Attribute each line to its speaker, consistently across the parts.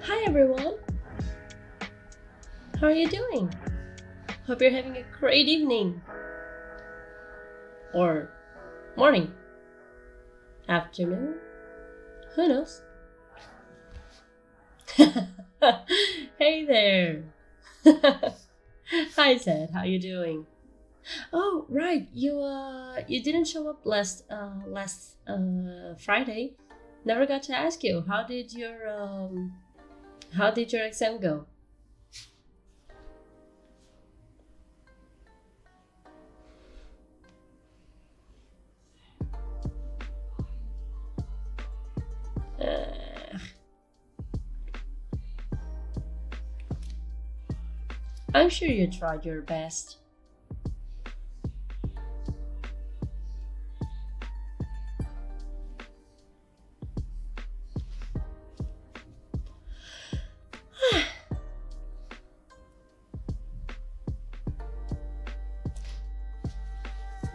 Speaker 1: Hi everyone! How are you doing? Hope you're having a great evening. Or morning. Afternoon. Who knows? Hey there! Hi Zed, how you doing? Oh right, you didn't show up last Friday. Never got to ask you. How did your exam go? I'm sure you tried your best.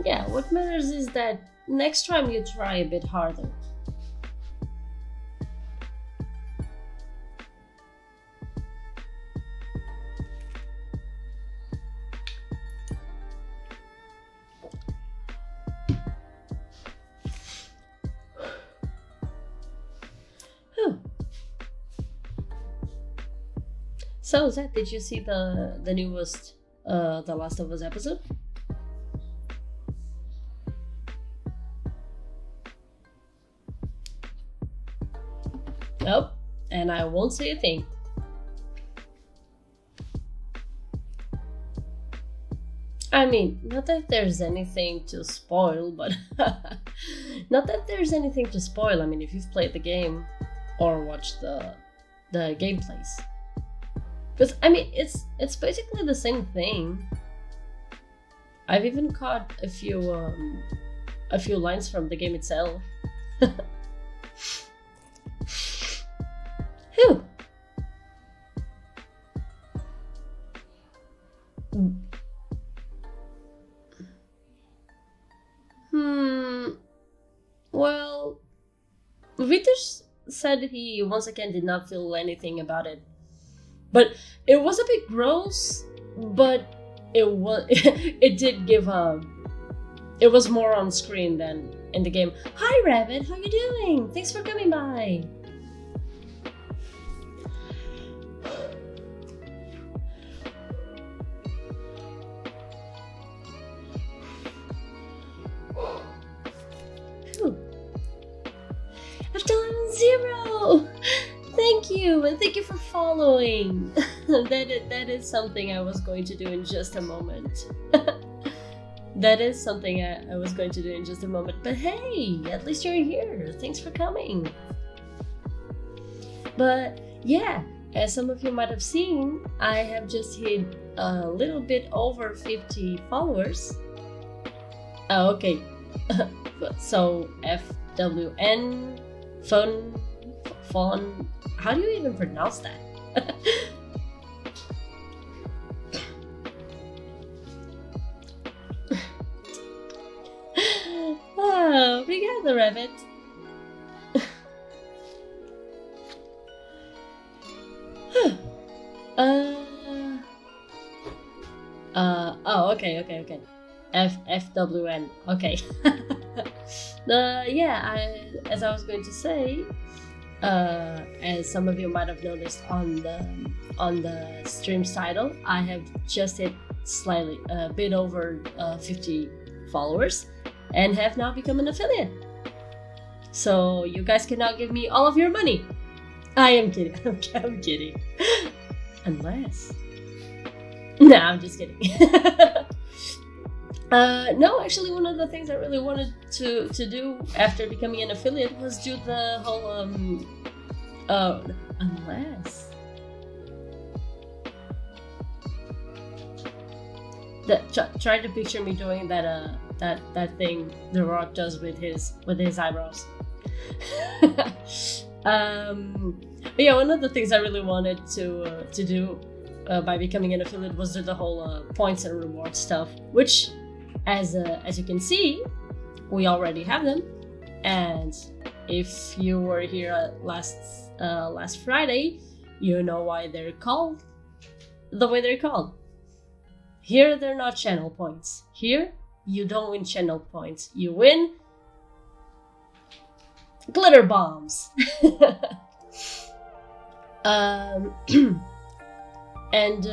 Speaker 1: Yeah, what matters is that next time you try a bit harder. Whew. So, Zed, did you see the newest The Last of Us episode? Nope, and I won't say a thing. I mean, not that there's anything to spoil, but not that there's anything to spoil. I mean, if you've played the game or watched the gameplays, because I mean, it's basically the same thing. I've even caught a few lines from the game itself. Whew. Well, Vitus said he once again did not feel anything about it, but it was a bit gross. But it was it did give it was more on screen than in the game. Hi Rabbit, how you doing? Thanks for coming by. Zero! Thank you, and thank you for following. That is something I was going to do in just a moment. That is something I was going to do in just a moment. But hey, at least you're here. Thanks for coming. But yeah, as some of you might have seen, I have just hit a little bit over 50 followers. Oh, okay. So FWN Fun. How do you even pronounce that? Oh, obrigado, Rabbit. Oh, okay. FWN. Okay. Yeah, as I was going to say, as some of you might have noticed on the stream's title, I have just hit slightly a bit over 50 followers and have now become an affiliate. So you guys can now give me all of your money. I am kidding. I'm kidding. Unless. Nah, I'm just kidding. No, actually, one of the things I really wanted to do after becoming an affiliate was do the whole unless try to picture me doing that thing The Rock does with his eyebrows. But yeah, one of the things I really wanted to do by becoming an affiliate was do the whole points and rewards stuff, which, as you can see, we already have them. And if you were here last Friday, you know why they're called the way they're called. Here, they're not channel points. Here, you don't win channel points. You win glitter bombs. And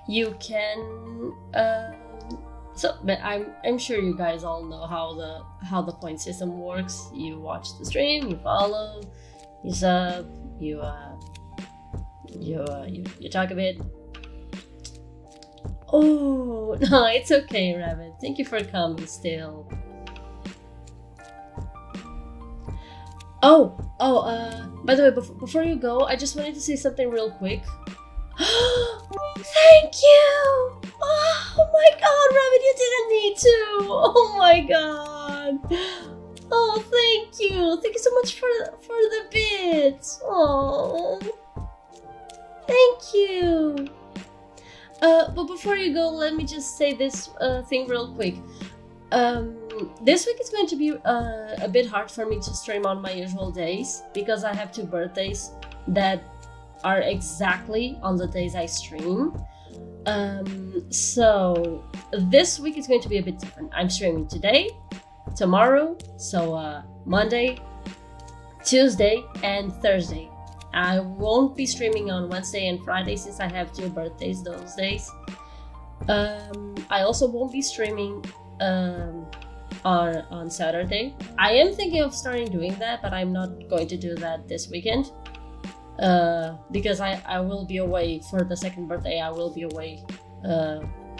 Speaker 1: you can. But I'm sure you guys all know how the point system works. You watch the stream, you follow, you sub, you talk a bit. Oh no, it's okay, Rabbit. Thank you for coming still. By the way, before you go, I just wanted to say something real quick. Thank you! Oh my god, Rabbit, you didn't need to! Oh my god! Oh, thank you! Thank you so much for the bits! Oh, thank you! But before you go, let me just say this thing real quick. This week is going to be a bit hard for me to stream on my usual days because I have 2 birthdays that are exactly on the days I stream. So this week is going to be a bit different. I'm streaming today, tomorrow, so Monday, Tuesday, and Thursday. I won't be streaming on Wednesday and Friday since I have 2 birthdays those days. I also won't be streaming on Saturday. I am thinking of starting doing that, but I'm not going to do that this weekend. Because I will be away for the 2nd birthday. I will be away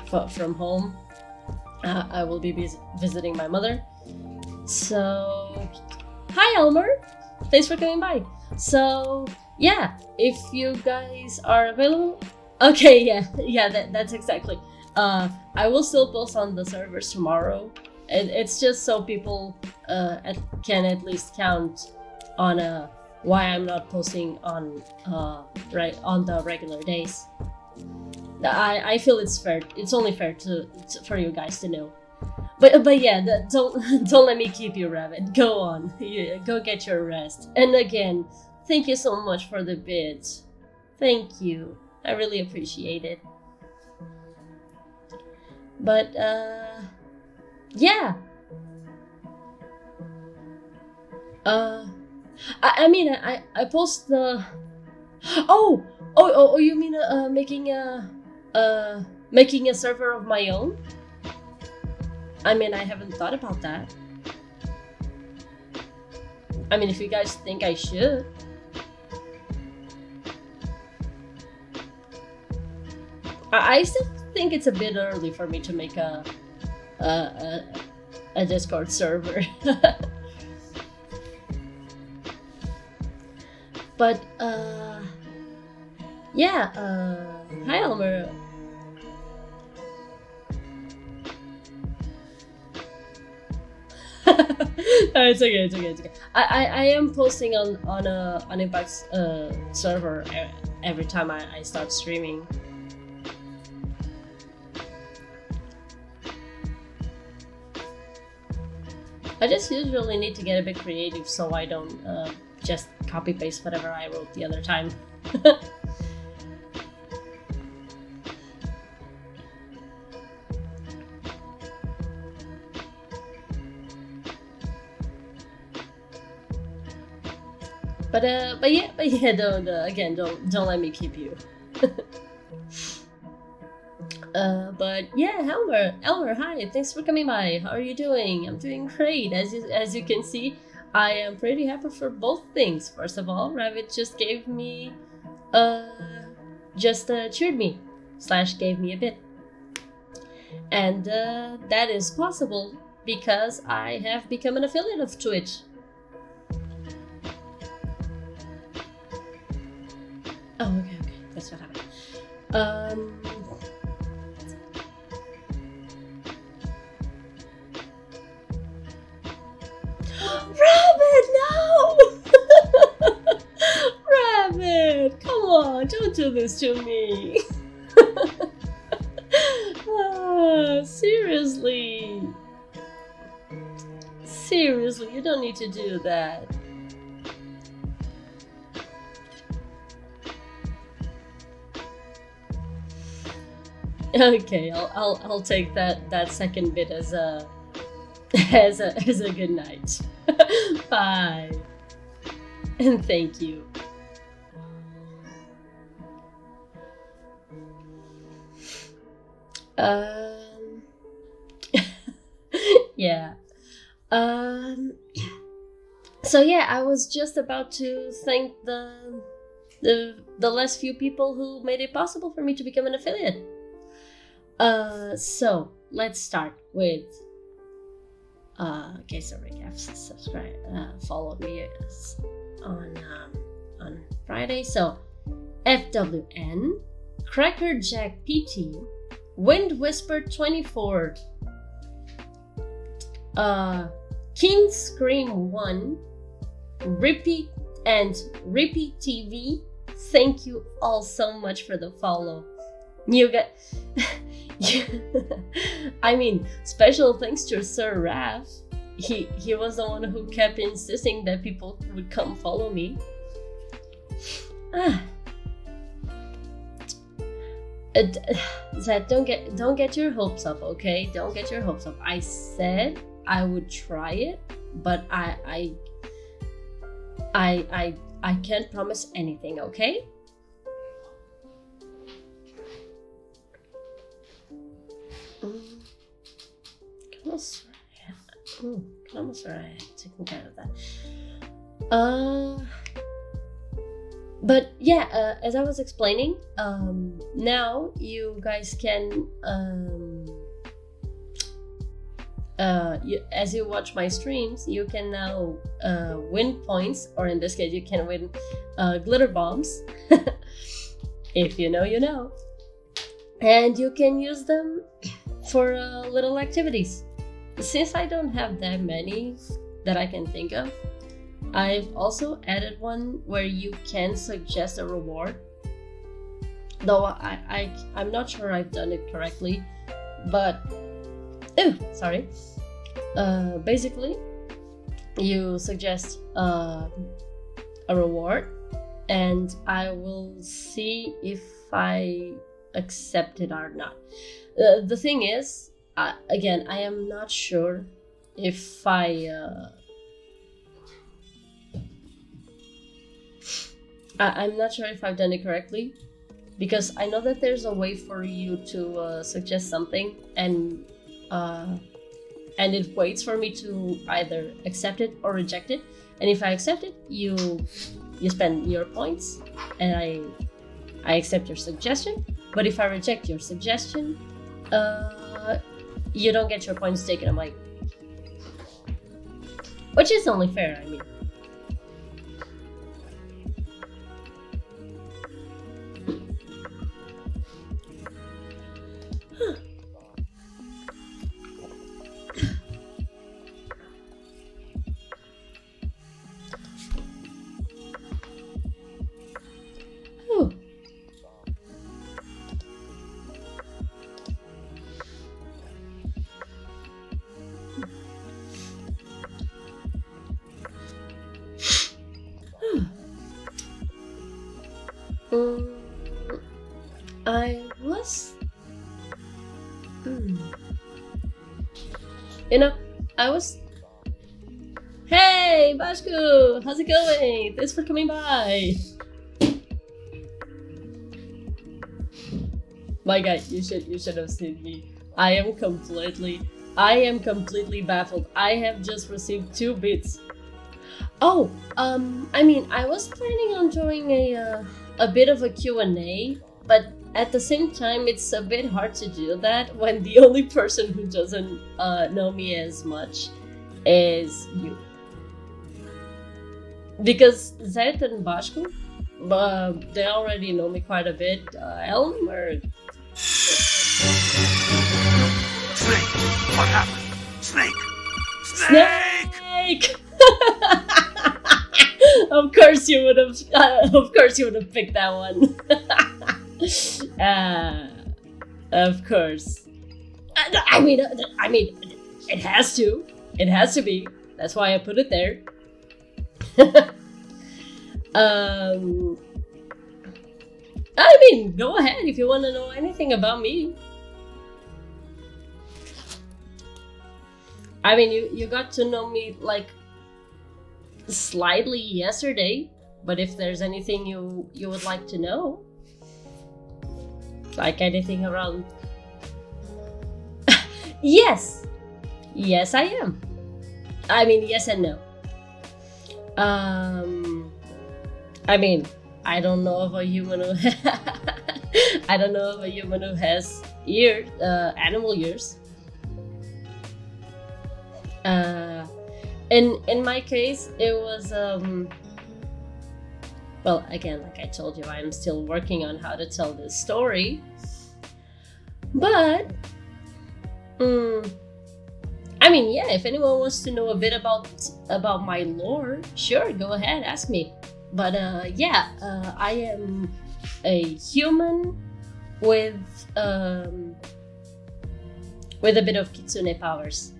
Speaker 1: from home. I will be visiting my mother. So, hi Elmer! Thanks for coming by. So, yeah, if you guys are available... Okay, yeah, that's exactly. I will still post on the servers tomorrow. It's just so people can at least count on why I'm not posting on on the regular days. I feel it's fair. It's only fair for you guys to know. But yeah, don't let me keep you, Rabbit. Go on, go get your rest. And again, thank you so much for the bids. Thank you. I really appreciate it. But yeah. I mean, I post the. Oh! You mean making a server of my own? I mean, I haven't thought about that. I mean, if you guys think I should. I still think it's a bit early for me to make a Discord server. But yeah, hi Elmer. It's okay. I am posting on Impact's server every time I start streaming. I just usually need to get a bit creative so I don't just copy paste whatever I wrote the other time. But yeah, don't let me keep you. But yeah, Elmer, hi, thanks for coming by. How are you doing? I'm doing great. As you can see, I am pretty happy for both things. First of all, Rabbit just gave me, cheered me, / gave me a bit. And that is possible because I have become an affiliate of Twitch. Oh, okay, that's what happened. don't do this to me. Seriously. Seriously, you don't need to do that. Okay, I'll take that second bit as a good night. Bye. And thank you. Yeah. So yeah, I was just about to thank the last few people who made it possible for me to become an affiliate. So let's start with okay, so recap, subscribe, follow me on Friday. So FWN, Crackerjack PT, Wind Whisper 24, King Scream 1, Repeat and Repeat TV. Thank you all so much for the follow. You got I mean, special thanks to Sir Raph. He was the one who kept insisting that people would come follow me. Zed, don't get your hopes up, okay? Don't get your hopes up. I said I would try it, but I can't promise anything, okay? Almost right. Taking care of that. But yeah, as I was explaining, now you guys can, as you watch my streams, you can now win points, or in this case, you can win glitter bombs. If you know, you know. And you can use them for little activities. Since I don't have that many that I can think of, I've also added one where you can suggest a reward. Though I'm not sure I've done it correctly, but basically you suggest a reward, and I will see if I accept it or not. The thing is, again, I am not sure if I'm not sure if I've done it correctly, because I know that there's a way for you to suggest something, and it waits for me to either accept it or reject it. And if I accept it, you spend your points, and I accept your suggestion. But if I reject your suggestion, you don't get your points taken. I'm like, which is only fair, I mean. I was, hey Bashku, how's it going? Thanks for coming by. My guy, you should have seen me. I am completely baffled. I have just received 2 bits. Oh, I mean, I was planning on doing a bit of a Q&A, but at the same time, it's a bit hard to do that when the only person who doesn't know me as much is you. Because Zed and Bashku, they already know me quite a bit. Elmer.
Speaker 2: Snake! What happened? Snake! Snake!
Speaker 1: Of course you would have. Of course you would have picked that one. Of course. I mean, it has to. It has to be. That's why I put it there. I mean, go ahead if you want to know anything about me. I mean, you got to know me like slightly yesterday, but if there's anything you would like to know, like anything around. Yes, yes I am. I mean, yes and no. I mean, I don't know of a human who I don't know of a human who has ears, animal ears. In my case, it was well, again, like I told you, I'm still working on how to tell this story. But I mean, yeah, if anyone wants to know a bit about my lore, sure, go ahead, ask me. But yeah, I am a human with a bit of kitsune powers.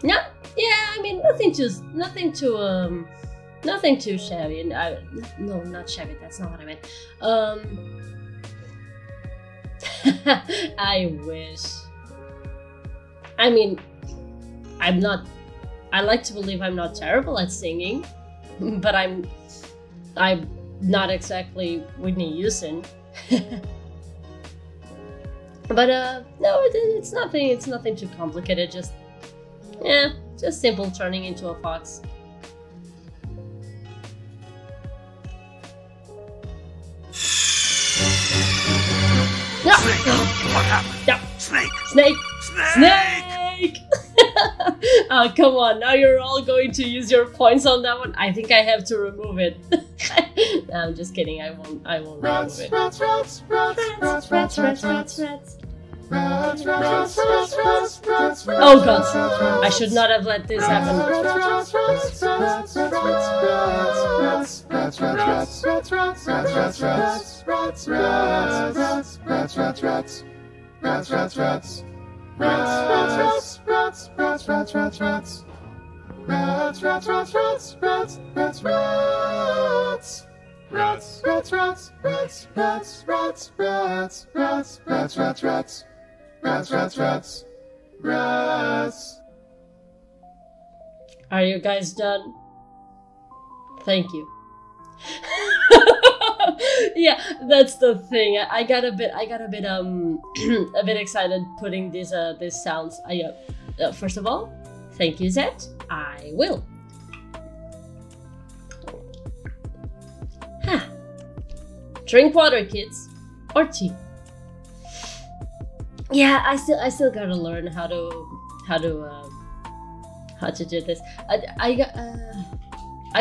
Speaker 1: No, yeah, I mean nothing too shabby, and no, not shabby. That's not what I meant. I wish. I mean, I'm not. I like to believe I'm not terrible at singing, but I'm not exactly Whitney Houston. But no, it's nothing. It's nothing too complicated. Just simple turning into a fox. No.
Speaker 2: Snake! What happened?
Speaker 1: No.
Speaker 2: Snake!
Speaker 1: Snake!
Speaker 2: Snake!
Speaker 1: Snake! Oh, come on, now you're all going to use your points on that one. I think I have to remove it. No, I'm just kidding, I won't remove it.
Speaker 3: Rats.
Speaker 1: Oh god, I should not have let this happen.
Speaker 3: Rats.
Speaker 1: Are you guys done? Thank you. Yeah, that's the thing. I got a bit a bit excited putting these sounds. First of all, thank you, Zed. I will. Drink water, kids, or tea. Yeah, I still gotta learn how to do this. I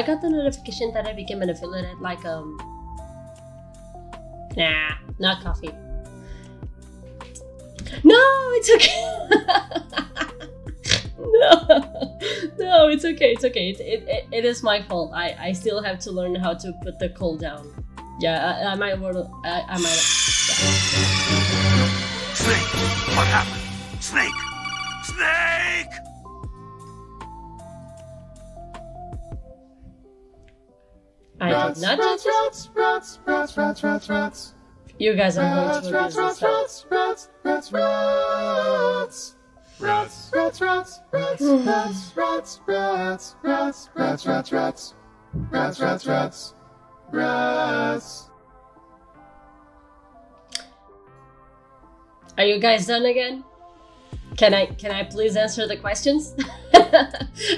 Speaker 1: got the notification that I became an affiliate. Like nah, not coffee. No, it's okay. No, it's okay. It's okay. It is my fault. I still have to learn how to put the coal down. Yeah, I might. Yeah.
Speaker 2: Snake! What happened? Snake! Snake!
Speaker 1: I did not just...
Speaker 3: Rats.
Speaker 1: You guys are going to abuse this
Speaker 3: Rats.
Speaker 1: Are you guys done again? Can I please answer the questions?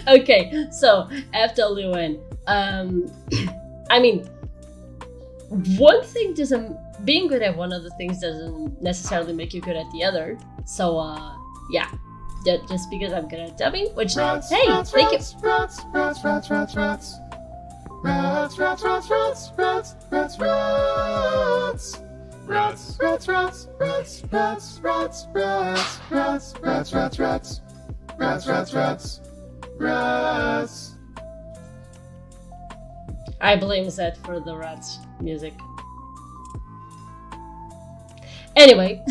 Speaker 1: Okay, so after Luan, I mean, one thing being good at one of the things doesn't necessarily make you good at the other. So yeah, just because I'm good at dubbing, which hey, thank you.
Speaker 3: Rats, rats, rats, rats, rats, rats, rats. Rats, rats, rats, rats, rats, rats, rats, rats, rats, rats, rats, rats, rats, rats, rats.
Speaker 1: I blame Zed for the rats music. Anyway,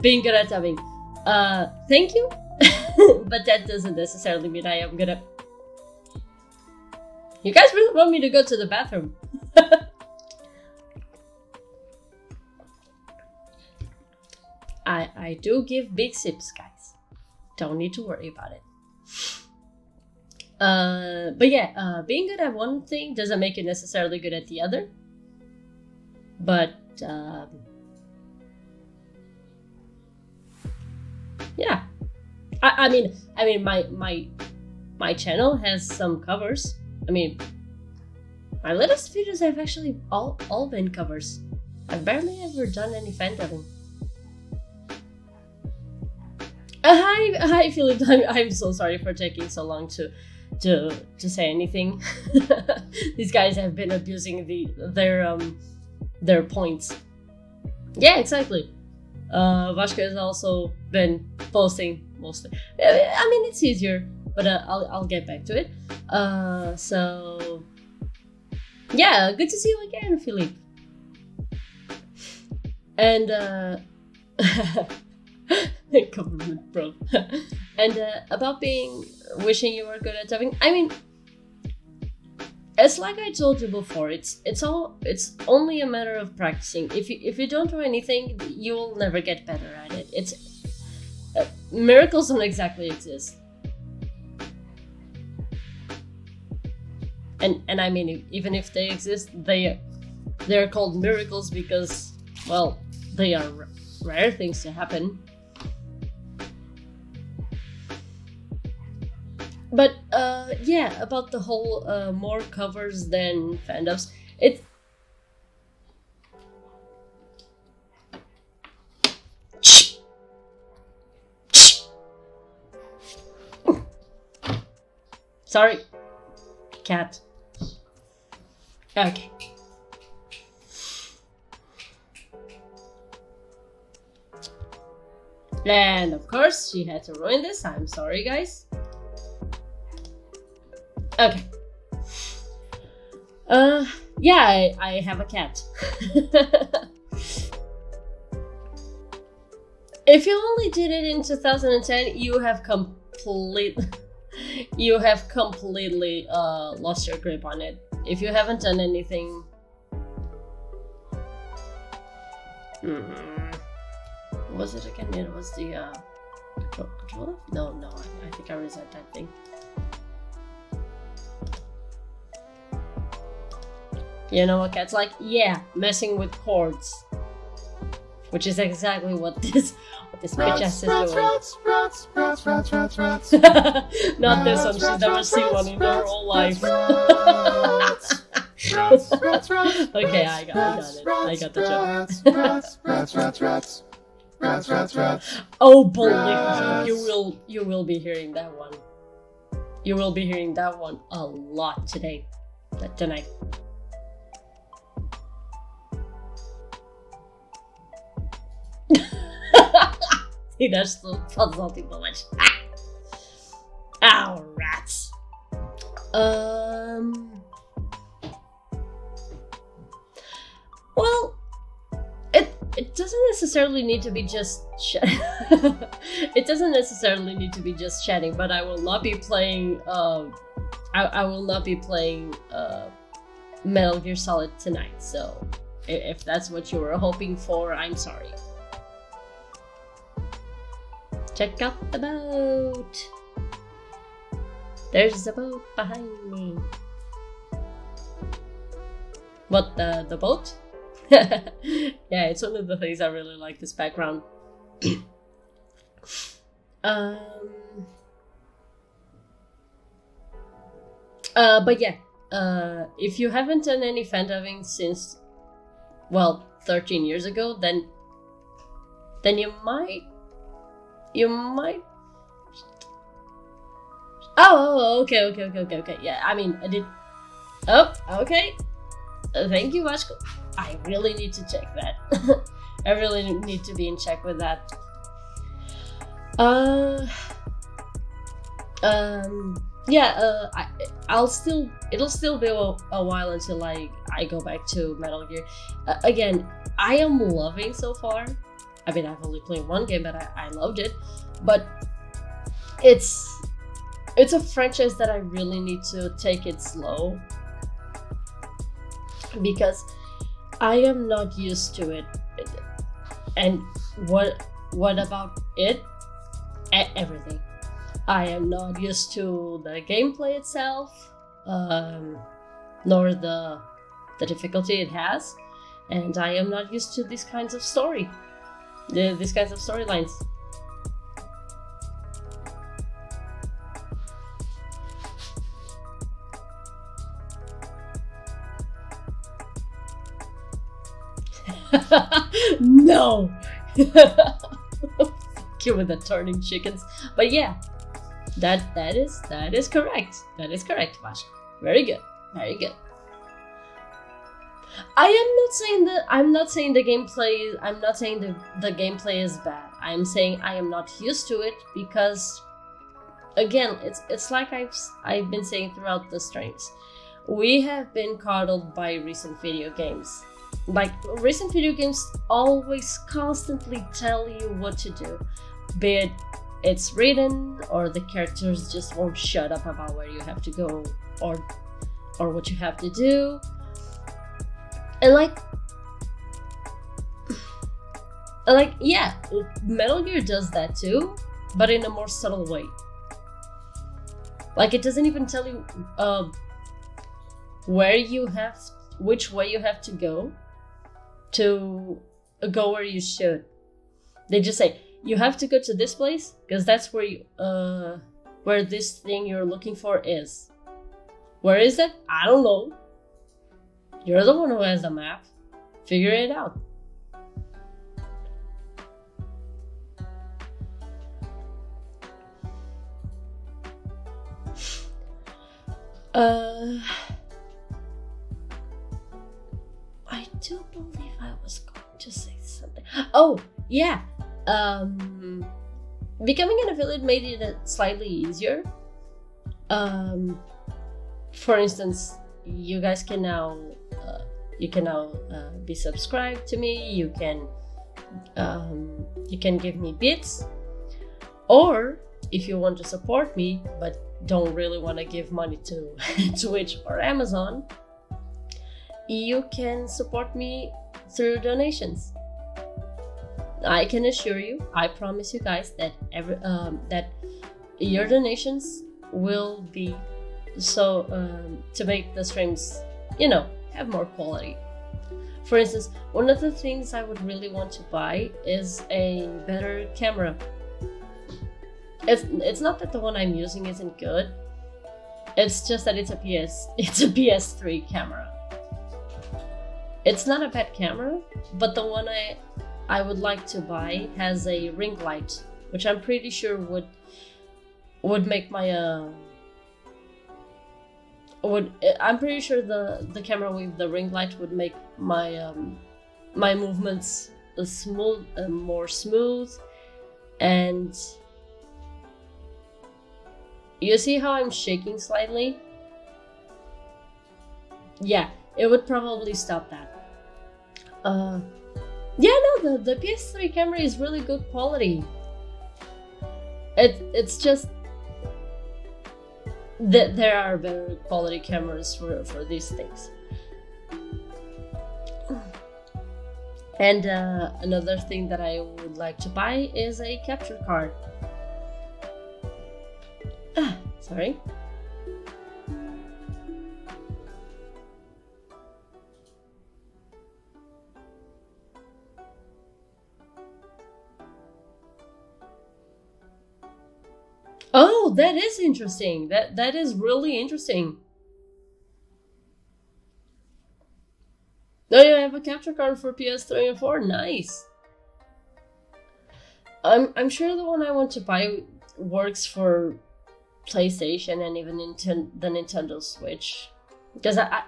Speaker 1: being good at dubbing. Thank you, but that doesn't necessarily mean I am gonna. You guys really want me to go to the bathroom? I do give big sips, guys. Don't need to worry about it. But yeah, being good at one thing doesn't make you necessarily good at the other. But yeah, I mean, my channel has some covers. I mean, my latest videos have actually all been covers. I've barely ever done any fan dubbing. Hi, Philip. I'm so sorry for taking so long to say anything. These guys have been abusing their points. Yeah, exactly. Vashka has also been posting mostly. I mean, it's easier, but I'll get back to it. So yeah, good to see you again, Philippe. And compliment, bro. And about wishing you were good at dubbing. I mean, it's like I told you before. It's only a matter of practicing. If you don't do anything, you will never get better at it. It's miracles don't exactly exist. And I mean, even if they exist, they're called miracles because, well, they are rare things to happen. But yeah, about the whole more covers than fan dubs, it's sorry, cat. Okay. And of course, she had to ruin this. I'm sorry, guys. Okay. Yeah, I have a cat. If you only did it in 2010, you have completely lost your grip on it. If you haven't done anything, what was it again? It was the controller? No, I think I reset that thing. You know what cats like? Yeah, messing with cords. Which is exactly what this bitch ass is doing. Not this one, she's never seen one in her whole life. Okay, I got it. I got the joke. Oh, believe me, you will be hearing that one. You will be hearing that one a lot tonight. See, that's something so much. Ow, rats. Well, it doesn't necessarily need to be just it doesn't necessarily need to be just chatting, but I will not be playing I will not be playing Metal Gear Solid tonight, so if that's what you were hoping for, I'm sorry. Check out the boat! There's a boat behind me. What, the boat? Yeah, it's one of the things I really like, this background. But yeah, if you haven't done any fan dubbing since, well, 13 years ago, then you might Okay. Yeah, I mean, I did. Oh, okay. Thank you, Vashko. I really need to check that. I really need to be in check with that. Yeah. It'll still be a while until I go back to Metal Gear. Again, I am loving so far. I mean, I've only played one game, but I loved it. But it's a franchise that I really need to take it slow, because I am not used to it. And what about it? Everything. I am not used to the gameplay itself, nor the difficulty it has, and I am not used to these kinds of these kinds of storylines. No. You with the turning chickens, but yeah, that is correct. That is correct, Vash. Very good. I'm not saying the gameplay. I'm not saying the gameplay is bad. I'm saying I am not used to it because, again, it's like I've been saying throughout the streams. We have been coddled by recent video games. Like, recent video games always constantly tell you what to do, be it it's written or the characters just won't shut up about where you have to go or what you have to do. And like yeah, Metal Gear does that too, but in a more subtle way. Like, it doesn't even tell you which way you have to go where you should. They just say you have to go to this place because that's where this thing you're looking for is. Where is it? I don't know. You're the one who has the map. Figure it out. I do believe I was going to say something. Oh, yeah. Becoming an affiliate made it slightly easier. For instance, you guys can now be subscribed to me. You can give me bits, or if you want to support me but don't really want to give money to Twitch or Amazon, you can support me through donations. I can assure you, I promise you guys that that your donations will be so to make the streams, have more quality. For instance, one of the things I would really want to buy is a better camera. It's not that the one I'm using isn't good. It's just that it's a PS3 camera. It's not a bad camera, but the one I would like to buy has a ring light, which I'm pretty sure would make my I'm pretty sure the camera with the ring light would make my my movements more smooth. And you see how I'm shaking slightly? Yeah, it would probably stop that. Yeah, no, the PS3 camera is really good quality. It's just that there are better quality cameras for these things. And another thing that I would like to buy is a capture card. Sorry. Oh, that is interesting. That is really interesting. No, you have a capture card for PS3 and 4. Nice. I'm sure the one I want to buy works for PlayStation and even the Nintendo Switch, because I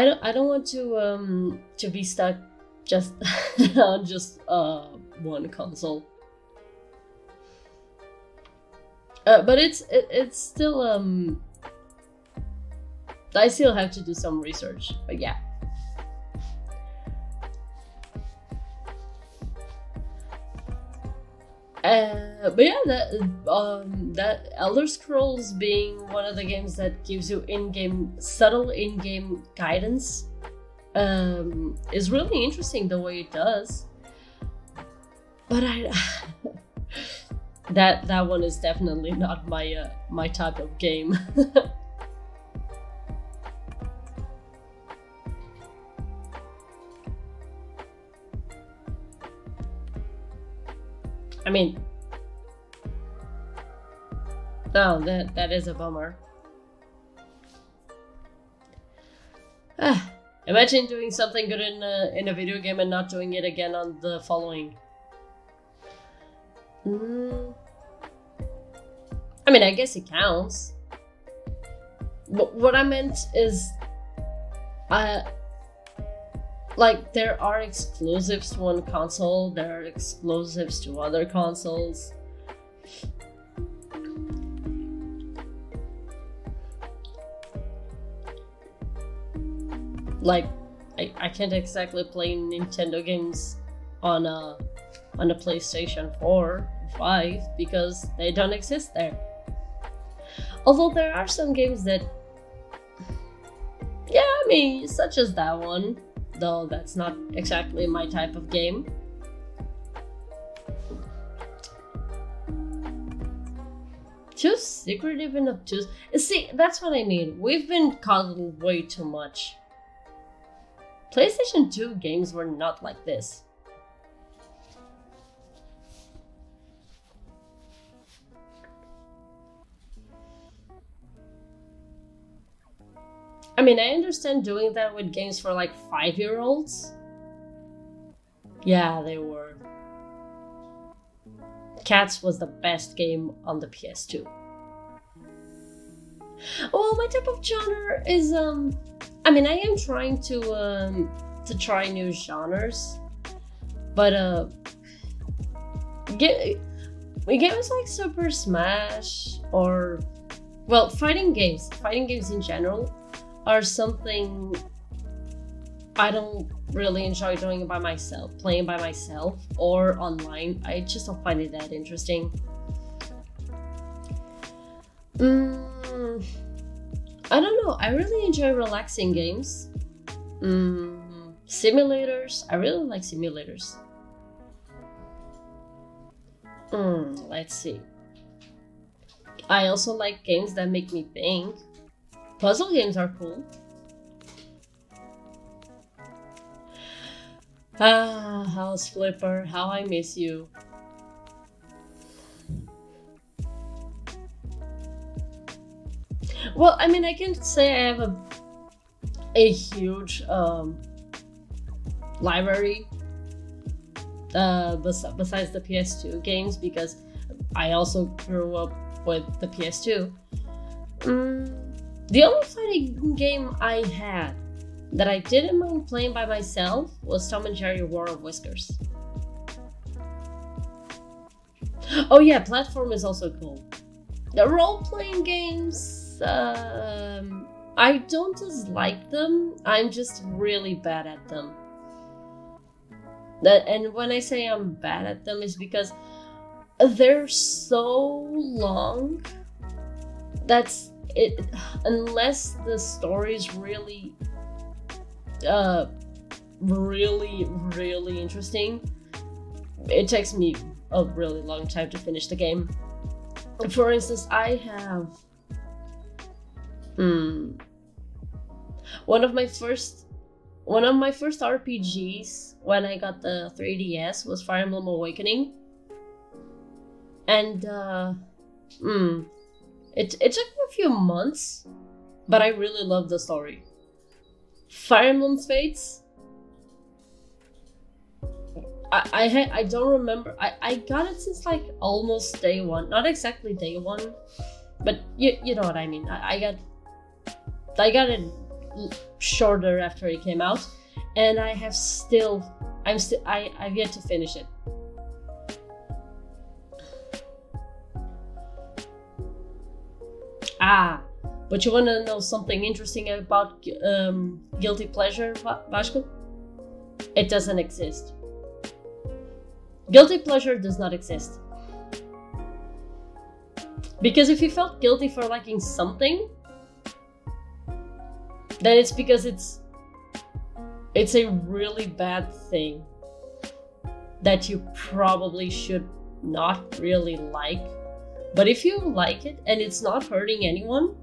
Speaker 1: don't want to be stuck just on just one console. But it's still I still have to do some research. But yeah. But yeah, that Elder Scrolls being one of the games that gives you subtle in-game guidance is really interesting the way it does. But that one is definitely not my type of game. I mean, no, that is a bummer. Imagine doing something good in a video game and not doing it again on the following. I mean, I guess it counts. But what I meant is, like, there are exclusives to one console, there are exclusives to other consoles. Like, I can't exactly play Nintendo games on a PlayStation 4 or 5 because they don't exist there. Although there are some games that, yeah, I mean, such as that one, though that's not exactly my type of game. Too secretive and obtuse. See, that's what I mean. We've been coddled way too much. PlayStation 2 games were not like this. I mean, I understand doing that with games for like 5-year-olds. Yeah, they were. Cats was the best game on the PS2. Well, my type of genre is I mean, I am trying to try new genres, but games like Super Smash or, well, fighting games in general are something I don't really enjoy doing by myself, playing by myself or online. I just don't find it that interesting. I don't know, I really enjoy relaxing games. Simulators, I really like simulators. Let's see. I also like games that make me think. Puzzle games are cool. House Flipper, how I miss you. Well, I mean, I can't say I have a huge library besides the PS2 games, because I also grew up with the PS2. The only fighting game I had that I didn't mind playing by myself was Tom and Jerry War of Whiskers. Oh yeah, platform is also cool. The role-playing games, I don't dislike them, I'm just really bad at them. And when I say I'm bad at them, is because they're so long. That's it. Unless the story's really really interesting, it takes me a really long time to finish the game. For instance, I have one of my first RPGs when I got the 3DS was Fire Emblem Awakening, and it took me a few months, but I really loved the story. Fire Emblem Fates, I don't remember. I got it since like almost day one, not exactly day one, but you know what I mean. I got it shorter after it came out, and I've yet to finish it. But you want to know something interesting about guilty pleasure, Vasco? It doesn't exist. Guilty pleasure does not exist. Because if you felt guilty for liking something, then it's because it's a really bad thing that you probably should not really like. But if you like it and it's not hurting anyone,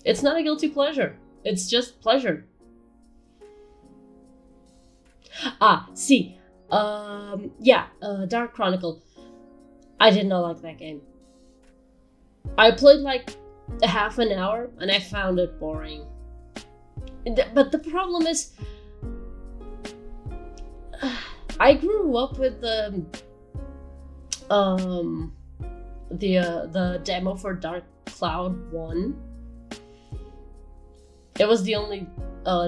Speaker 1: it's not a guilty pleasure. It's just pleasure. Dark Chronicle. I did not like that game. I played like half an hour and I found it boring. But the problem is, I grew up with the demo for Dark Cloud 1. It was the only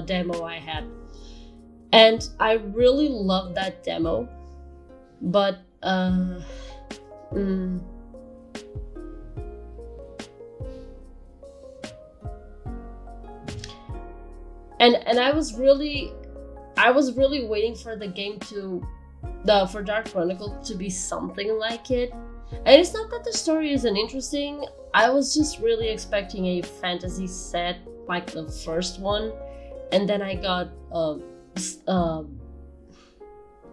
Speaker 1: demo I had. And I really loved that demo. But, And I was really waiting for the game for Dark Chronicle to be something like it. And it's not that the story isn't interesting. I was just really expecting a fantasy set like the first one, and then I got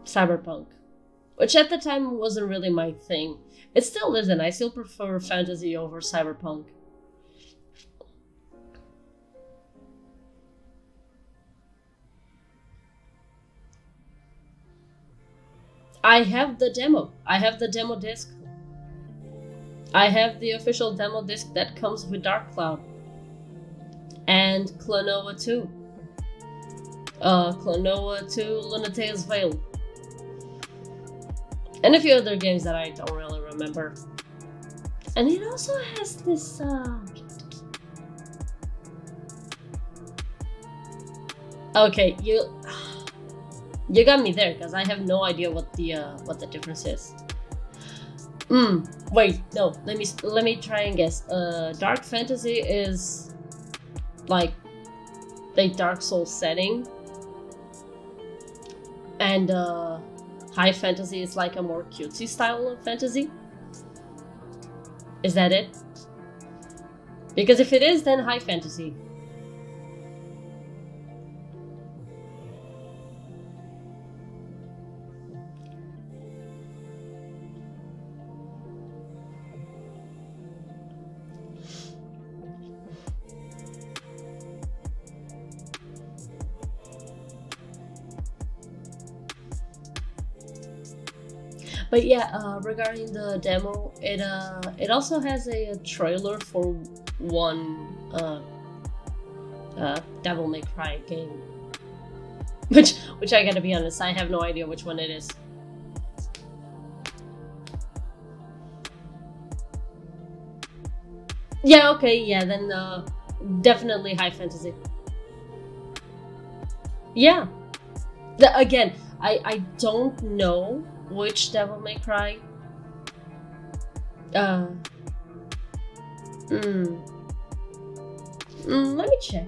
Speaker 1: Cyberpunk, which at the time wasn't really my thing. It still isn't. I still prefer fantasy over Cyberpunk. I have the demo. I have the demo disc. I have the official demo disc that comes with Dark Cloud. And Klonoa 2. Klonoa 2 Lunatea's Veil. And a few other games that I don't really remember. And it also has this Okay, you got me there, because I have no idea what the difference is. Wait, no, let me try and guess. Dark fantasy is like a Dark Souls setting, and high fantasy is like a more cutesy style of fantasy. Is that it? Because if it is, then high fantasy. But yeah, regarding the demo, it also has a trailer for one Devil May Cry game, which I gotta be honest, I have no idea which one it is. Yeah, okay, yeah, then definitely high fantasy. Yeah, again, I don't know which Devil May Cry. Let me check.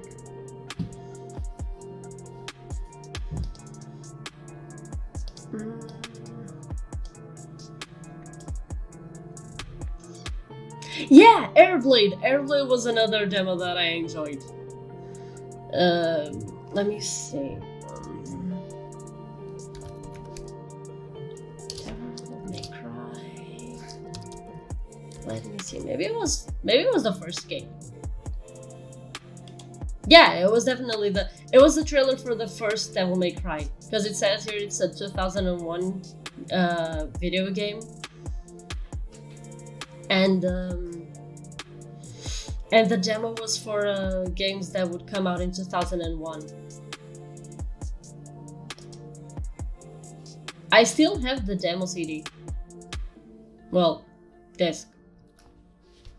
Speaker 1: Yeah, Airblade! Airblade was another demo that I enjoyed. Let me see. Let me see. Maybe it was the first game. Yeah, it was definitely the trailer for the first Devil May Cry, because it says here it's a 2001 video game, and the demo was for games that would come out in 2001. I still have the demo CD. Well, disc.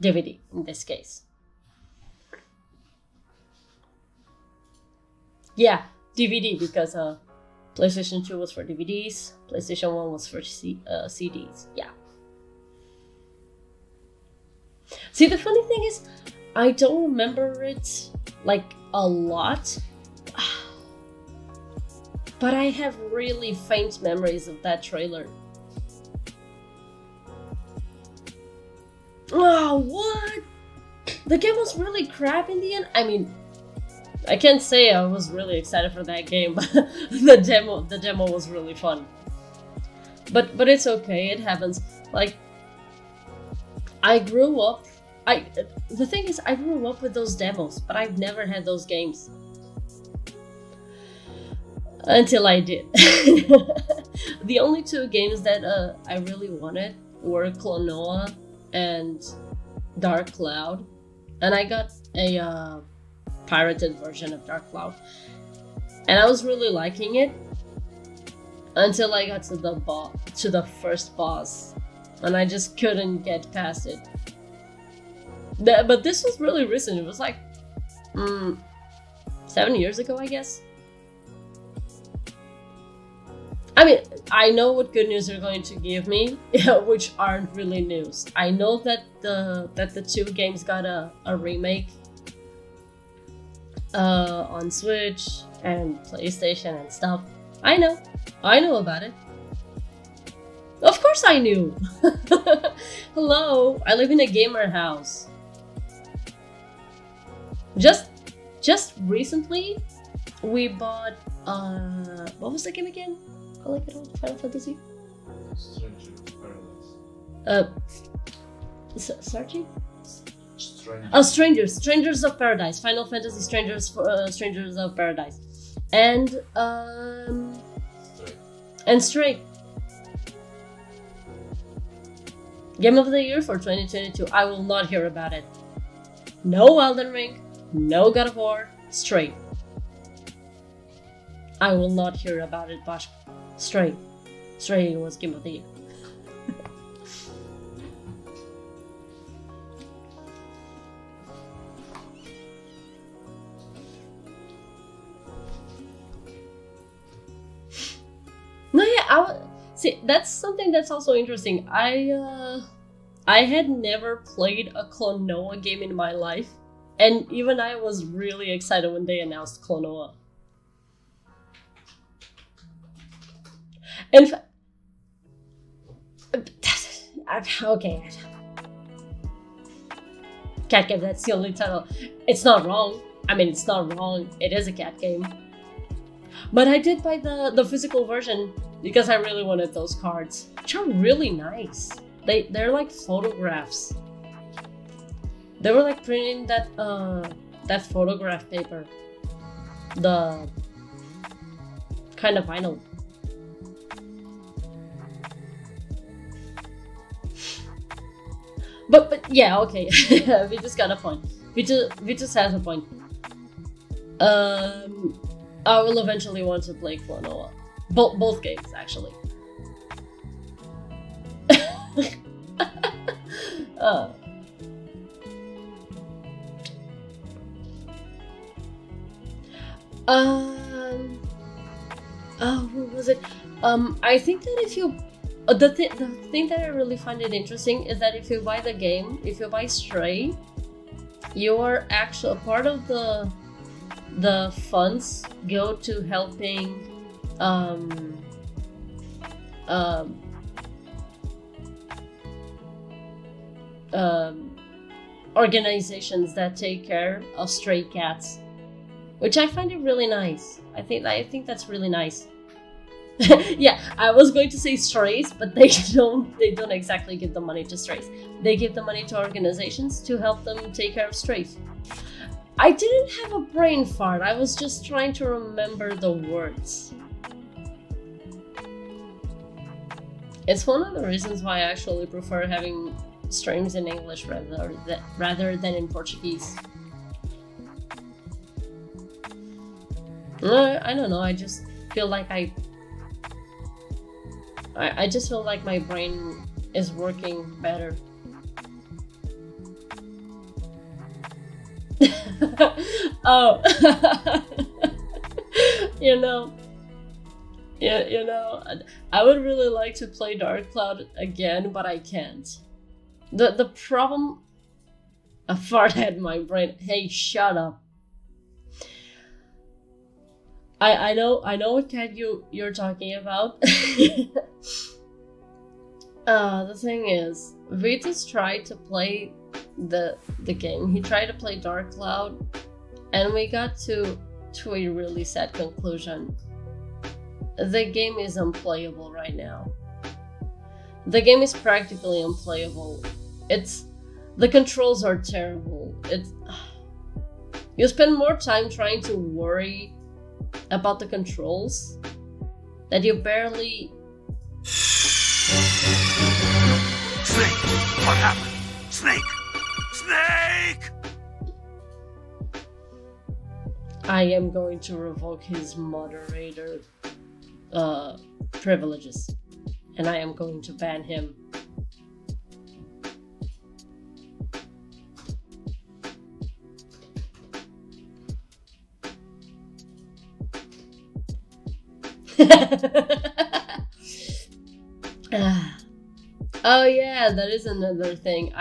Speaker 1: DVD in this case. Yeah, DVD, because PlayStation 2 was for DVDs, PlayStation 1 was for CDs. Yeah. See, the funny thing is, I don't remember it like a lot, but I have really faint memories of that trailer. Oh, what? The game was really crap in the end? I mean, I can't say I was really excited for that game, but the demo was really fun. But it's okay, it happens. Like, I grew up, the thing is, I grew up with those demos, but I've never had those games. Until I did. The only two games that I really wanted were Klonoa and Dark Cloud, and I got a pirated version of Dark Cloud, and I was really liking it until I got to the first boss, and I just couldn't get past it. But this was really recent. It was like 7 years ago, I guess. I mean, I know what good news they're going to give me, which aren't really news. I know that the two games got a remake on Switch and PlayStation and stuff. I know about it. Of course I knew. Hello, I live in a gamer house. Just recently, we bought what was the game again? I like it all. Final Fantasy.
Speaker 3: Stranger Paradise.
Speaker 1: Searching?
Speaker 3: Stranger.
Speaker 1: Strangers of Paradise. Final Fantasy Strangers of Paradise, and Stray. Game of the Year for 2022. I will not hear about it. No Elden Ring. No God of War. Stray. I will not hear about it, Bosch. Stray was Game of the Year. No, yeah, see, that's something that's also interesting. I had never played a Klonoa game in my life, and even I was really excited when they announced Klonoa. In fact, okay. Cat game, that's the only title. It's not wrong. I mean, it's not wrong. It is a cat game. But I did buy the physical version because I really wanted those cards, which are really nice. They're like photographs. They were like printing that photograph paper. The kind of vinyl. But yeah, okay. We just got a point. We just has a point. I will eventually want to play Klonoa. Both games, actually. What was it? I think that if you the thing that I really find it interesting is that if you buy the game, if you buy Stray, you are actually part of the funds go to helping organizations that take care of stray cats, which I find it really nice. I think that's really nice. Yeah, I was going to say strays, but they don't exactly give the money to strays. They give the money to organizations to help them take care of strays. I didn't have a brain fart. I was just trying to remember the words. It's one of the reasons why I actually prefer having streams in English rather than in Portuguese. I don't know. I just feel like I just feel like my brain is working better. Oh, you know, I would really like to play Dark Cloud again, but I can't. The problem, a fart had my brain. Hey, shut up. I know what cat you're talking about. The thing is, Vitas tried to play the game. He tried to play Dark Cloud, and we got to a really sad conclusion. The game is unplayable right now. The game is practically unplayable. The controls are terrible. You spend more time trying to worry about the controls that you barely.
Speaker 2: Snake! What happened? Snake! Snake!
Speaker 1: I am going to revoke his moderator privileges, and I am going to ban him. Oh yeah, that is another thing.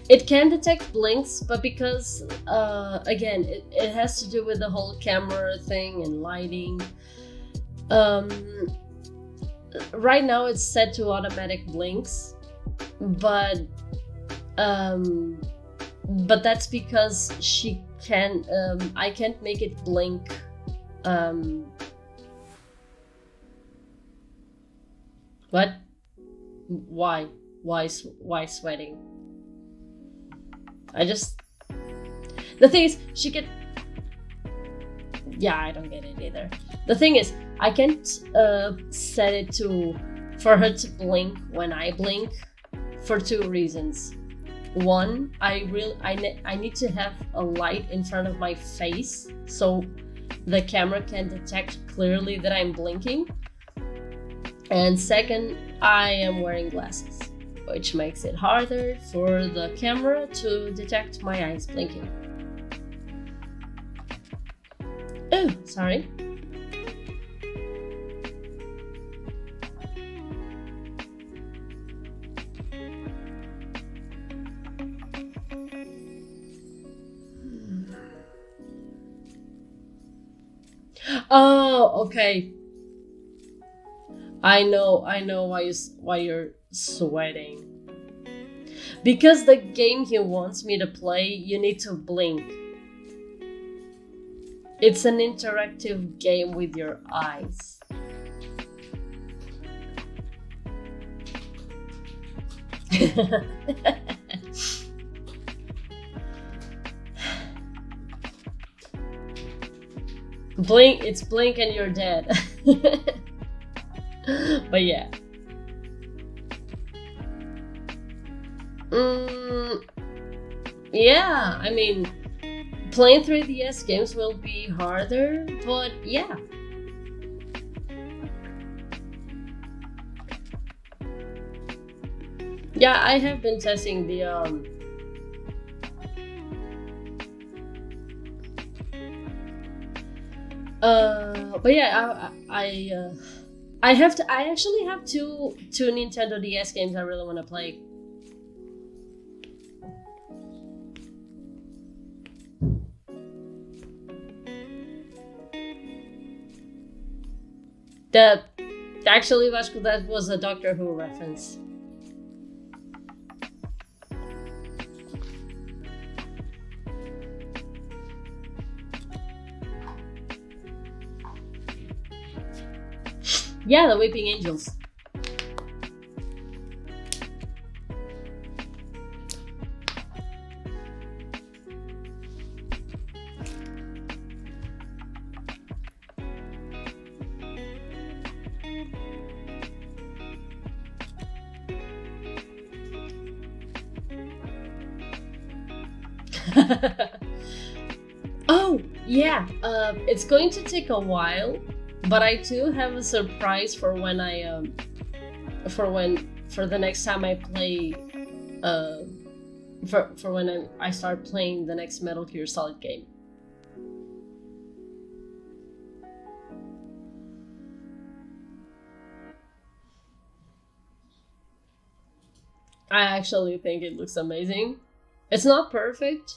Speaker 1: It can detect blinks, but because again, it has to do with the whole camera thing and lighting. Right now it's set to automatic blinks, but that's because I can't make it blink. What? Why? Why sweating? The thing is, she can. Yeah, I don't get it either. The thing is, I can't set it for her to blink when I blink for two reasons. One, I need to have a light in front of my face so the camera can detect clearly that I'm blinking. And second, I am wearing glasses, which makes it harder for the camera to detect my eyes blinking. Oh, sorry. Oh, okay. I know why you're sweating. Because the game he wants me to play, you need to blink. It's an interactive game with your eyes. Blink, it's blink and you're dead. But yeah. Yeah, I mean, playing 3DS games will be harder, but yeah. Yeah, I have been testing the but yeah, I actually have two Nintendo DS games I really want to play. Actually, Vasco, that was a Doctor Who reference. Yeah, the Weeping Angels. Oh, yeah. It's going to take a while, but I do have a surprise for when for the next time I play for when I start playing the next Metal Gear Solid game. I actually think it looks amazing. It's not perfect,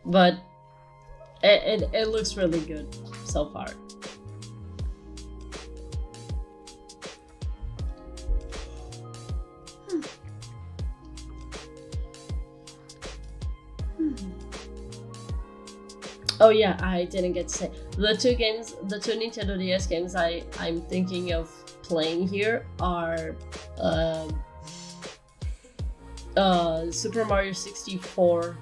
Speaker 1: but it looks really good so far. Oh yeah, I didn't get to say the two Nintendo DS games I'm thinking of playing here are Super Mario 64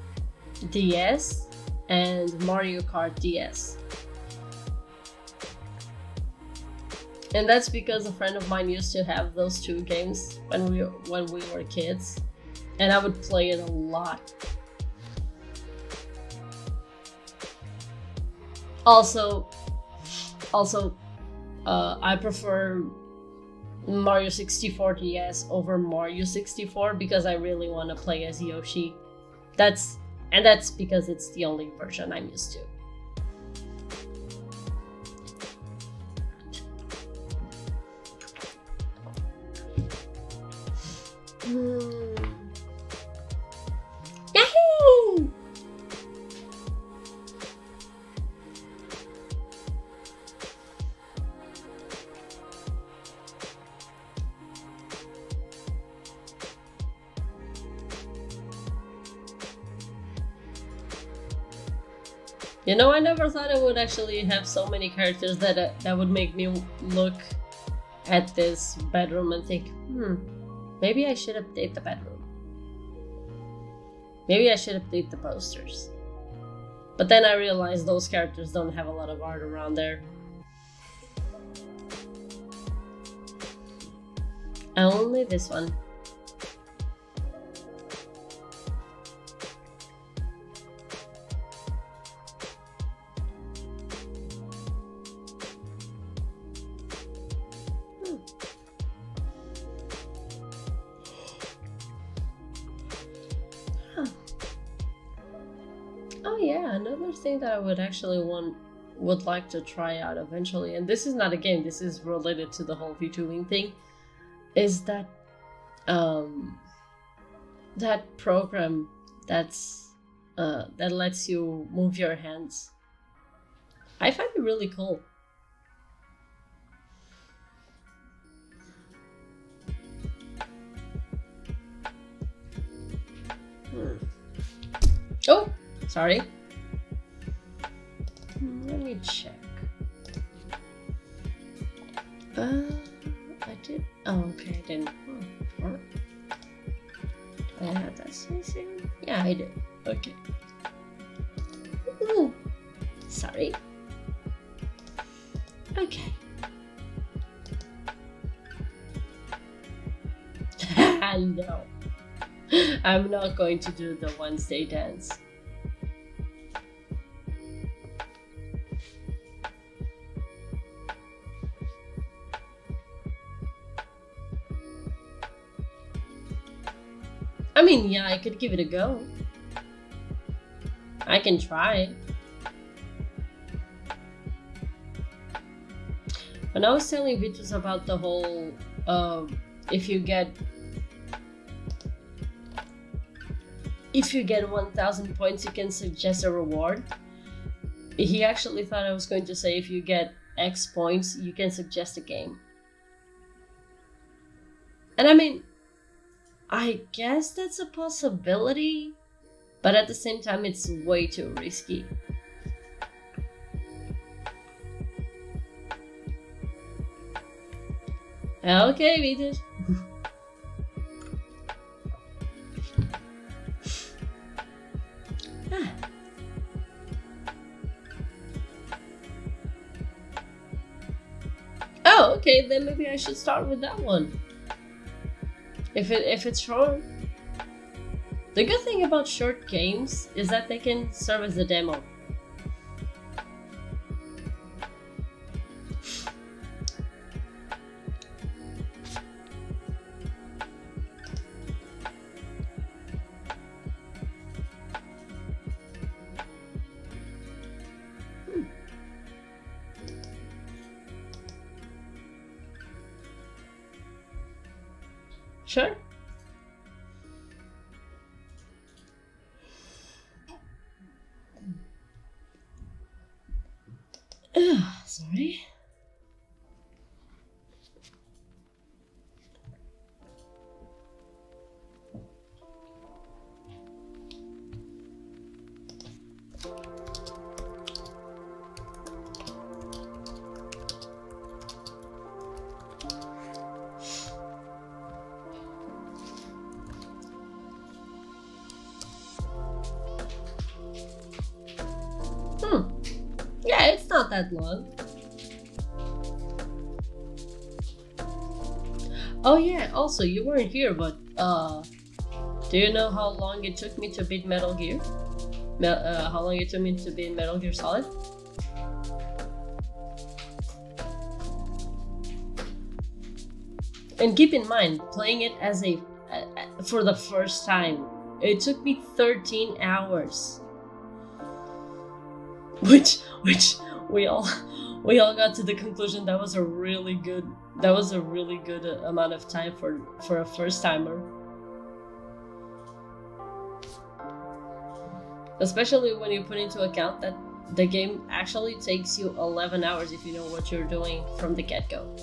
Speaker 1: DS and Mario Kart DS. And that's because a friend of mine used to have those two games when we were kids, and I would play it a lot. Also, I prefer Mario 64 DS over Mario 64 because I really want to play as Yoshi. That's because it's the only version I'm used to. Yahoo! You know, I never thought I would actually have so many characters that would make me look at this bedroom and think, maybe I should update the bedroom. Maybe I should update the posters. But then I realized those characters don't have a lot of art around there. Only this one. Oh yeah, another thing that I would actually would like to try out eventually, and this is not a game, this is related to the whole VTubing thing, is that that program that's that lets you move your hands. I find it really cool. Oh, sorry. Let me check. I did. Oh, okay, I didn't. Oh, do I have that soon? Yeah, I did. Okay. Ooh, sorry. Okay. No. I'm not going to do the Wednesday dance. I mean, yeah, I could give it a go. I can try. When I was telling Vitus about the whole, if you get 1,000 points, you can suggest a reward. He actually thought I was going to say if you get X points, you can suggest a game. And I mean, I guess that's a possibility, but at the same time, it's way too risky. Okay, Vitus. Oh, okay, then maybe I should start with that one. If it's short. The good thing about short games is that they can serve as a demo. Sure. Sorry. Yeah, it's not that long. Oh yeah, also you weren't here, but do you know how long it took me to beat Metal Gear? How long it took me to beat Metal Gear Solid? And keep in mind, playing it as for the first time, it took me 13 hours. Which we all got to the conclusion that was a really good amount of time for a first timer. Especially when you put into account that the game actually takes you 11 hours if you know what you're doing from the get-go.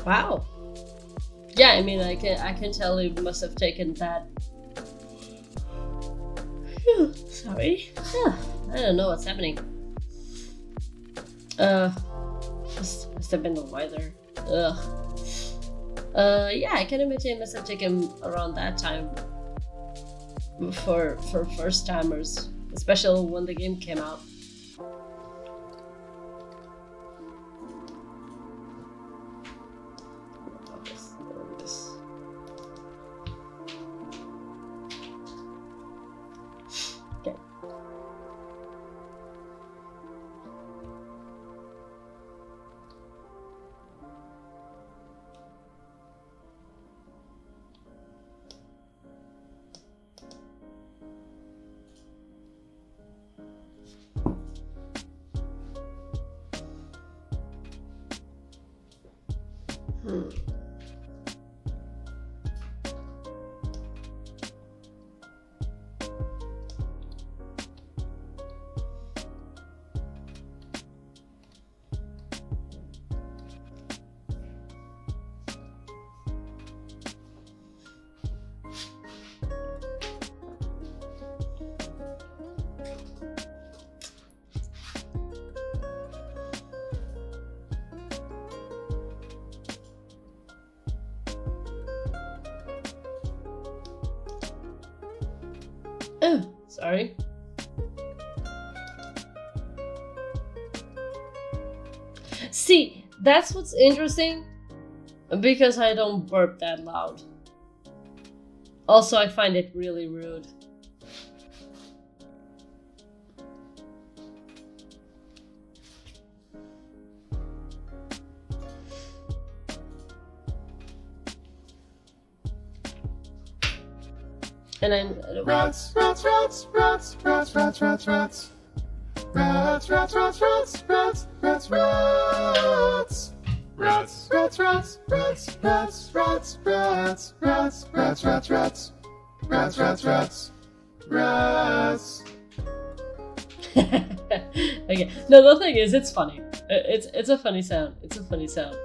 Speaker 1: Wow. Yeah, I mean, I can tell it must have taken that. Phew, sorry. I don't know what's happening. Must have been the weather. Yeah, I can imagine it must have taken around that time for first timers, especially when the game came out. Oh, sorry. See, that's what's interesting, because I don't burp that loud. Also, I find it really rude. And then
Speaker 3: Rats, rats, rats, rats, rats, rats, rats, rats. Rats, rats, rats, rats, rats, rats, rats. Rats, rats, rats, rats, rats, rats, rats, rats, rats, rats, rats. Rats, rats, rats, rats.
Speaker 1: Okay. No, the thing is, it's funny. It's a funny sound. It's a funny sound.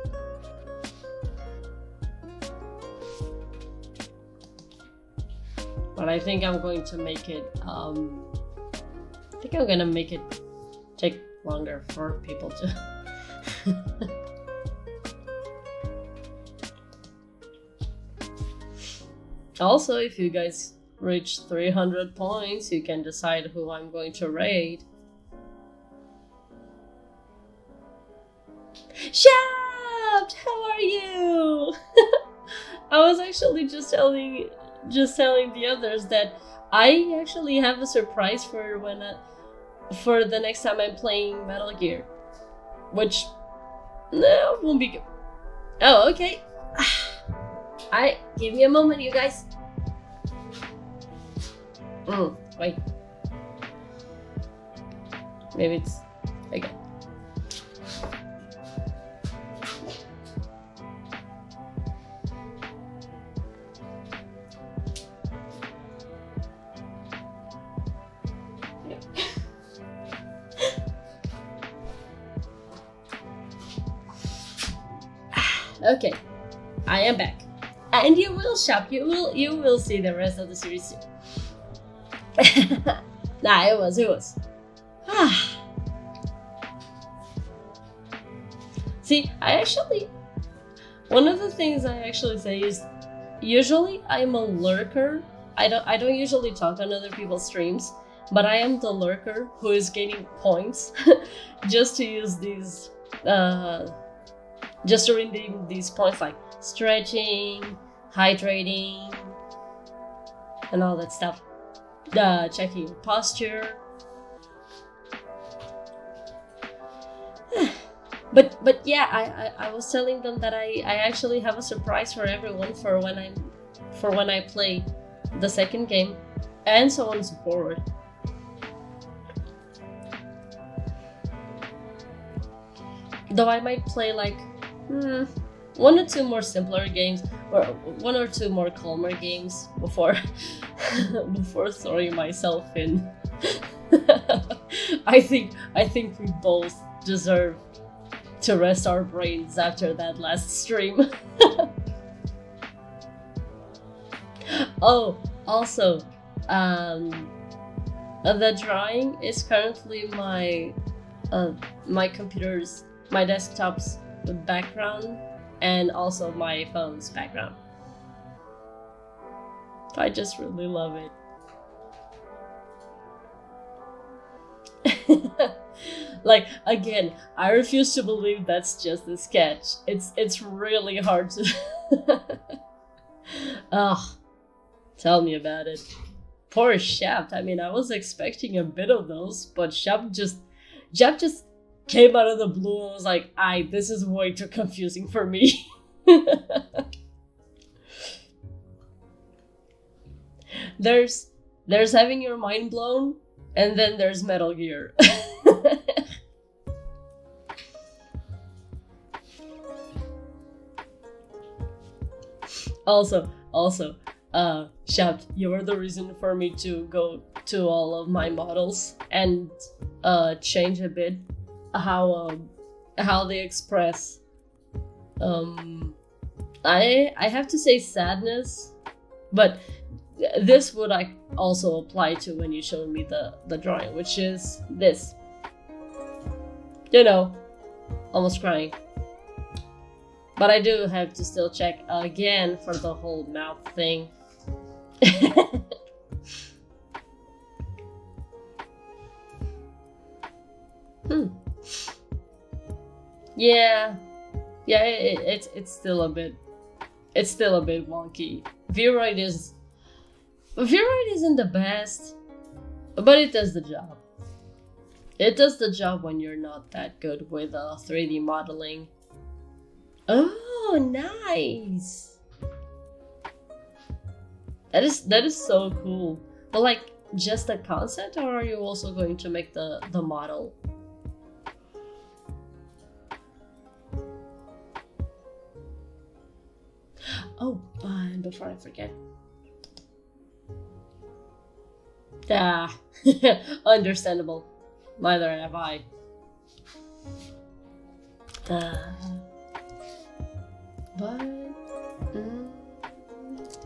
Speaker 1: But I think I'm going to make it, I think I'm gonna make it take longer for people to... Also, if you guys reach 300 points, you can decide who I'm going to raid. Shaft! How are you? I was actually just telling the others that I actually have a surprise for for the next time I'm playing Metal Gear, which no won't be good. Oh, okay. Alright, give me a moment, you guys. Wait. Maybe it's okay. Okay, I am back, and you will shop. You will see the rest of the series soon. Nah, it was. See, one of the things I actually say is, usually I'm a lurker. I don't usually talk on other people's streams, but I am the lurker who is gaining points just to use these, just to redeem these points like stretching, hydrating, and all that stuff. Checking your posture. But yeah, I was telling them that I actually have a surprise for everyone for when I play the second game, and so on and so forward. Though I might play like one or two more simpler games, or one or two more calmer games before before throwing myself in. I think we both deserve to rest our brains after that last stream. Oh, also, the drawing is currently my computer's, my desktop's background, and also my phone's background. I just really love it. Like, again, I refuse to believe that's just a sketch. It's really hard to Ugh, tell me about it. Poor Shaft. I mean, I was expecting a bit of those, but Shaft just came out of the blue and was like, this is way too confusing for me. There's having your mind blown, and then there's Metal Gear. Also, Shaft, you were the reason for me to go to all of my models and change a bit how they express. I have to say sadness, but this would also apply to when you showed me the drawing, which is this. You know, almost crying. But I do have to still check again for the whole mouth thing. Yeah, it's still a bit wonky. Viewrite isn't the best, but it does the job. It does the job when you're not that good with 3D modeling. Oh, nice! That is so cool. But like, just a concept, or are you also going to make the model? Oh, and before I forget. Understandable. Neither have I. But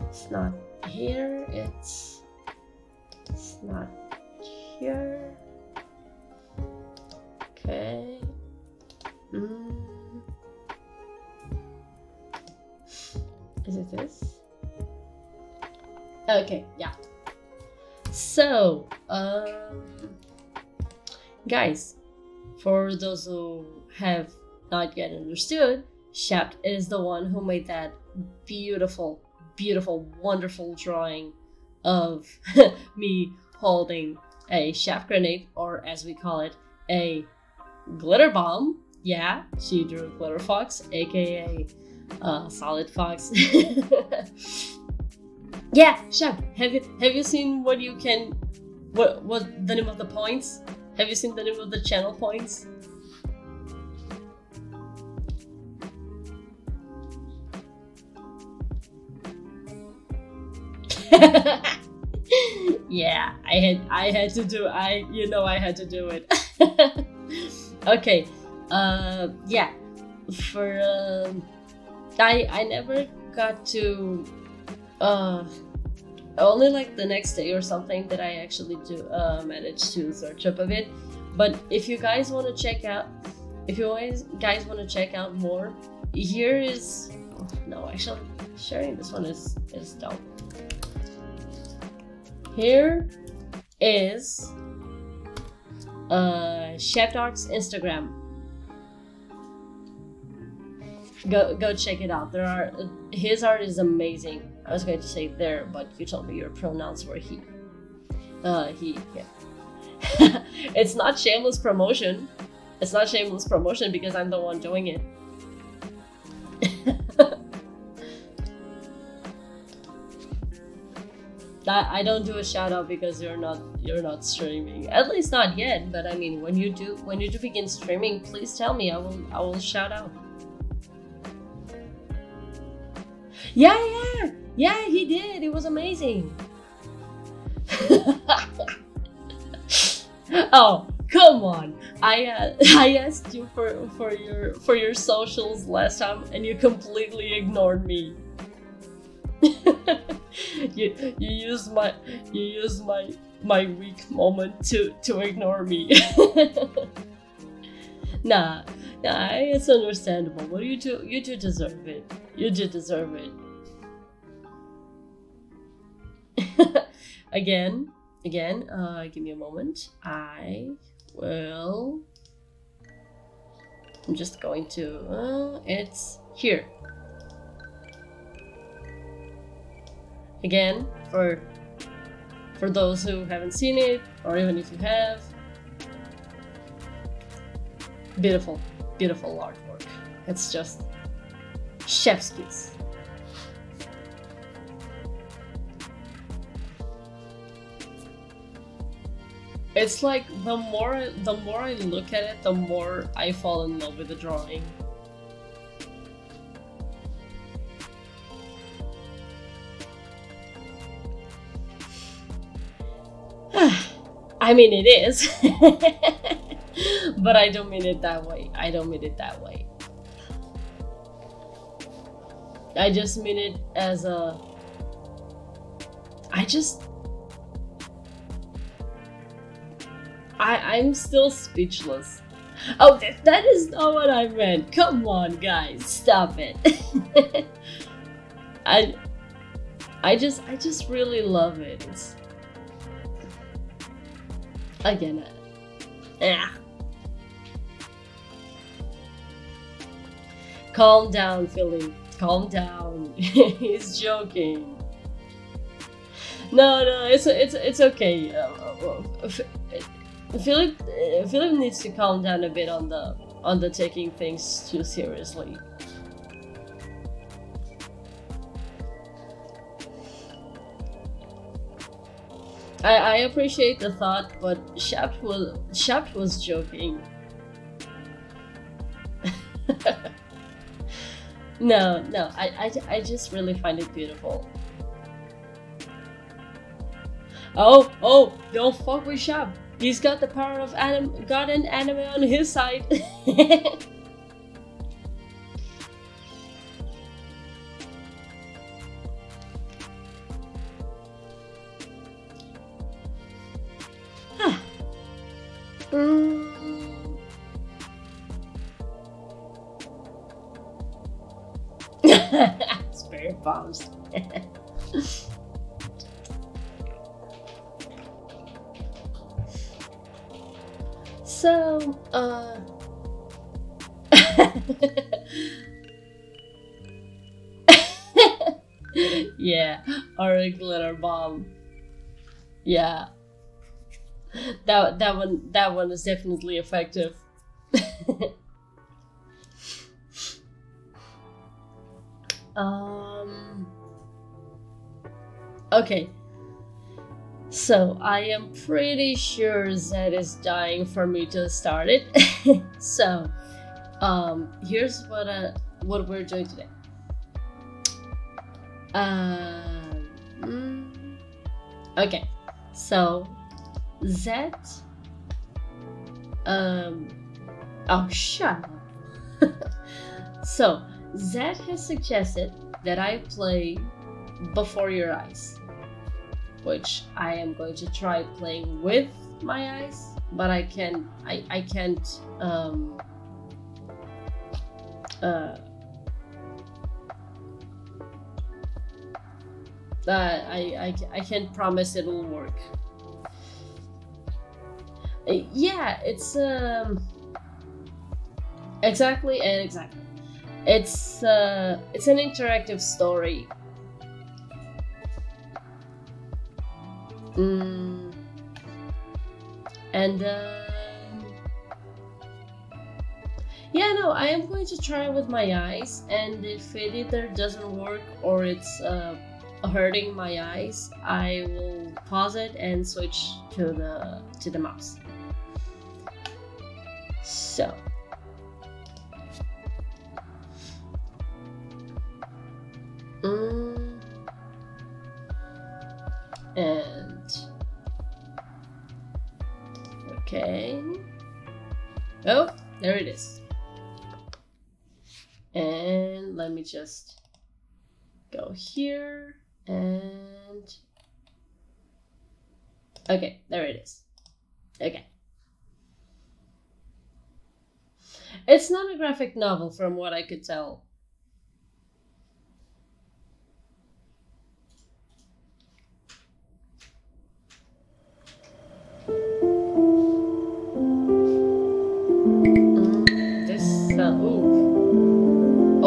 Speaker 1: it's not here. It's not here. Okay. Is it this? Okay, yeah. So, guys, for those who have not yet understood, Shaft is the one who made that beautiful, beautiful, wonderful drawing of me holding a chef grenade, or as we call it, a glitter bomb. Yeah, she drew a glitter fox, aka solid fox. Yeah, chef, have you seen what you can, what the name of the points? Have you seen the name of the channel points? Yeah, I had to do I had to do it. Okay, yeah, for I never got to only like the next day or something that I actually do manage to search up a bit. But if you guys want to check out, more, here is no, actually sharing this one is dope. Here is Chef Dark's Instagram. Go check it out. His art is amazing. I was going to say there, but you told me your pronouns were he. Yeah. It's not shameless promotion. It's not shameless promotion because I'm the one doing it. I don't do a shout out because you're not streaming. At least not yet. But I mean, when you do begin streaming, please tell me. I will shout out. Yeah, he did. It was amazing. Oh, come on. I asked you for your socials last time and you completely ignored me. you used my weak moment to ignore me. Nah, it's understandable. But you do deserve it. You do deserve it. Again, give me a moment. I'm just going to, it's here. Again, for those who haven't seen it, or even if you have, beautiful artwork. It's just chef's kiss. It's like the more I look at it, the more I fall in love with the drawing. I mean, it is. But I don't mean it that way. I just mean it as a... I'm still speechless. Oh, that is not what I meant. Come on, guys, stop it. I just really love it. It's... Again, calm down, Philly. Calm down. He's joking. No, it's okay. Philip needs to calm down a bit on the taking things too seriously. I appreciate the thought, but Shaft was joking. No, I just really find it beautiful. Oh, don't fuck with Shaft. He's got the power of God and anime on his side. Spirit bombs. So, yeah, or a glitter bomb. Yeah. That one is definitely effective. Okay. So I am pretty sure Zed is dying for me to start it. So here's what we're doing today. Okay, so Zed oh, shut up. So Zed has suggested that I play Before Your Eyes, which I am going to try playing with my eyes, but I can't I can't promise it will work. Yeah, it's exactly. It's an interactive story. And yeah, no, I am going to try it with my eyes, and if it either doesn't work or it's hurting my eyes, I will pause it and switch to the mouse. So and okay, oh, there it is. And let me just go here and okay, there it is. Okay, it's not a graphic novel from what I could tell.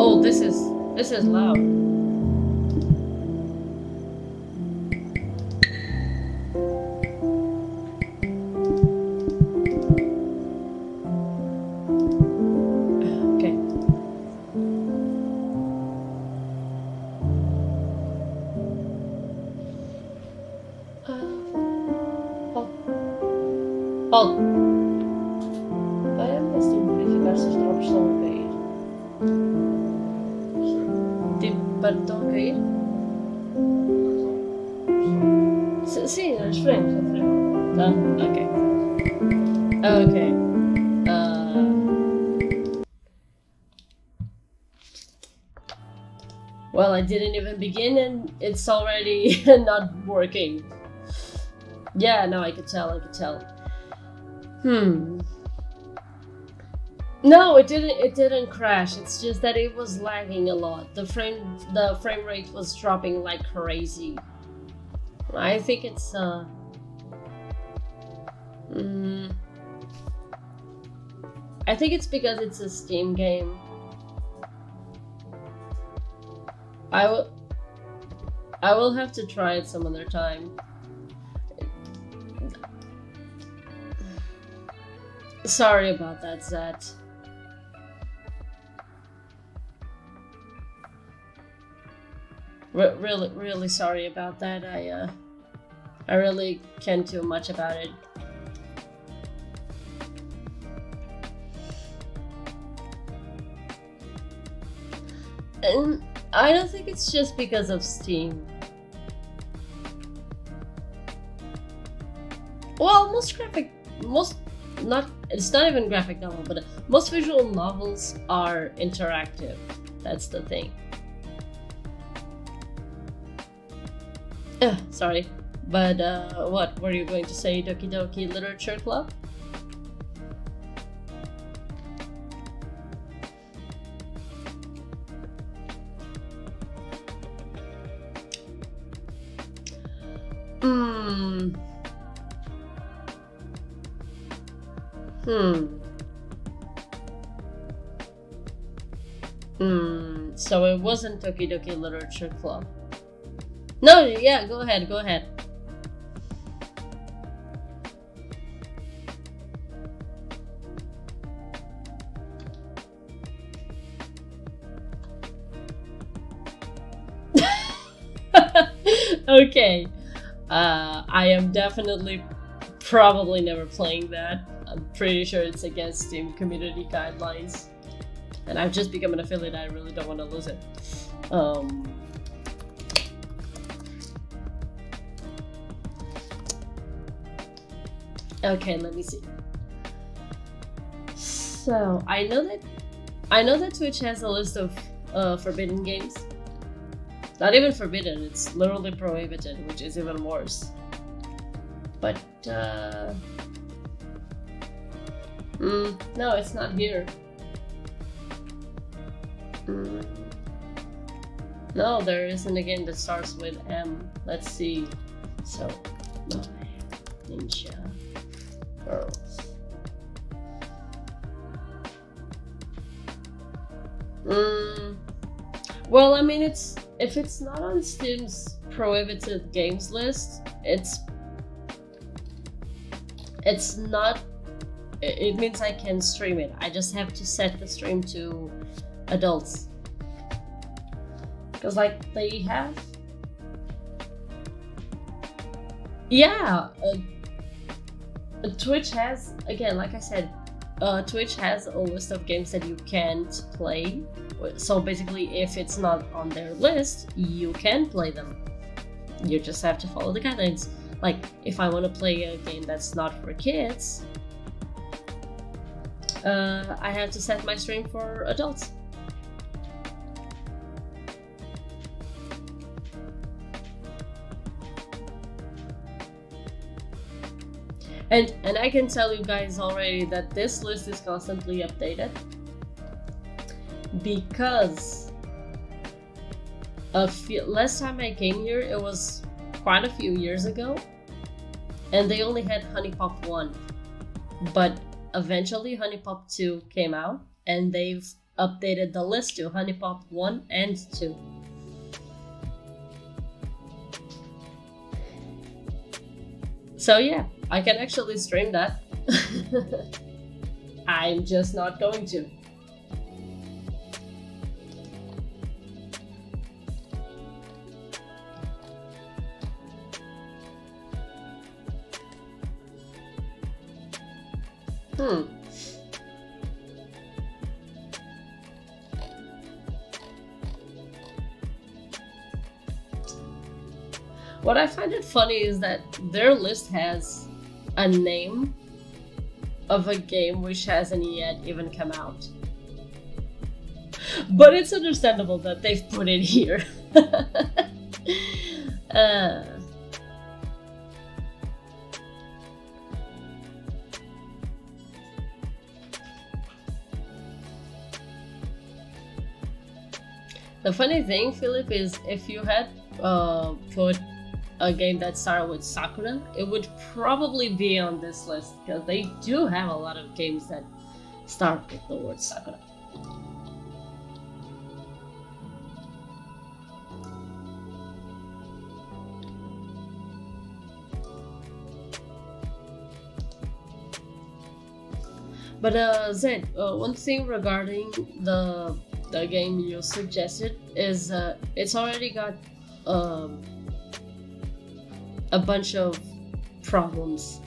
Speaker 1: Oh, this is loud. Okay. Paulo, vai-me verificar se os drops estão a cair. Tipo, estão a cair? Sim, as frames, a frame. Tá, ok. Ok. Well, I didn't even begin and it's already not working. Yeah, no, I could tell. No, it didn't crash. It's just that it was lagging a lot. The frame rate was dropping like crazy. I think it's I think it's because it's a Steam game. I will have to try it some other time. Sorry about that, Zed. Really sorry about that. I really can't do much about it. And I don't think it's just because of Steam. Well, it's not even graphic novel, but most visual novels are interactive. That's the thing. Sorry, but what were you going to say, Doki Doki Literature Club? So it wasn't Doki Doki Literature Club. No, yeah, go ahead. okay. I am definitely probably never playing that. I'm pretty sure it's against Steam community guidelines. And I've just become an affiliate, I really don't want to lose it. Okay, let me see. So I know that Twitch has a list of forbidden games. Not even forbidden, it's literally prohibited, which is even worse. But no, it's not here. No, there isn't a game that starts with M. Let's see. So, no, Ninja Girls. Well, I mean, if it's not on Steam's prohibited games list, it's not. It means I can stream it. I just have to set the stream to adults. Because, like, they have... Yeah! Twitch has, again, like I said, Twitch has a list of games that you can't play. So basically, if it's not on their list, you can play them. You just have to follow the guidelines. Like, if I want to play a game that's not for kids, I have to set my stream for adults. And I can tell you guys already that this list is constantly updated because last time I came here, it was quite a few years ago, and they only had Honey Pop 1, but eventually Honey Pop 2 came out, and they've updated the list to Honey Pop 1 and 2. So yeah, I can actually stream that. I'm just not going to. What I find it funny is that their list has a name of a game which hasn't yet even come out. But it's understandable that they've put it here. The funny thing, Philip, is if you had put a game that started with Sakura, it would probably be on this list, because they do have a lot of games that start with the word Sakura. But Zed, one thing regarding the game you suggested is it's already got a bunch of problems,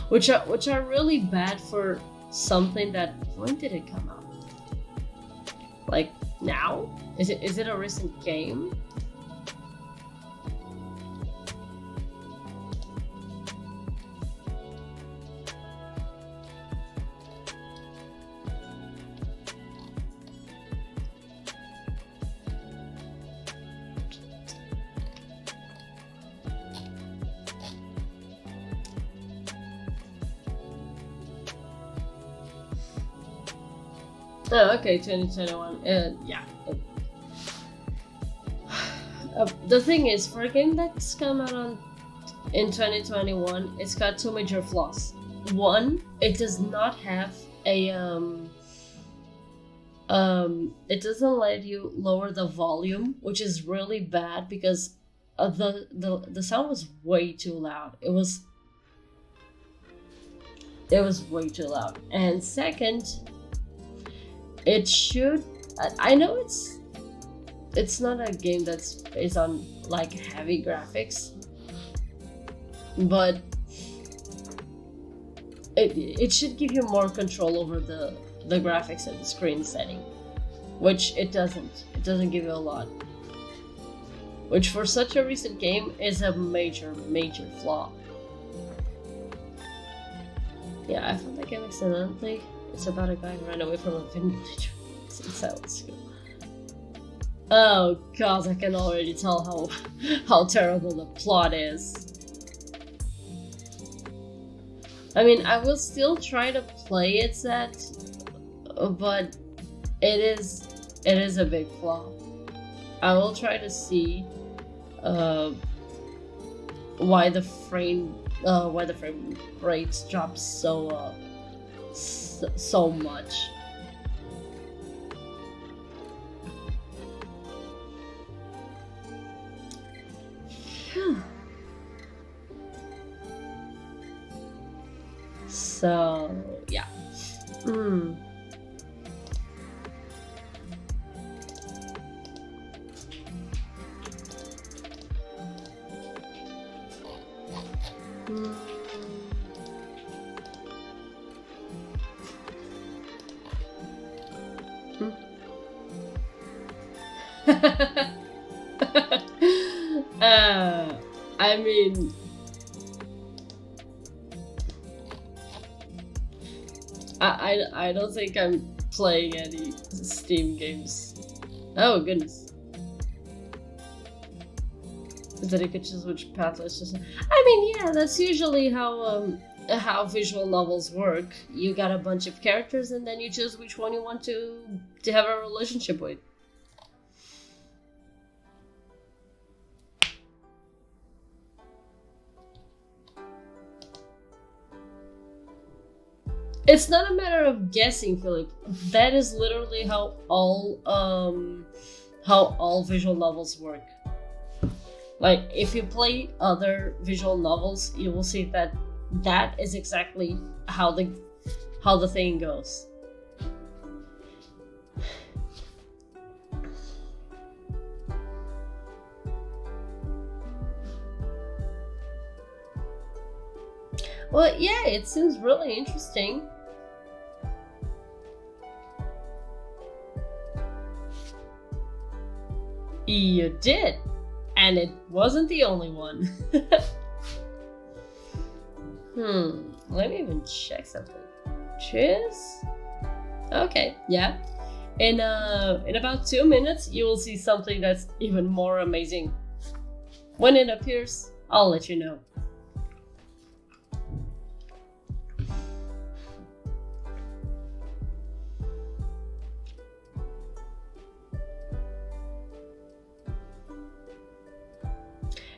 Speaker 1: which are really bad for something that, when did it come out? Like now? Is it a recent game? Oh, okay, 2021. Yeah. The thing is, for a game that's come out in 2021, it's got two major flaws. One, it does not have a it doesn't let you lower the volume, which is really bad because the sound was way too loud. It was way too loud. And second, it should, I know it's not a game that's based on like heavy graphics, but it should give you more control over the graphics and the screen setting, which it doesn't. It doesn't give you a lot, which for such a recent game is a major flaw. Yeah, I found that game accidentally. It's about a guy who ran away from a village in silence school. Oh god, I can already tell how terrible the plot is. I mean, I will still try to play it set, but it is a big flaw. I will try to see why the frame rate drops so much. So yeah. I mean, I don't think I'm playing any Steam games. Oh goodness. That you could choose which path let's just. I mean, yeah, that's usually how visual novels work. You got a bunch of characters and then you choose which one you want to have a relationship with. It's not a matter of guessing, Philip. That is literally how all visual novels work. Like, if you play other visual novels, you will see that that is exactly how the thing goes. Well, yeah, it seems really interesting. You did, and it wasn't the only one. Let me even check something. Cheers. Okay, yeah. In about 2 minutes, you will see something that's even more amazing. When it appears, I'll let you know.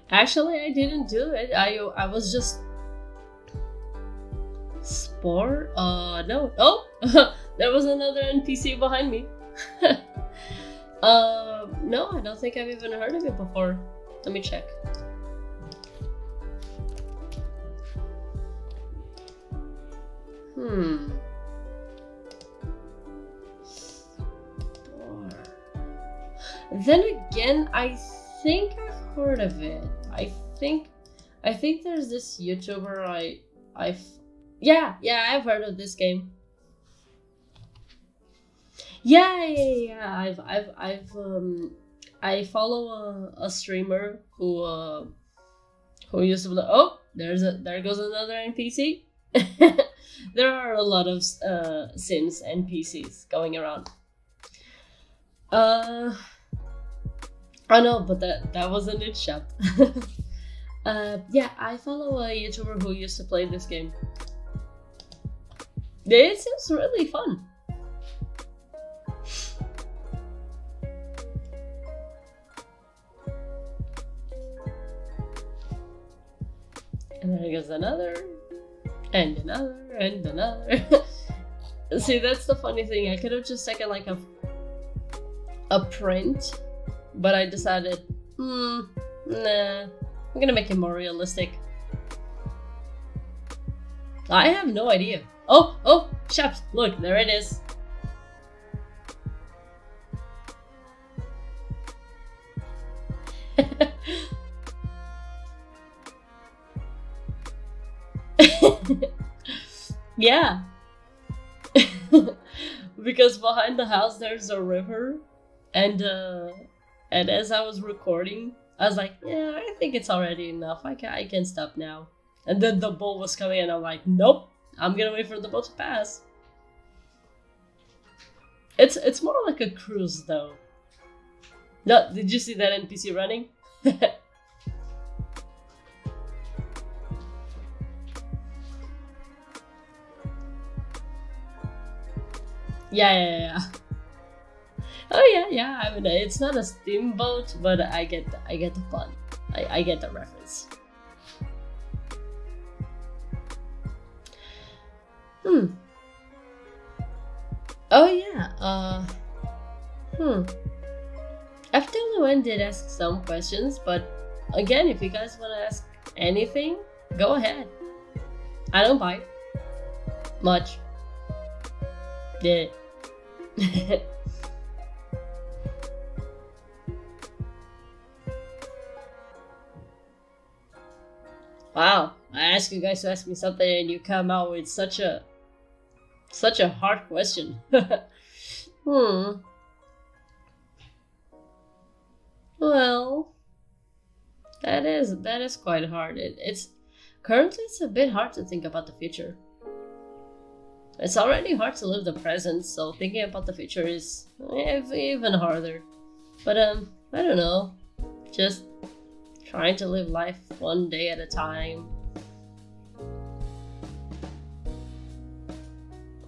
Speaker 1: Actually, I didn't do it. I was just Spore? No. Oh, there was another NPC behind me. No, I don't think I've even heard of it before. Let me check. Spore. Then again, I think I've heard of it. I think there's this YouTuber yeah, I've heard of this game. Yeah. I follow a streamer who used to be like, oh, there goes another NPC. There are a lot of Sims NPCs going around. I know, but that wasn't it shop. Yeah, I follow a YouTuber who used to play this game. It seems really fun. And there goes another, and another, and another. See, that's the funny thing. I could have just taken like a print, but I decided, nah, I'm gonna make it more realistic. I have no idea. Oh, shops, look, there it is. Yeah. Because behind the house there's a river, and as I was recording, I was like, yeah, I think it's already enough. I can stop now. And then the boat was coming, and I'm like, nope, I'm gonna wait for the boat to pass. It's more like a cruise though. No, did you see that NPC running? Yeah. Oh yeah. I mean, it's not a steamboat, but I get the fun. I get the reference. Oh yeah. I've the only one did ask some questions, but again, if you guys want to ask anything, go ahead. I don't bite much. Yeah. Wow, I asked you guys to ask me something and you come out with such a hard question. Well, that is quite hard. It's currently it's a bit hard to think about the future. It's already hard to live the present, so thinking about the future is even harder. But I don't know, just trying to live life one day at a time.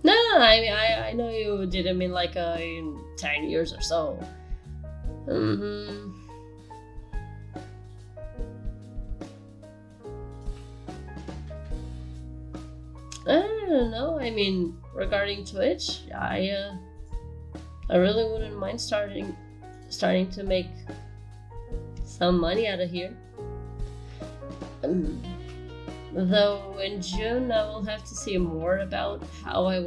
Speaker 1: No, I mean I know you didn't mean like in 10 years or so. I don't know. I mean, regarding Twitch, I really wouldn't mind starting to make some money out of here. Though in June I will have to see more about how I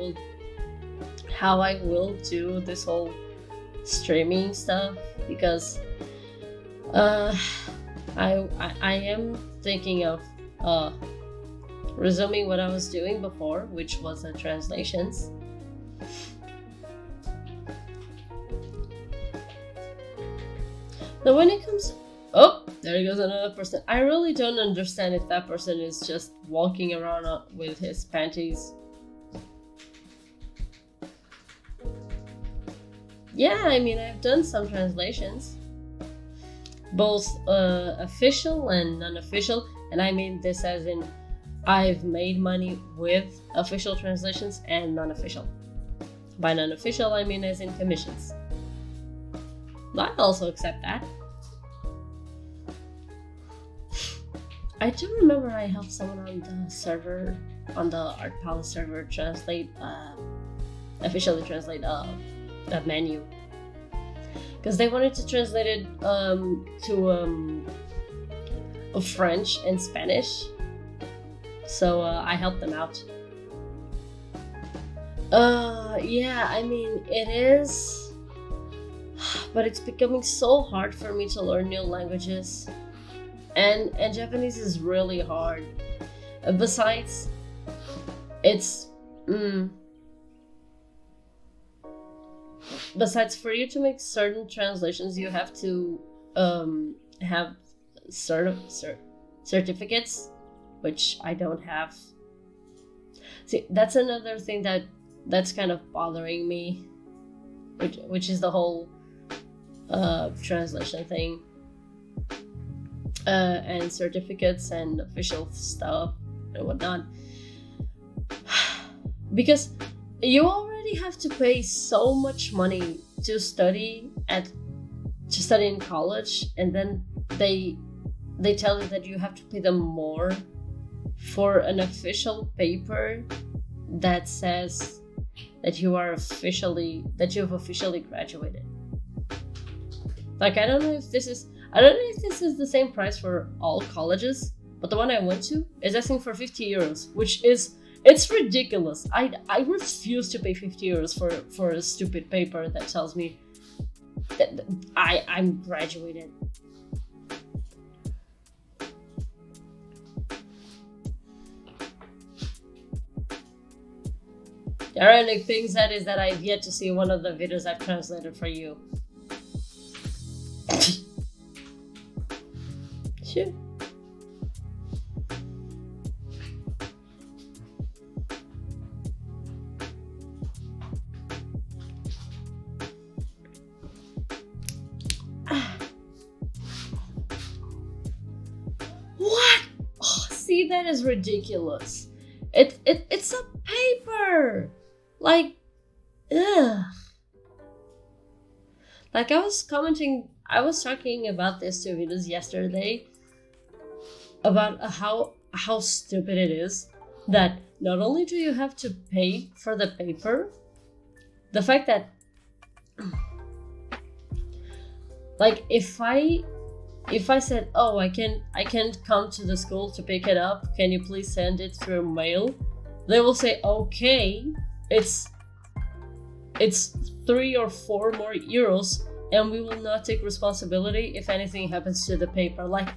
Speaker 1: will do this whole streaming stuff, because I am thinking of resuming what I was doing before, which was translations. Now when it comes... Oh, there goes another person. I really don't understand if that person is just walking around with his panties. Yeah, I mean, I've done some translations. Both official and non-official. And I mean this as in I've made money with official translations and non-official. By non-official, I mean as in commissions. I also accept that. I do remember I helped someone on the server, on the Art Palace server, officially translate that menu. Because they wanted to translate it to French and Spanish. So I helped them out. Yeah, I mean, it is, but it's becoming so hard for me to learn new languages, and Japanese is really hard. Besides, it's besides, for you to make certain translations, you have to have certificates, which I don't have. See, that's another thing that's kind of bothering me, which is the whole translation thing, and certificates and official stuff and whatnot, because you already have to pay so much money to study in college, and then they tell you that you have to pay them more for an official paper that says that you've officially graduated. Like, I don't know if this is the same price for all colleges, but the one I went to is asking for 50 euros, which is, it's ridiculous. I refuse to pay 50 euros for a stupid paper that tells me that I'm graduated. The ironic thing is that I've yet to see one of the videos I've translated for you. Sure. What? Oh, see, that is ridiculous. It's a paper. Like, ugh. Like I was talking about this to videos yesterday about how stupid it is that not only do you have to pay for the paper, the fact that like if I said, oh, I can't come to the school to pick it up, can you please send it through mail? They will say, okay, it's 3 or 4 more euros, and we will not take responsibility if anything happens to the paper. Like,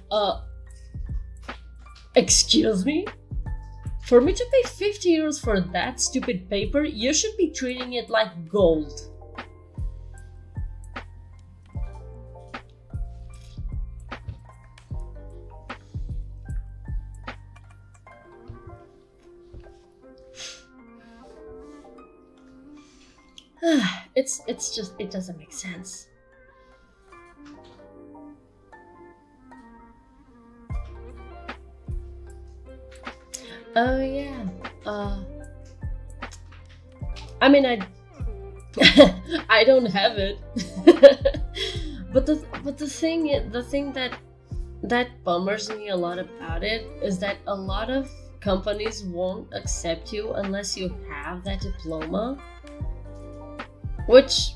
Speaker 1: excuse me? For me to pay 50 euros for that stupid paper, you should be treating it like gold. It's just, it doesn't make sense. Oh yeah. I mean, I don't have it. but the thing that bummers me a lot about it is that a lot of companies won't accept you unless you have that diploma. Which,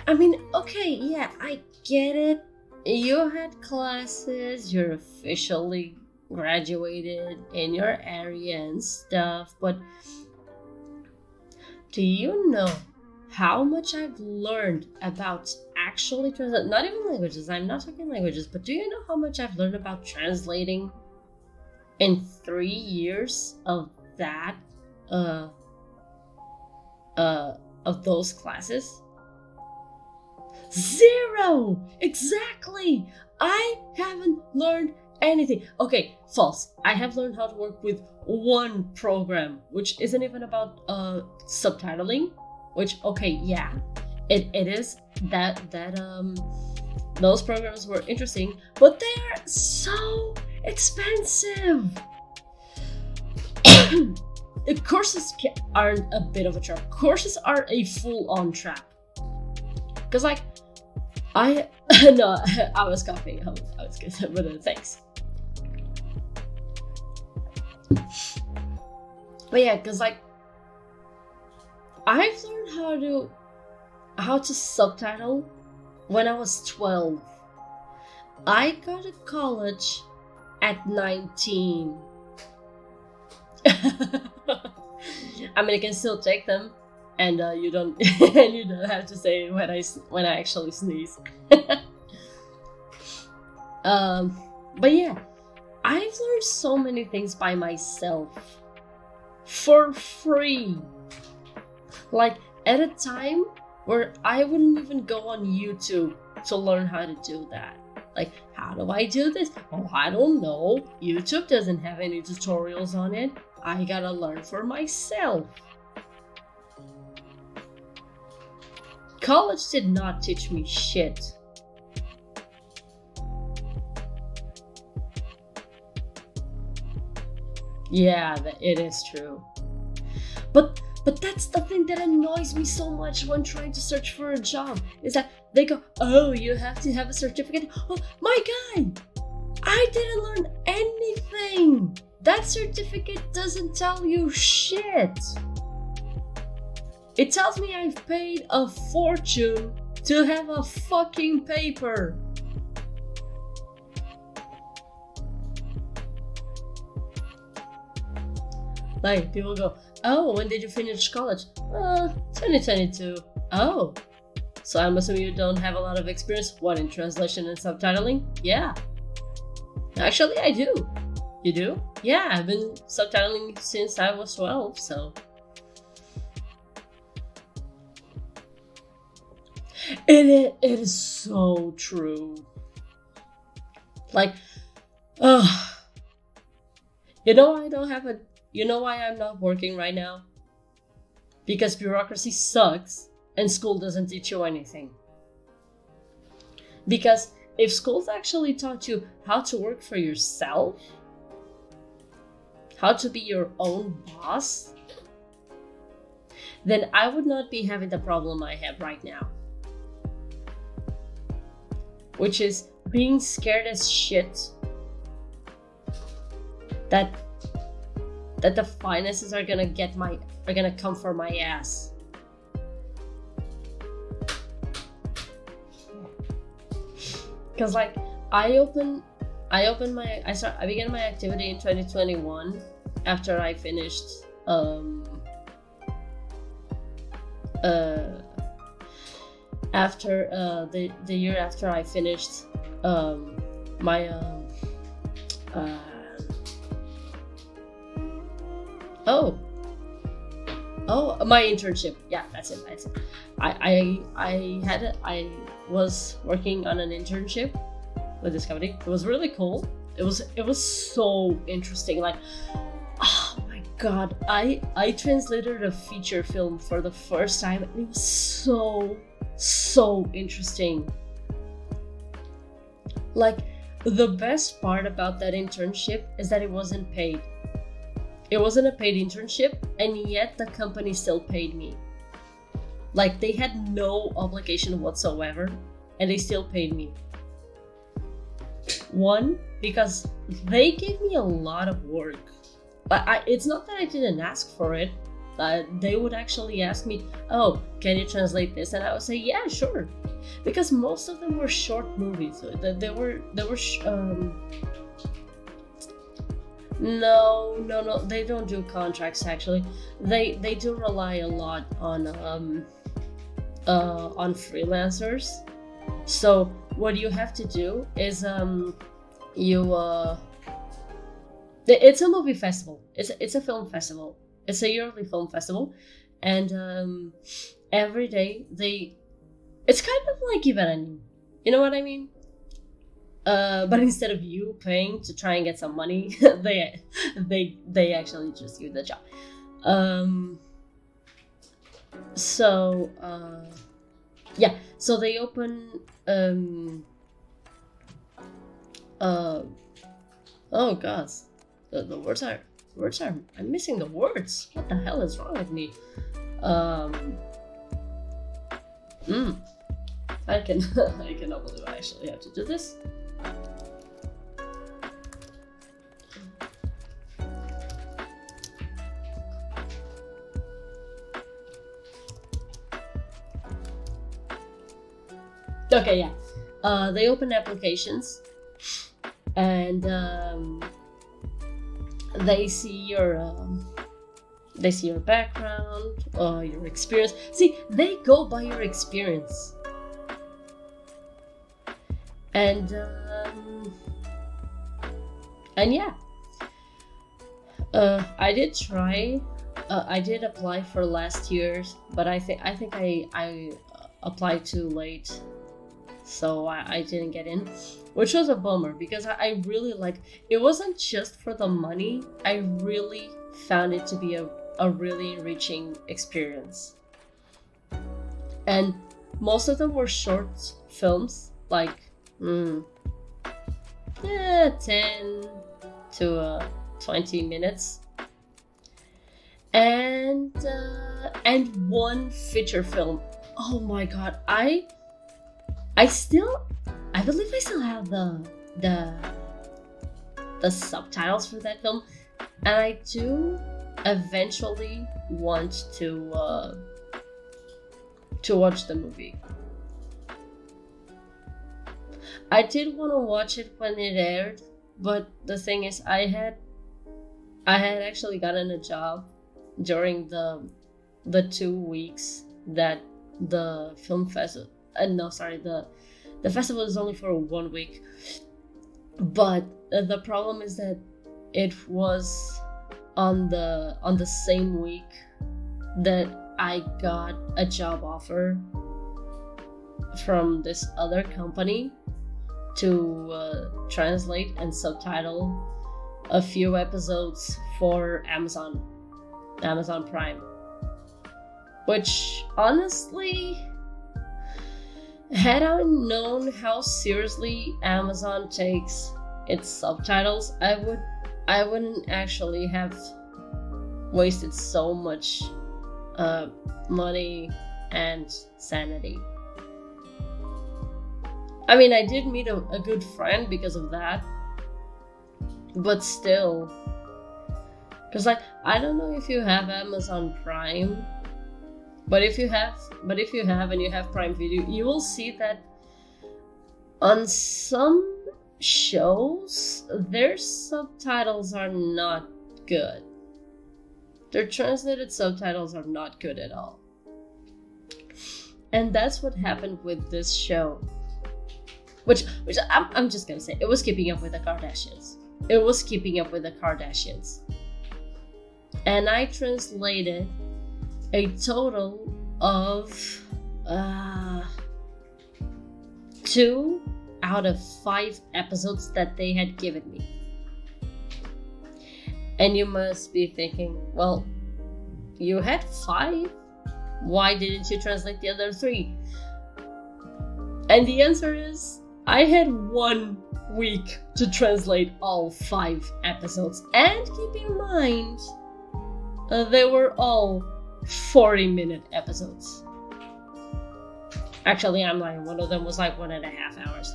Speaker 1: I mean, okay, yeah, I get it. You had classes, you're officially graduated in your area and stuff, but do you know how much I've learned about actually translating? Not even languages, I'm not talking languages, but do you know how much I've learned about translating in 3 years of that, of those classes? 0! Exactly! I haven't learned anything. Okay, false. I have learned how to work with one program, which isn't even about subtitling, which, okay, yeah, it is that those programs were interesting, but they are so expensive. Courses aren't a bit of a trap. Courses are a full-on trap. Cause like, no, I was copying. I was kidding, but thanks. But yeah, cause like, I've learned how to subtitle when I was 12. I got to college at 19. I mean, I can still take them, and you don't have to say when I actually sneeze. But yeah, I've learned so many things by myself for free. Like at a time where I wouldn't even go on YouTube to learn how to do that. Like, how do I do this? Oh, I don't know. YouTube doesn't have any tutorials on it. I gotta learn for myself. College did not teach me shit. Yeah, it is true. But that's the thing that annoys me so much when trying to search for a job, is that they go, oh, you have to have a certificate. Oh my god, I didn't learn anything. That certificate doesn't tell you shit. It tells me I've paid a fortune to have a fucking paper. Like, people go, oh, when did you finish college? 2022. Oh, so I'm assuming you don't have a lot of experience, what, in translation and subtitling? Yeah. Actually, I do. You do? Yeah, I've been subtitling since I was 12, so. It is so true. Like, you know, I don't have a. You know why I'm not working right now? Because bureaucracy sucks and school doesn't teach you anything. Because if schools actually taught you how to work for yourself, how to be your own boss, then I would not be having the problem I have right now. Which is being scared as shit that the finances are gonna come for my ass. Cause like I began my activity in 2021 after I finished the year after I finished my my internship. Yeah, that's it. I was working on an internship with this company. It was really cool. It was so interesting. Like, oh my god, I translated a feature film for the first time, and it was so interesting. Like, the best part about that internship is that it wasn't paid. It wasn't a paid internship, and yet the company still paid me. Like, they had no obligation whatsoever, and they still paid me. One, because they gave me a lot of work. It's not that I didn't ask for it. They would actually ask me, "Oh, can you translate this?" And I would say, "Yeah, sure," because most of them were short movies. No, they don't do contracts. Actually, they do rely a lot on freelancers. So what you have to do is it's a movie festival. It's a film festival. It's a yearly film festival, and every day it's kind of like evening. You know what I mean? But instead of you paying to try and get some money, they actually just give the job. So they open oh god, the words are I'm missing the words. What the hell is wrong with me? I cannot believe I actually have to do this. Okay, yeah. They open applications, and they see your background, your experience. See, they go by your experience, and yeah. I did try. I did apply for last year's, but I think I applied too late. So I didn't get in, which was a bummer because I really it wasn't just for the money. I really found it to be a really enriching experience. And most of them were short films, like 10 to 20 minutes. And one feature film. Oh my god, I believe I still have the subtitles for that film, and I do eventually want to watch the movie. I did want to watch it when it aired, but the thing is, I had actually gotten a job during the 2 weeks that the film festival. The festival is only for 1 week, but the problem is that it was on the same week that I got a job offer from this other company to translate and subtitle a few episodes for Amazon Prime, which honestly, had I known how seriously Amazon takes its subtitles, I wouldn't actually have wasted so much money and sanity. I mean, I did meet a good friend because of that, but still, because like, I don't know if you have Amazon Prime, but if you have and you have Prime Video, you will see that on some shows their subtitles are not good. Their translated subtitles are not good at all. And that's what happened with this show. Which I'm just gonna say, it was keeping up with the Kardashians. It was keeping up with the Kardashians. And I translated a total of 2 out of 5 episodes that they had given me. And you must be thinking, well, you had 5? Why didn't you translate the other 3? And the answer is, I had 1 week to translate all 5 episodes. And keep in mind, they were all 40-minute episodes. Actually, I'm lying. One of them was like 1.5 hours.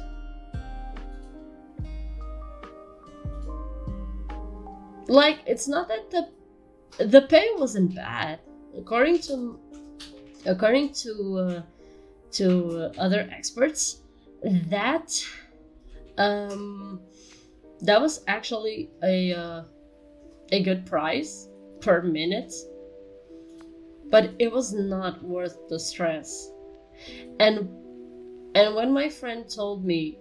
Speaker 1: Like, it's not that the pay wasn't bad. According to other experts, that was actually a good price per minute, but it was not worth the stress. And when my friend told me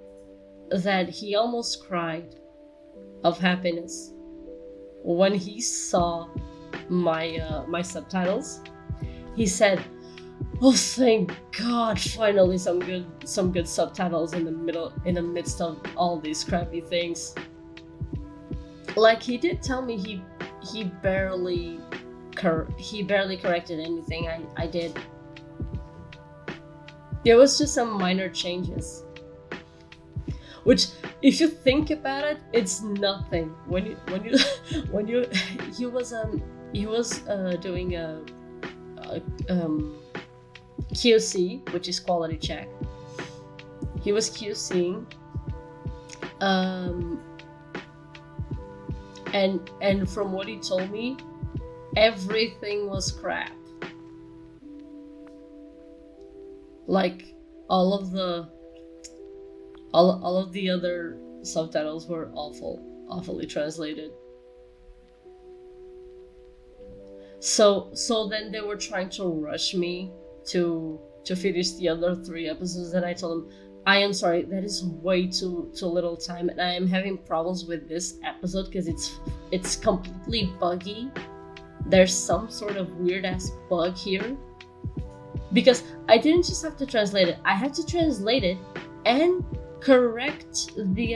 Speaker 1: that he almost cried of happiness when he saw my subtitles, he said, "Oh, thank God! Finally, some good subtitles in the midst of all these crappy things." Like, he did tell me he barely corrected anything I did. There was just some minor changes, which, if you think about it, it's nothing. He was doing a QC, which is quality check. He was QCing, and from what he told me, everything was crap. Like, all of the other subtitles were awfully translated. So then they were trying to rush me to finish the other 3 episodes, and I told them, I am sorry, that is way too little time, and I am having problems with this episode because it's completely buggy. There's some sort of weird ass bug here. Because I didn't just have to translate it, I had to translate it and correct the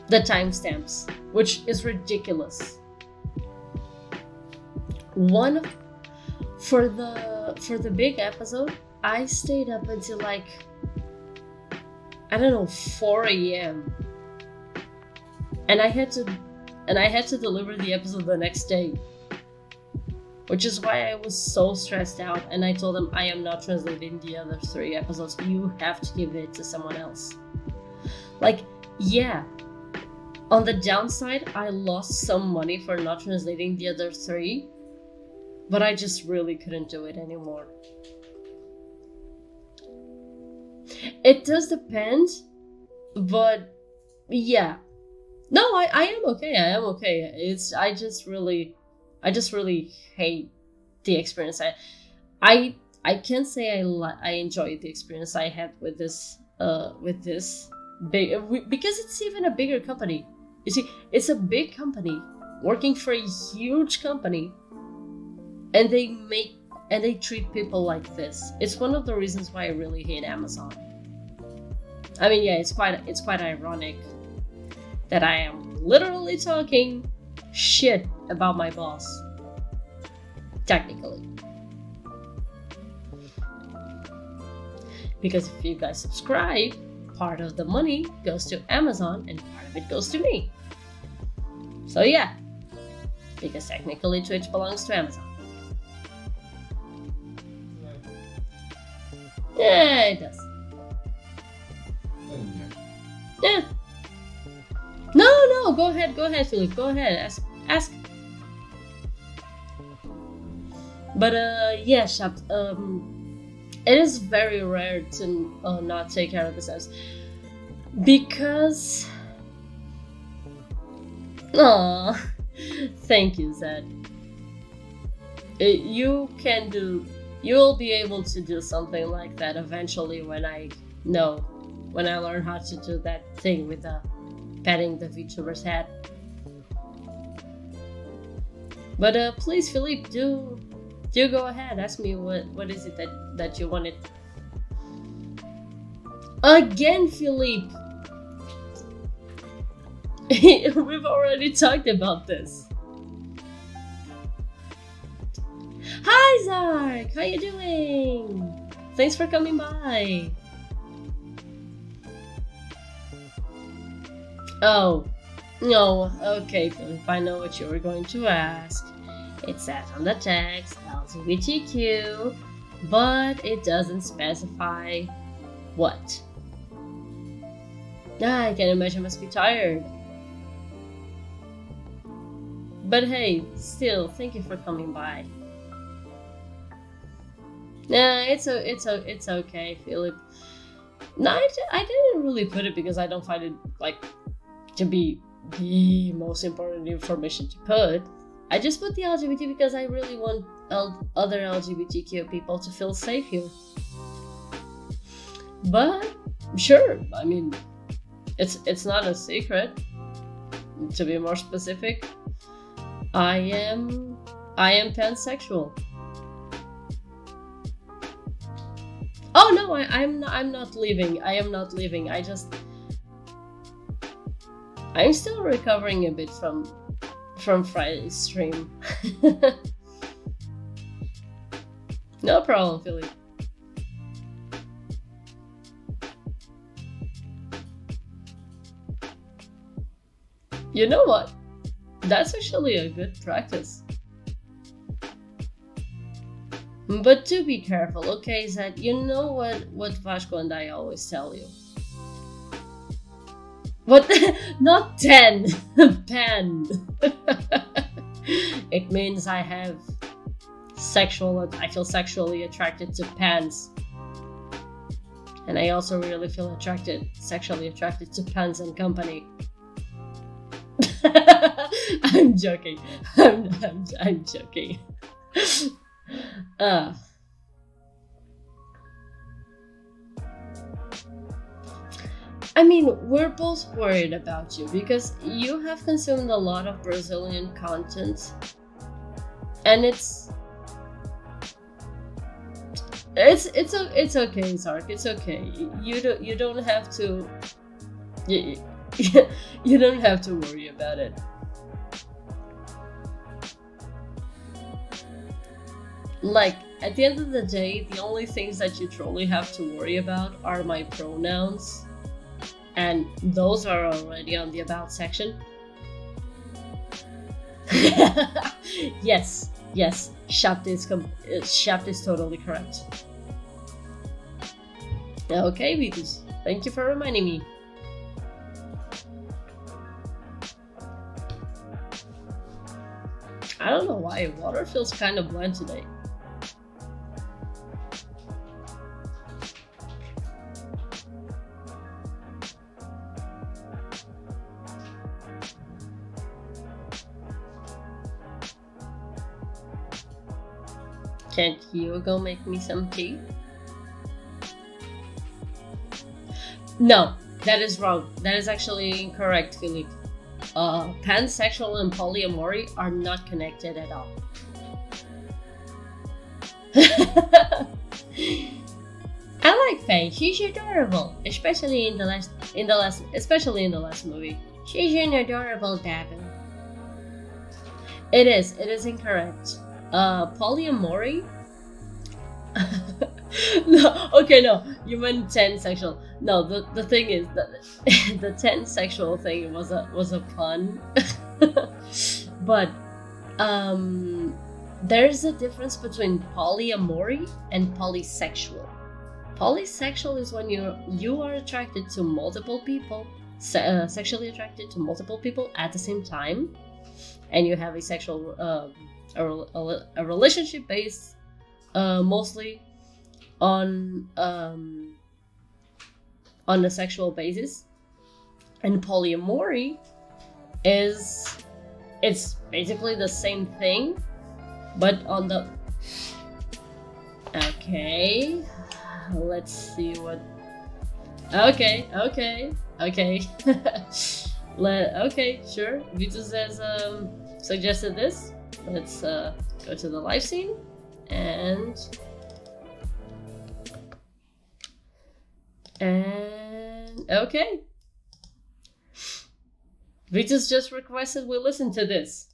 Speaker 1: timestamps, which is ridiculous. For the big episode, I stayed up until like, I don't know, 4 a.m. and I had to deliver the episode the next day, which is why I was so stressed out. And I told them, I am not translating the other 3 episodes. You have to give it to someone else. Like, yeah, on the downside, I lost some money for not translating the other 3, but I just really couldn't do it anymore. It does depend, but yeah. No, I am okay. I am okay. I just really hate the experience. I can't say I enjoyed the experience I had with this big, because it's even a bigger company. You see, it's a big company working for a huge company, and they make and they treat people like this. It's one of the reasons why I really hate Amazon. I mean, yeah, it's quite ironic that I am literally talking shit about my boss. Technically. Because if you guys subscribe, part of the money goes to Amazon and part of it goes to me. So yeah, because technically Twitch belongs to Amazon. Yeah, it does. Yeah. No, go ahead, Philip, go ahead, ask. But yeah, Shapt, it is very rare to not take care of the steps because. Aww, thank you, Zed. You'll be able to do something like that eventually when I learn how to do that thing with the petting the VTuber's head. But please, Philippe, do go ahead. Ask me what is it that you wanted. Again, Philippe. We've already talked about this. Hi, Zark. How you doing? Thanks for coming by. Oh, no. Okay, Philip, I know what you were going to ask. It says on the text LGBTQ, but it doesn't specify what. I can imagine must be tired. But hey, still, thank you for coming by. Nah, it's okay, Philip. No, I didn't really put it because I don't find it like to be the most important information to put. I just put the LGBT because I really want other LGBTQ people to feel safe here. But sure, I mean, it's not a secret. To be more specific, I am pansexual. Oh no, I'm not leaving. I am not leaving. I'm still recovering a bit from Friday's stream. No problem, Philly. You know what? That's actually a good practice. But do be careful, okay, Zed? You know what Vasco and I always tell you. What? Not 10. Pan. It means I feel sexually attracted to pans. And I also really feel sexually attracted to Pans and Company. I'm joking. I'm joking. I mean, we're both worried about you because you have consumed a lot of Brazilian content, and it's okay, Zark. It's okay. You don't have to. You don't have to worry about it. Like, at the end of the day, the only things that you truly have to worry about are my pronouns, and those are already on the About section. Yes, Shapt is totally correct. Okay, Vitus, thank you for reminding me. I don't know why, water feels kind of bland today. Can't you go make me some tea? No, that is wrong. That is actually incorrect, Philippe. Pansexual and polyamory are not connected at all. I like Faye. She's adorable, especially in the last movie. She's an adorable babu. It is incorrect. Polyamory? No, okay, no. You meant pansexual. No, the thing is that the pansexual thing was a pun. But there's a difference between polyamory and polysexual. Polysexual is when you are attracted to multiple people, sexually attracted to multiple people at the same time, and you have a sexual a relationship based mostly on a sexual basis. And polyamory it's basically the same thing, but on the let's see what. Okay. Sure. Vitus has suggested this. Let's go to the live scene and okay. Vitus just requested we listen to this.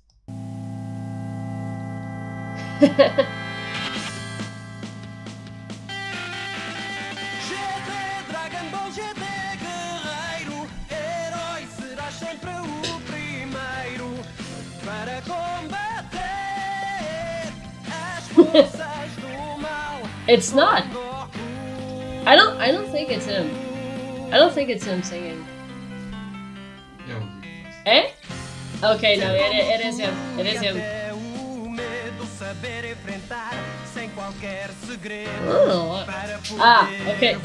Speaker 1: It's not. I don't think it's him. I don't think it's him singing. Eh? Okay, no, it is him. It is him. Oh. Ah, okay.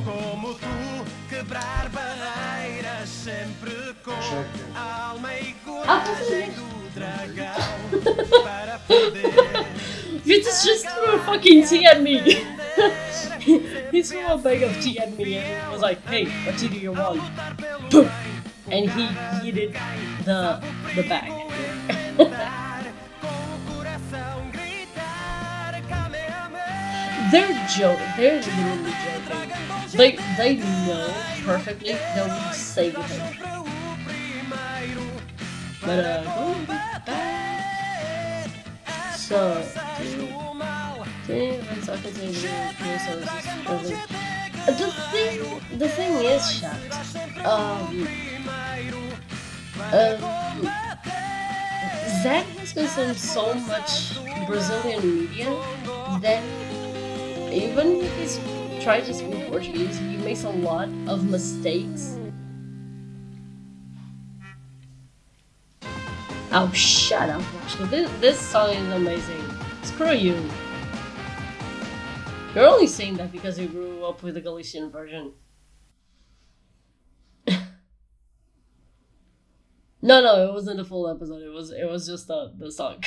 Speaker 4: Como tu, quebrar barreiras sempre com alma e coragem do dragão para poder.
Speaker 1: Vitus just threw a fucking tea at me. He threw a bag of tea at me and was like, "Hey, what tea do you want?" Boom! And he yeeted the bag. They're joking. They're literally joking. They know perfectly that we saved him. But going back. So let's talk to the thing is, chat. Zach has consumed so much Brazilian media that even if he's trying to speak Portuguese, he makes a lot of mistakes. Oh, shut up, Rashko. This song is amazing. Screw you. You're only saying that because you grew up with the Galician version. No, it wasn't the full episode. It was just the song.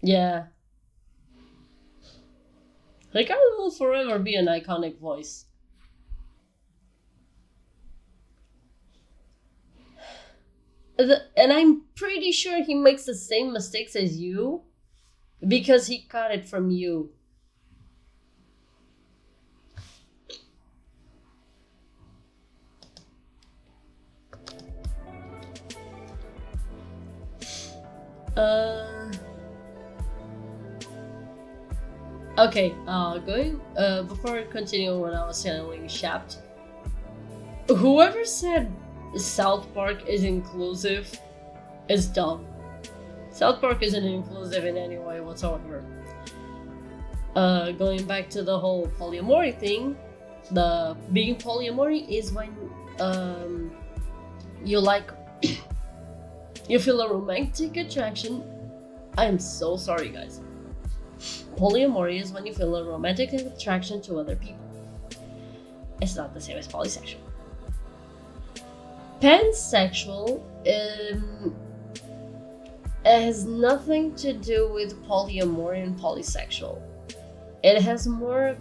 Speaker 1: Yeah. Ricardo will forever be an iconic voice. And I'm pretty sure he makes the same mistakes as you because he got it from you. Okay, going before continuing what I was telling Shapt, whoever said South Park is inclusive is dumb. South Park isn't inclusive in any way whatsoever. Going back to the whole polyamory thing, the being polyamory is when you like you feel a romantic attraction. I'm so sorry, guys. Polyamory is when you feel a romantic attraction to other people. It's not the same as polysexual. Pansexual has nothing to do with polyamory and polysexual. It has more.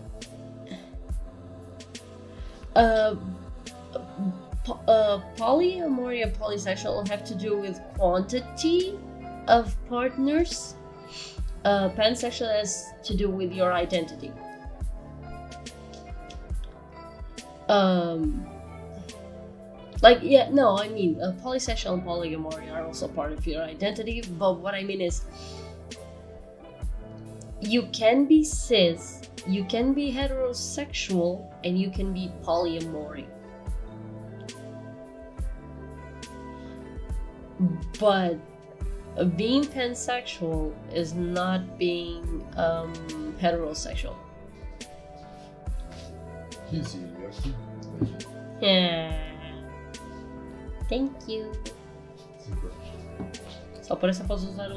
Speaker 1: Polyamory and polysexual have to do with quantity of partners. Pansexual has to do with your identity. Like, yeah, no, I mean, polysexual and polyamory are also part of your identity, but what I mean is, you can be cis, you can be heterosexual, and you can be polyamory. But being pansexual is not being heterosexual.
Speaker 3: Easy, yes.
Speaker 1: Yeah. Thank you.
Speaker 3: Super.
Speaker 1: Só por isso eu posso usar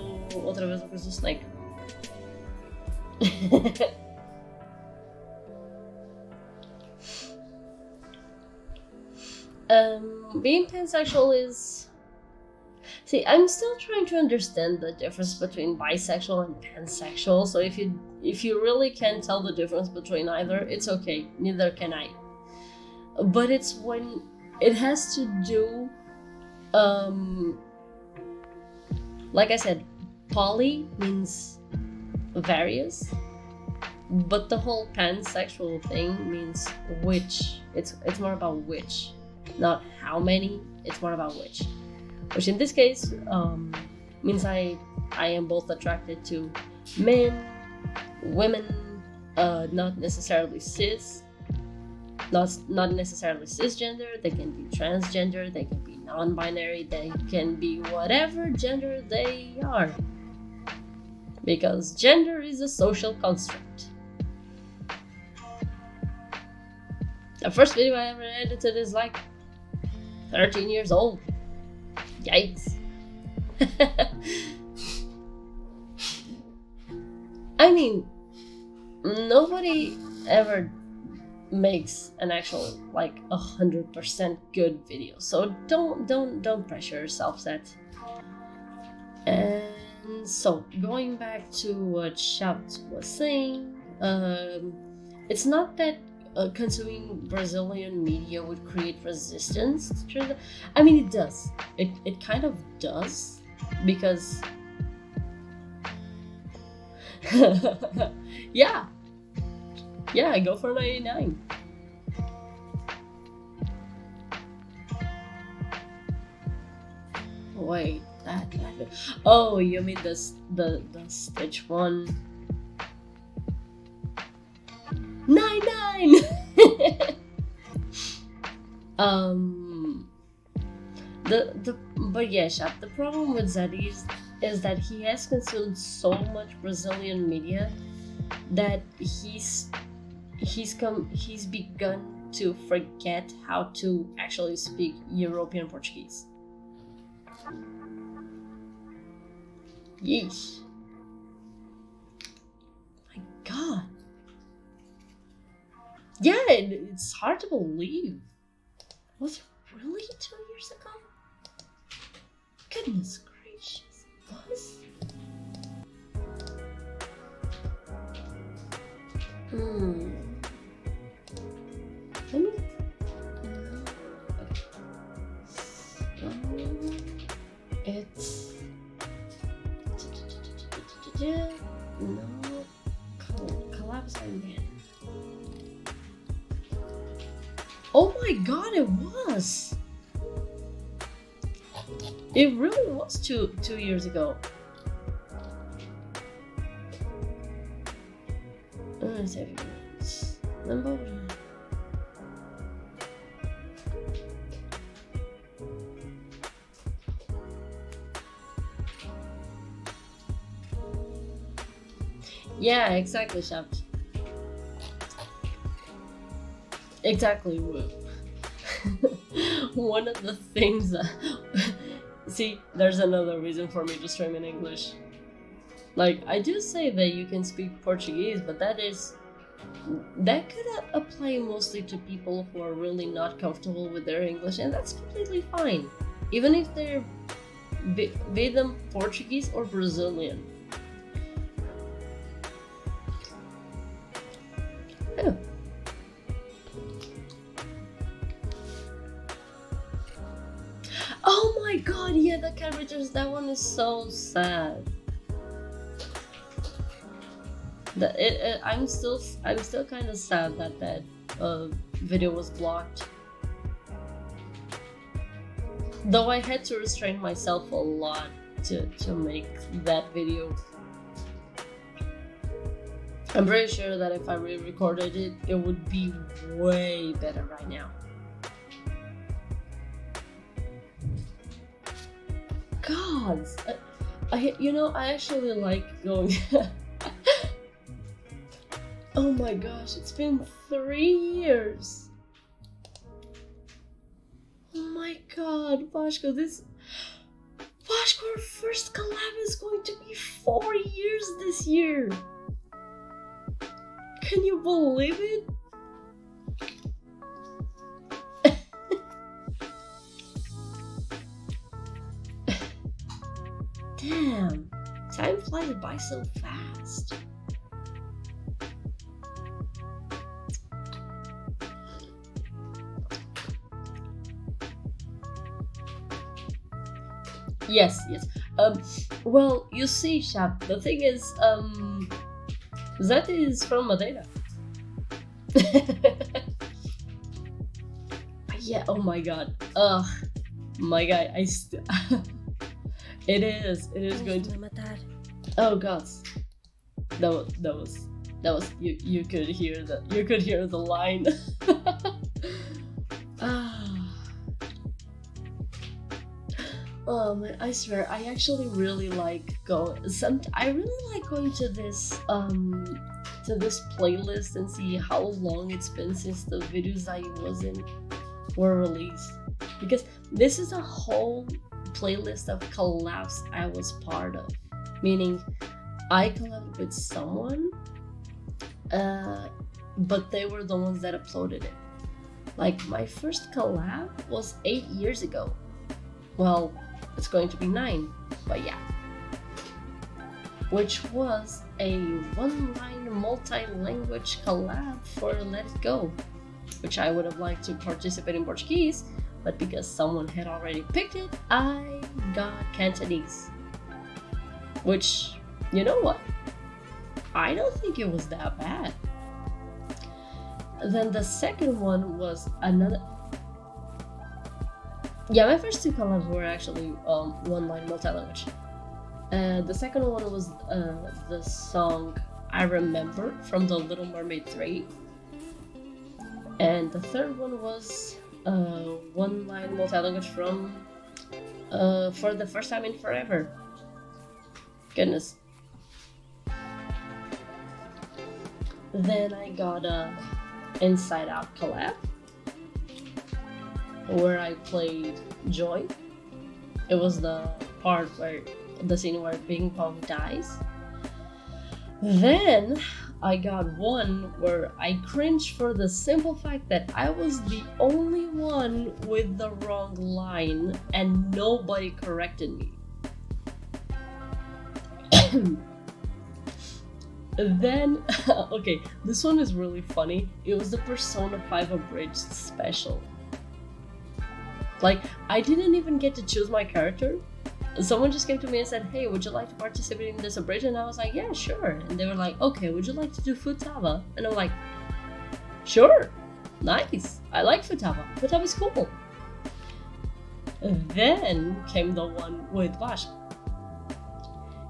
Speaker 1: outra vez a coisa do Snake. Being pansexual is... See, I'm still trying to understand the difference between bisexual and pansexual, so if you really can't tell the difference between either, it's okay, neither can I. But it's when it has to do, like I said, poly means various, but the whole pansexual thing means which. It's more about which, not how many, it's more about which. Which in this case means I am both attracted to men, women, not necessarily cis, not necessarily cisgender. They can be transgender, they can be non-binary, they can be whatever gender they are, because gender is a social construct. The first video I ever edited is like 13 years old. Yikes. I mean, nobody ever makes an actual like 100% good video, so don't pressure yourself, Seth. And so going back to what Shout was saying, it's not that consuming Brazilian media would create resistance to the... I mean, it does. It kind of does, because yeah, go for 99. Wait, that oh, you mean the Stitch one? 99. But yeah, Shop, the problem with Zeddy is that he has consumed so much Brazilian media that he's begun to forget how to actually speak European Portuguese. Yeesh. My God. Yeah, it's hard to believe. Was it really 2 years ago? Goodness gracious, it was? Let me... It's... No... Collapse Man. Oh my God, it was! It really was two years ago. Yeah, exactly, Shaft. Exactly. One of the things that... See, there's another reason for me to stream in English. Like, I do say that you can speak Portuguese, but that could apply mostly to people who are really not comfortable with their English, and that's completely fine. Even if they're be them Portuguese or Brazilian. the characters. That one is so sad. I'm still kind of sad that video was blocked. Though I had to restrain myself a lot to make that video. I'm pretty sure that if I re-recorded it, it would be way better right now. God, I actually like going. Oh my gosh, it's been 3 years. Oh my god, Vashko, our first collab is going to be 4 years this year. Can you believe it? Damn, time flies by so fast. Yes. Well, you see, Shab, the thing is, that is from Madeira. Yeah, oh my god. My guy, it is going to matar. Oh god. That was you could hear the line. Oh man, I swear, I actually really like going. I really like going to this playlist and see how long it's been since the videos I was in were released. Because this is a whole playlist of collabs I was part of. Meaning, I collabed with someone, but they were the ones that uploaded it. Like, my first collab was 8 years ago. Well, it's going to be 9, but yeah. Which was a one-line multi-language collab for Let It Go, which I would have liked to participate in Portuguese, but because someone had already picked it, I got Cantonese. Which, you know what? I don't think it was that bad. Then the second one was another. Yeah, my first 2 collabs were actually one-line multi-language. The second one was the song I Remember from The Little Mermaid 3. And the third one was one-line multi-language from For the First Time in Forever. Goodness. Then I got a Inside Out collab, where I played Joy. It was the part where the scene where Bing Bong dies. Then I got one where I cringed for the simple fact that I was the only one with the wrong line and nobody corrected me. Then, okay, this one is really funny. It was the Persona 5 Abridged special. Like, I didn't even get to choose my character. Someone just came to me and said, hey, would you like to participate in this abridged? And I was like, yeah, sure. And they were like, okay, would you like to do Futaba? And I'm like, sure, nice. I like Futaba. Futaba's cool. And then came the one with Vash.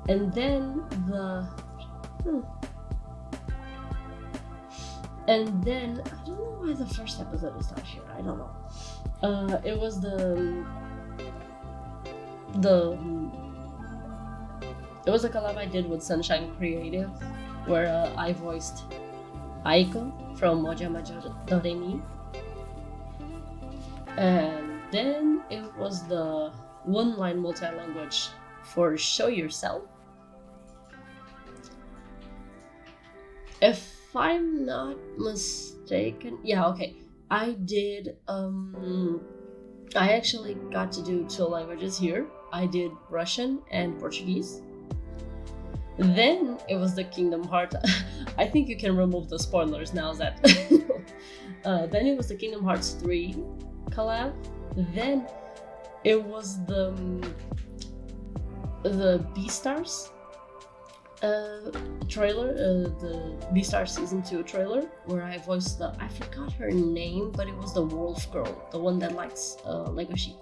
Speaker 1: And then And then, I don't know why the first episode is not here, I don't know. It was it was a collab I did with Sunshine Creative, where I voiced Aiko from Moja Majo Doremi. And then it was the one-line multi-language for Show Yourself. If I'm not mistaken, yeah, okay. I did, I actually got to do 2 languages here. I did Russian and Portuguese. Then it was the Kingdom Hearts. I think you can remove the spoilers now, Zed. Then it was the Kingdom Hearts 3 collab. Then it was the Beastars trailer, the Beastars season 2 trailer, where I voiced I forgot her name, but it was the wolf girl, the one that likes Lego sheep.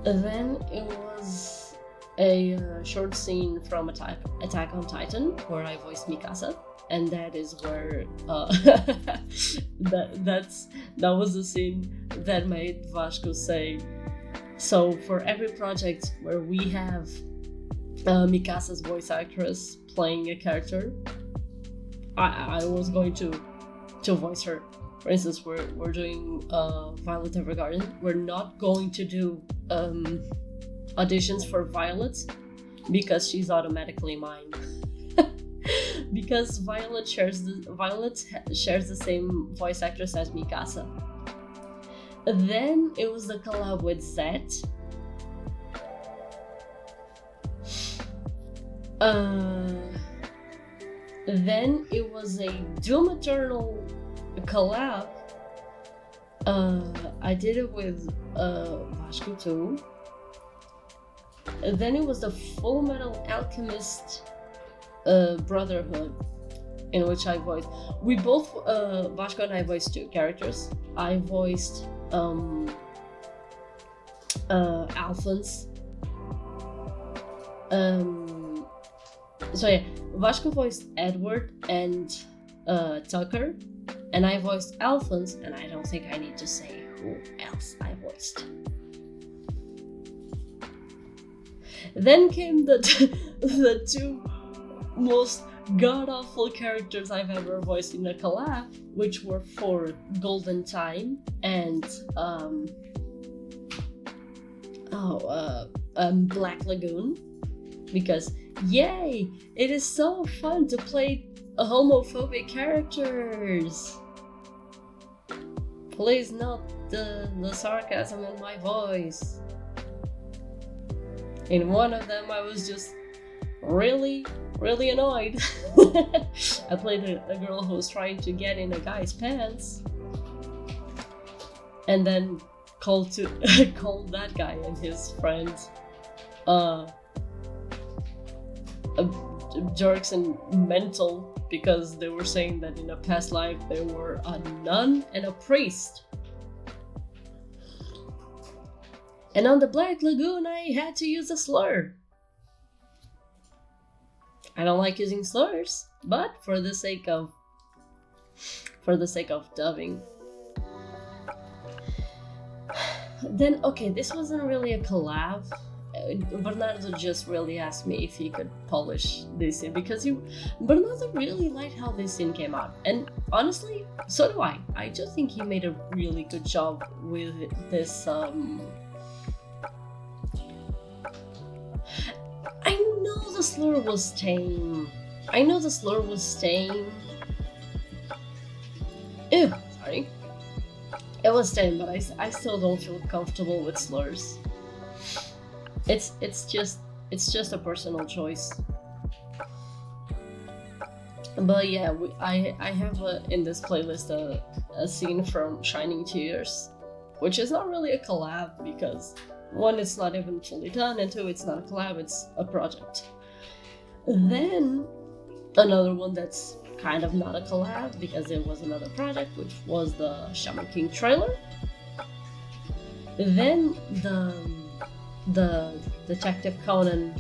Speaker 1: And then it was a short scene from Attack on Titan, where I voiced Mikasa, and that is where that was the scene that made Vasco say, so for every project where we have Mikasa's voice actress playing a character, I was going to voice her. For instance, we're doing Violet Evergarden. We're not going to do auditions for Violet because she's automatically mine. Because Violet shares the same voice actress as Mikasa. Then it was the collab with Zet. Then it was a Doom Eternal collab. I did it with Vasco too. Then it was the Full Metal Alchemist Brotherhood, in which I voiced. We both, Vasco and I voiced 2 characters. I voiced Alphonse. So yeah, Vasco voiced Edward and Tucker, and I voiced Alphonse, and I don't think I need to say who else I voiced. Then came the 2 most god-awful characters I've ever voiced in a collab, which were for Golden Time and Black Lagoon, because yay, it is so fun to play homophobic characters. Please note the sarcasm in my voice. In one of them, I was just really annoyed. I played a girl who was trying to get in a guy's pants, and then called that guy and his friends jerks and mental, because they were saying that in a past life they were a nun and a priest. And on the Black Lagoon, I had to use a slur. I don't like using slurs, but for the sake of dubbing. Then, okay, this wasn't really a collab. Bernardo just really asked me if he could polish this scene, because Bernardo really liked how this scene came out, and honestly, so do I. I just think he made a really good job with this. I know the slur was tame. Ew, sorry. It was tame, but I still don't feel comfortable with slurs. It's just a personal choice. But yeah, I have in this playlist a scene from Shining Tears, which is not really a collab, because 1, it's not even fully done, and 2, it's not a collab, it's a project. Then another one that's kind of not a collab, because it was another project, which was the Shaman King trailer. Then the Detective Conan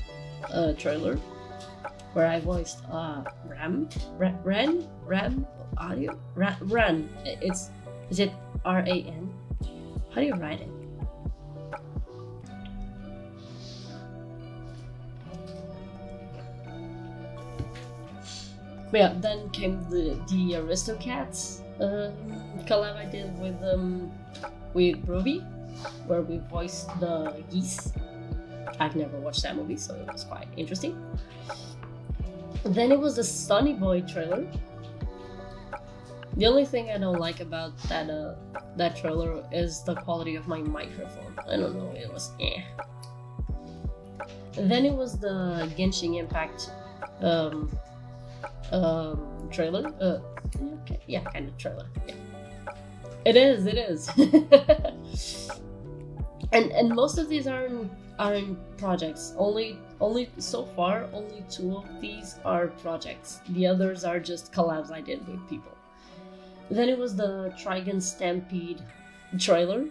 Speaker 1: trailer, where I voiced Ran. Is it R-A-N? How do you write it? But yeah, then came the Aristocats collab I did with Ruby, where we voiced the geese. I've never watched that movie, so it was quite interesting. Then it was the Sonny Boy trailer. The only thing I don't like about that trailer is the quality of my microphone. I don't know, it was eh. Then it was the Genshin Impact trailer. Okay, yeah, kind of trailer. Yeah. It is. and most of these aren't projects. Only so far, only 2 of these are projects. The others are just collabs I did with people. Then it was the Trigun Stampede trailer.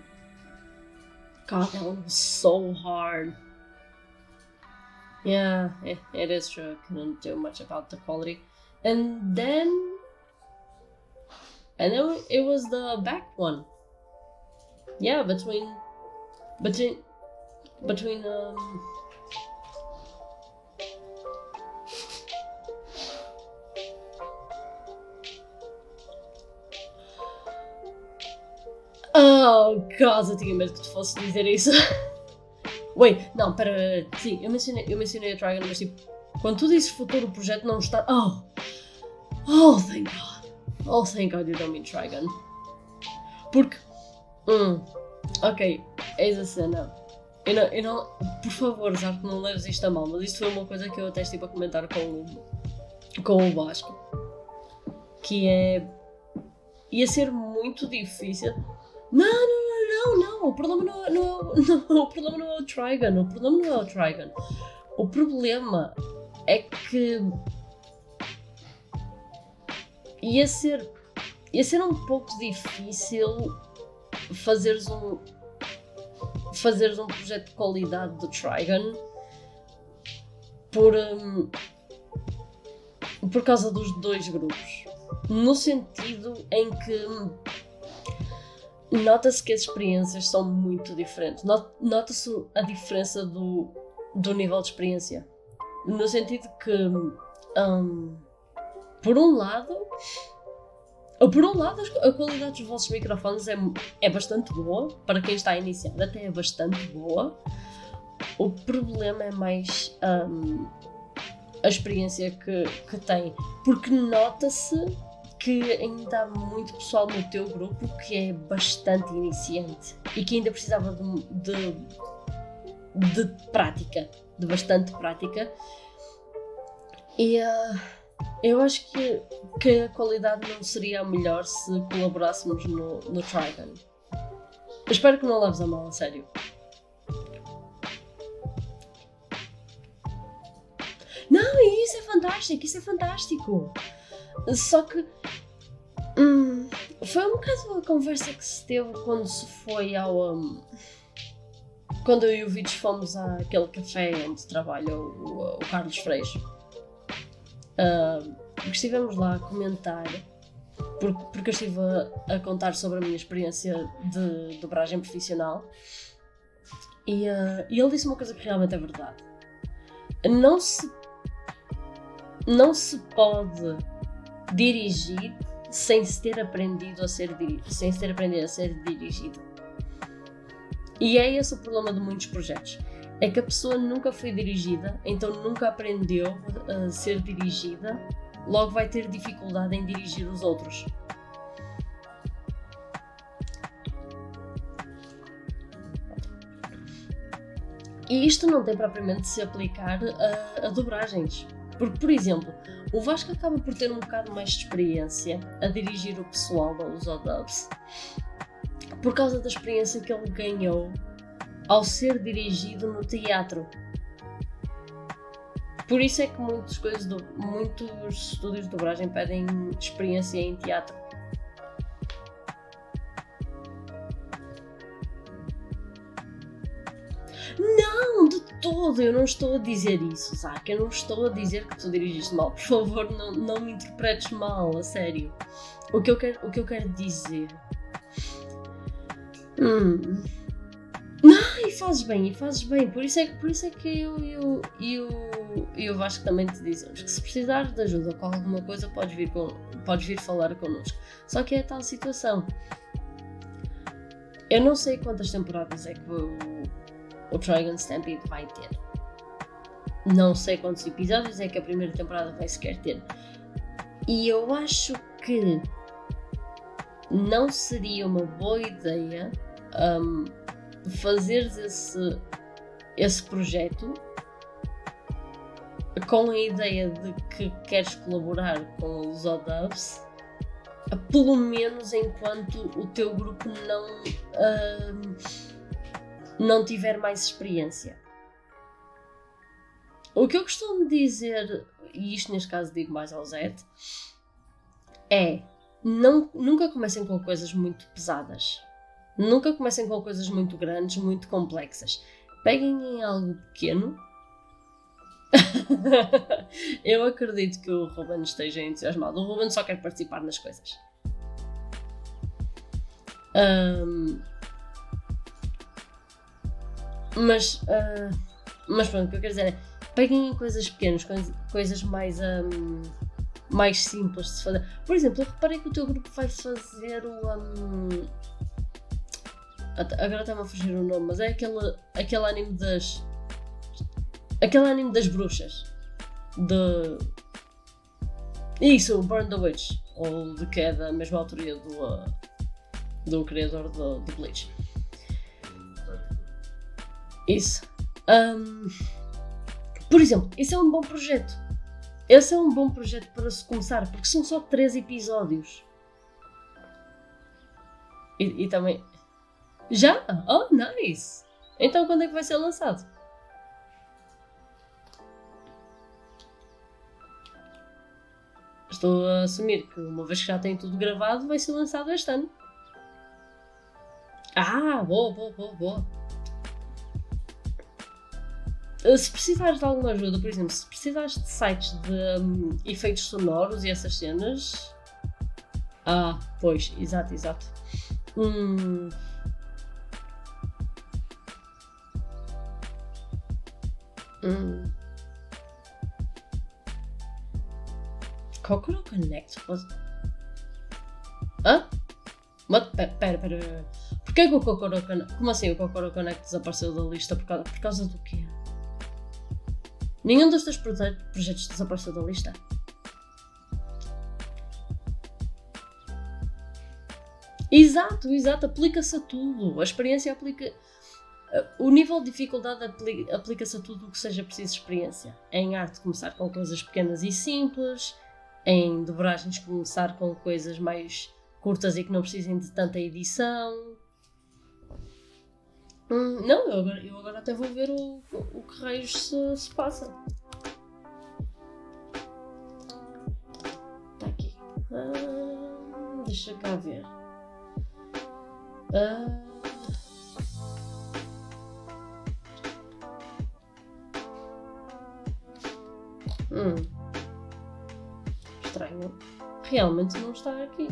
Speaker 1: God, that one was so hard. Yeah, it is true. I couldn't do much about the quality. And then it was the back one. Yeah, between Oh, God, eu tinha medo que tu fosse dizer isso. Wait, não, pera, sim, eu mencionei a Trigun, mas tipo, quando tu dizes futuro projeto não está... Oh, thank God. Oh, thank God you don't mean Trigun. Porque, ok, eis a cena. Eu não, por favor, Zarco, não leves isto a mal, mas isto foi uma coisa que eu até estive a comentar com o Vasco. Que é... ia ser muito difícil... Não, o problema não é o Trigun, o problema é que ia ser um pouco difícil fazeres um projeto de qualidade do Trigun por causa dos 2 grupos, no sentido em que nota-se que as experiências são muito diferentes. Nota-se a diferença do nível de experiência. No sentido que, por um lado, a qualidade dos vossos microfones é bastante boa. Para quem está a iniciar, até é bastante boa. O problema é mais a experiência que tem. Porque nota-se que ainda há muito pessoal no teu grupo que é bastante iniciante e que ainda precisava de prática, de bastante prática. E eu acho que a qualidade não seria a melhor se colaborássemos no Trigun. Espero que não leves a mal, a sério. Não, isso é fantástico. Só que foi um bocado a conversa que se teve quando se foi quando eu e o Vitor fomos àquele café onde trabalha o Carlos Freixo. Porque estivemos lá a comentar, porque eu estive a contar sobre a minha experiência de dobragem profissional e ele disse uma coisa que realmente é verdade. Não se pode dirigir sem se ter aprendido a ser dirigido. E é esse o problema de muitos projetos. É que a pessoa nunca foi dirigida, então nunca aprendeu a ser dirigida, logo vai ter dificuldade em dirigir os outros. E isto não tem propriamente de se aplicar a dobragens. Porque, por exemplo, o Vasco acaba por ter um bocado mais de experiência a dirigir o pessoal da Lusodubs por causa da experiência que ele ganhou ao ser dirigido no teatro. Por isso é que muitos estúdios de dobragem pedem experiência em teatro. Não, de todo, eu não estou a dizer isso, Zac. Eu não estou a dizer que tu dirigiste mal. Por favor, não me interpretes mal, a sério. O que eu quero dizer... Não, e fazes bem. Por isso é que eu e o Vasco também te dizemos que se precisares de ajuda com alguma coisa, podes vir falar connosco. Só que é a tal situação. Eu não sei quantas temporadas é que o Trigun Stampede vai ter. Não sei quantos episódios é que a primeira temporada vai sequer ter. E eu acho que não seria uma boa ideia fazeres esse projeto com a ideia de que queres colaborar com os Odubs, pelo menos enquanto o teu grupo não tiver mais experiência. O que eu costumo dizer, e isto neste caso digo mais ao Zé, é nunca comecem com coisas muito pesadas. Nunca comecem com coisas muito grandes, muito complexas. Peguem em algo pequeno. Eu acredito que o Ruben esteja entusiasmado. O Ruben só quer participar nas coisas. Mas pronto, o que eu quero dizer é peguem em coisas pequenas, coisas mais simples de se fazer. Por exemplo, eu reparei que o teu grupo vai fazer o agora está-me a fugir o nome, mas é aquele anime das bruxas. Isso, o Burn the Witch, ou de que é da mesma autoria do criador do Bleach. Isso. Por exemplo, isso é um bom projeto. Esse é um bom projeto para se começar, porque são só 3 episódios. E também... Já? Oh, nice! Então quando é que vai ser lançado? Estou a assumir que uma vez que já tem tudo gravado, vai ser lançado este ano. Ah, boa. Se precisares de alguma ajuda, por exemplo, se precisares de sites de efeitos sonoros e essas cenas... Ah, pois, exato. Kokoro Connect? Hã? Pera. Porquê que o Kokoro Connect... Como assim o Kokoro Connect desapareceu da lista? Por causa do quê? Nenhum dos teus projetos desapareceu da lista? Exato. Aplica-se a tudo. A experiência aplica... O nível de dificuldade aplica-se a tudo o que seja preciso experiência. Em arte, começar com coisas pequenas e simples. Em dobragens, começar com coisas mais curtas e que não precisem de tanta edição. Não, eu agora até vou ver o que raios se passa. Está aqui. Deixa cá ver. Estranho. Realmente não está aqui.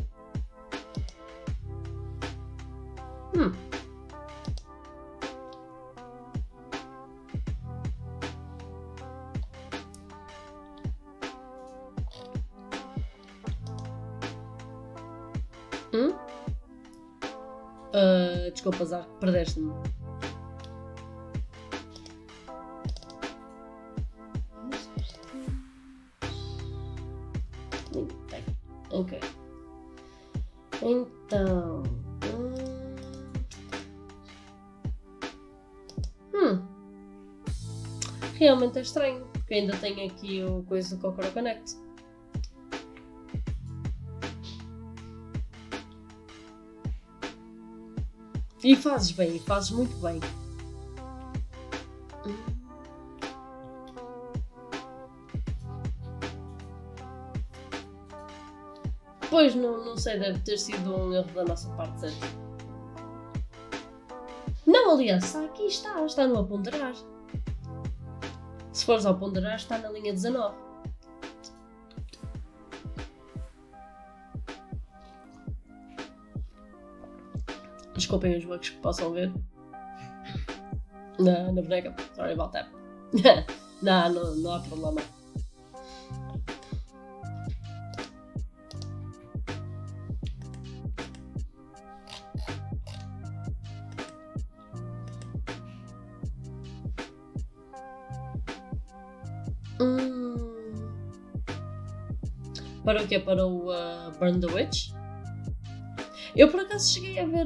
Speaker 1: Desculpa, Zar, perdeste-me. Ok. Então... Realmente é estranho, porque ainda tenho aqui o coisa do Kokoro Connect. E fazes bem, fazes muito bem. Pois, não sei, deve ter sido um erro da nossa parte, certo? Não, aliás, aqui está no a ponderar. Se fores ao ponderar, está na linha 19. Desculpem os bugs que possam ver na boneca. Sorry about that. não há problema. Para o quê? Para o Burn the Witch? Eu por acaso cheguei a ver...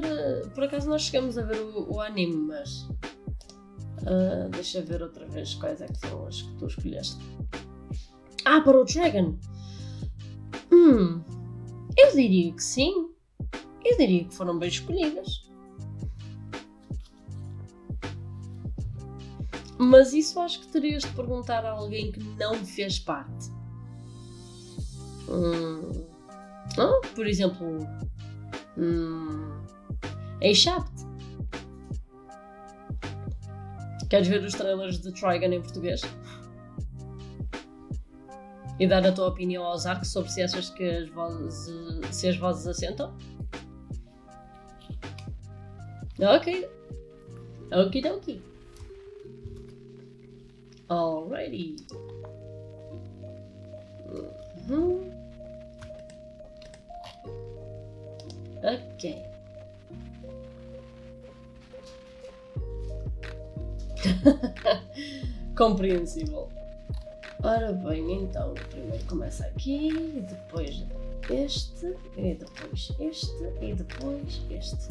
Speaker 1: por acaso nós chegamos a ver o anime, mas... deixa eu ver outra vez quais é que são as que tu escolheste. Ah, para o Dragon! Eu diria que sim. Eu diria que foram bem escolhidas. Mas isso acho que terias de perguntar a alguém que não fez parte. Por exemplo, em Shaft. Queres ver os trailers de Trigun em português? E dar a tua opinião aos arcos sobre se achas que as vozes assentam? Ok. Okidoki. Alrighty. Ok. Compreensível. Ora bem, então, primeiro começa aqui, e depois este, e depois este, e depois este.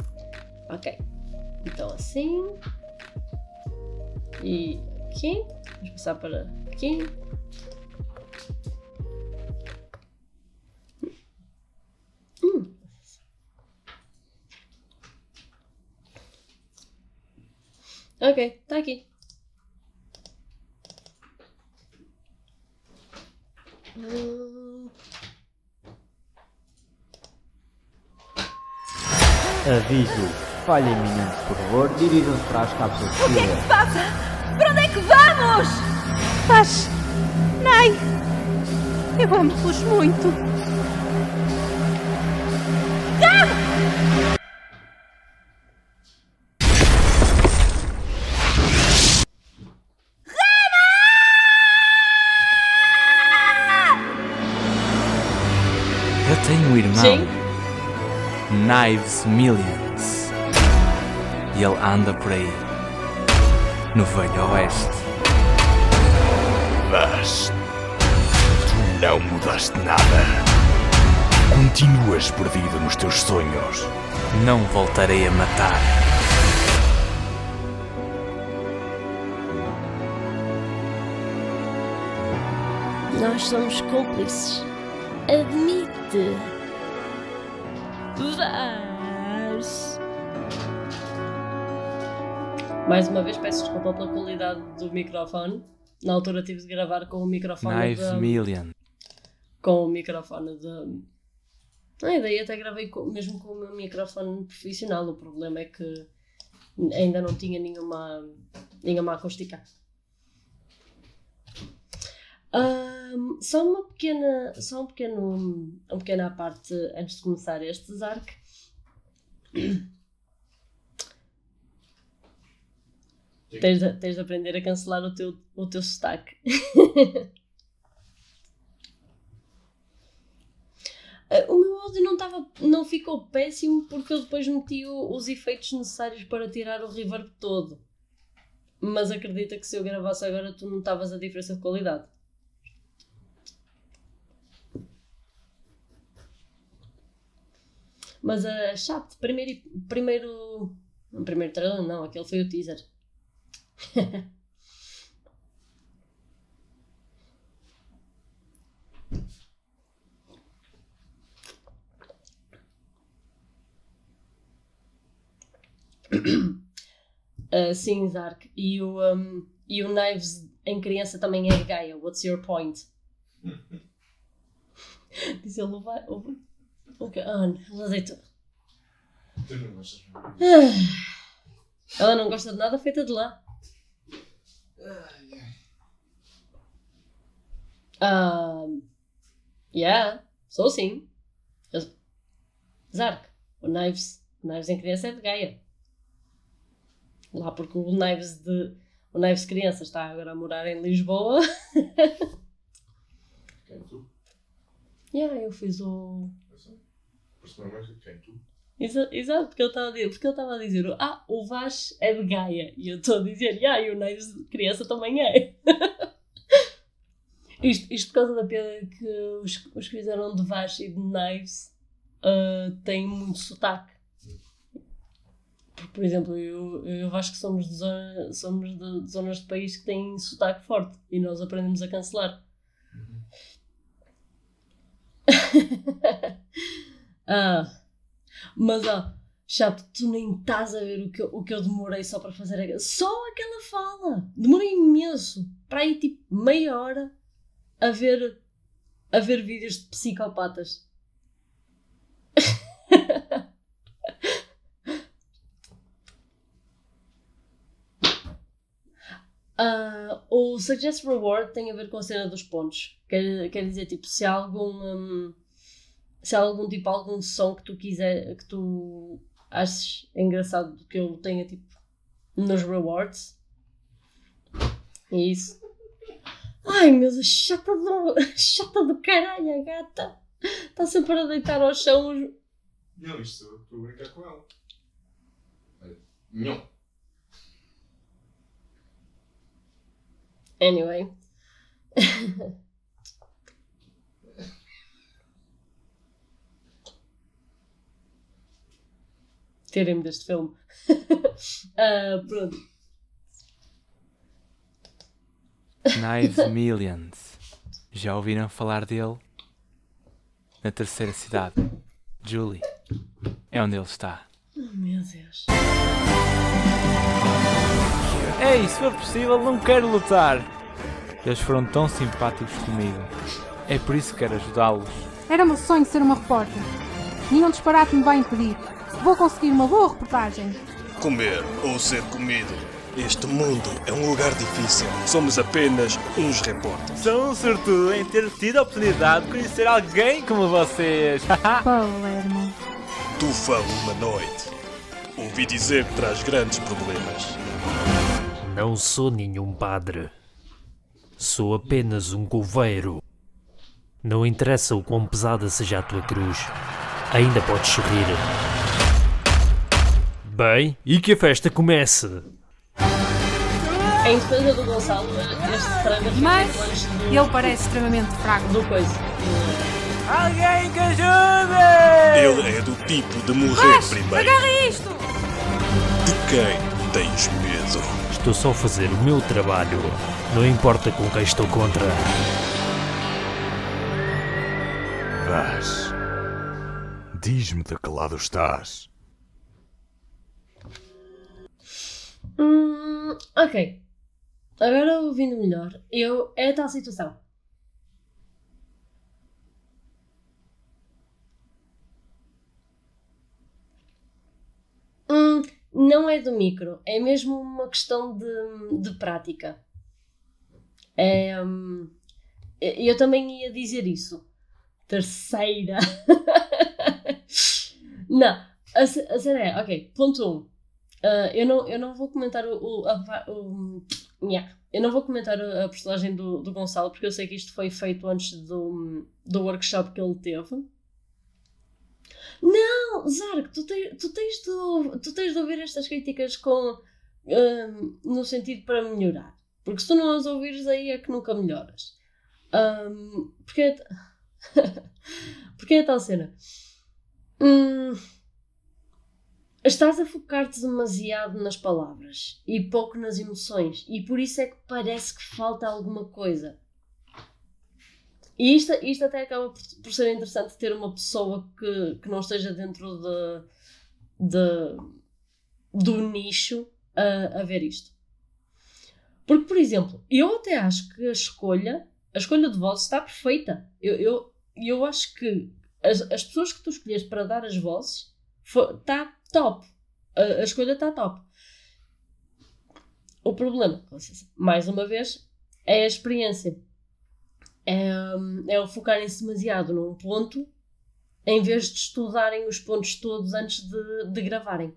Speaker 1: Ok. Então assim. E aqui. Vamos passar para aqui. Ok, está aqui.
Speaker 5: Aviso. Falha iminente, por favor. Dirijam-se para as cápsulas de
Speaker 6: O que é que
Speaker 5: seguida.
Speaker 6: se passa? Para onde é que vamos? Paz, Nai, eu amo-vos muito.
Speaker 7: Eu tenho um irmão,
Speaker 1: Sim.
Speaker 7: Knives Millions, e ele anda por aí, no Velho Oeste.
Speaker 2: Mas tu não mudaste nada. Continuas perdido nos teus sonhos.
Speaker 7: Não voltarei a matar.
Speaker 1: Nós somos cúmplices. Admite. Vaz. Mais uma vez peço desculpa pela qualidade do microfone. Na altura tive de gravar com o microfone
Speaker 7: Knives Million.
Speaker 1: com o microfone de... daí até gravei mesmo com o meu microfone profissional. O problema é que ainda não tinha nenhuma acústica. Só uma pequena parte antes de começar este Zark. Tens de aprender a cancelar o teu sotaque. O meu áudio não ficou péssimo porque eu depois meti os efeitos necessários para tirar o reverb todo. Mas acredita que se eu gravasse agora tu notavas a diferença de qualidade. Mas a Shaft, primeiro trailer não, aquele foi o teaser. Sim, Zark. E o Knives em criança também é Gaia. What's your point? Diz ele, ok, ela deitou.
Speaker 3: Tu não gostas de
Speaker 1: Ela não gosta de nada feita de lá. Yeah, sou sim. Zark, o Knives em criança é de Gaia. Lá porque o Knives criança está agora a morar em Lisboa.
Speaker 3: Quem tu?
Speaker 1: Yeah, eu fiz o...
Speaker 3: Personalmente, quem tu?
Speaker 1: Exato, porque ele estava a dizer o Vaz é de Gaia. E eu estou a dizer, e o Knives criança também é. Isto por causa da piada que os que fizeram de Vaz e de Knives têm muito sotaque. Por exemplo, eu acho que somos de zonas de país que têm sotaque forte e nós aprendemos a cancelar. Mas Chato, tu nem estás a ver o que eu demorei só para fazer só aquela fala. Demorei imenso. Para aí tipo meia hora a ver vídeos de psicopatas. O Suggest Reward tem a ver com a cena dos pontos. Quer dizer, tipo, se há algum tipo, algum som que tu quiser, que tu aches engraçado que eu tenha, tipo, nos rewards. É isso. Ai, meu Deus, chata do caralho, a gata. Está sempre a deitar ao chão os...
Speaker 3: Não, isto eu estou a brincar com ela. Não.
Speaker 1: Anyway. Tirem-me deste filme. Pronto.
Speaker 7: Knives Millions. Já ouviram falar dele? Na terceira cidade, Julie. É onde ele está.
Speaker 1: Oh, meu Deus.
Speaker 7: Ei, se for possível, não quero lutar. Eles foram tão simpáticos comigo. É por isso que quero ajudá-los.
Speaker 8: Era meu sonho ser uma repórter. Nenhum disparate me vai impedir. Vou conseguir uma boa reportagem.
Speaker 2: Comer ou ser comido. Este mundo é um lugar difícil. Somos apenas uns repórteres.
Speaker 7: Sou um sortudo em ter tido a oportunidade de conhecer alguém como vocês.
Speaker 8: Palermo.
Speaker 2: Tufa humanoide. Ouvi dizer que traz grandes problemas.
Speaker 9: Não sou nenhum padre. Sou apenas um coveiro. Não interessa o quão pesada seja a tua cruz. Ainda podes sorrir. Bem, e que a festa comece!
Speaker 1: Em defesa do Gonçalo, este trailer
Speaker 8: Mas
Speaker 1: foi antes
Speaker 8: ele parece extremamente fraco.
Speaker 1: do coisa.
Speaker 7: Alguém que ajude!
Speaker 2: Ele é do tipo de morrer primeiro.
Speaker 8: Agarra isto!
Speaker 2: De quem tens medo?
Speaker 9: Estou só a fazer o meu trabalho. Não importa com quem estou contra.
Speaker 2: Vaz. Diz-me de que lado estás.
Speaker 1: Ok. Agora ouvindo melhor, é a tal situação. Não é do micro, é mesmo uma questão de prática. Eu também ia dizer isso. Terceira. Não, a cena é, ok, ponto 1. Eu não vou comentar eu não vou comentar a personagem do Gonçalo, porque eu sei que isto foi feito antes do workshop que ele teve. Não, Zark, tu tens de ouvir estas críticas no sentido para melhorar. Porque se tu não as ouvires, aí é que nunca melhoras. Porque é tal cena. Estás a focar-te demasiado nas palavras e pouco nas emoções, e por isso é que parece que falta alguma coisa. E isto até acaba por ser interessante ter uma pessoa que não esteja dentro do nicho a ver isto. Porque, por exemplo, eu até acho que a escolha de vozes está perfeita. Eu acho que as pessoas que tu escolheste para dar as vozes está top. A escolha está top. O problema, mais uma vez, é a experiência. É o focarem-se demasiado num ponto em vez de estudarem os pontos todos antes de gravarem.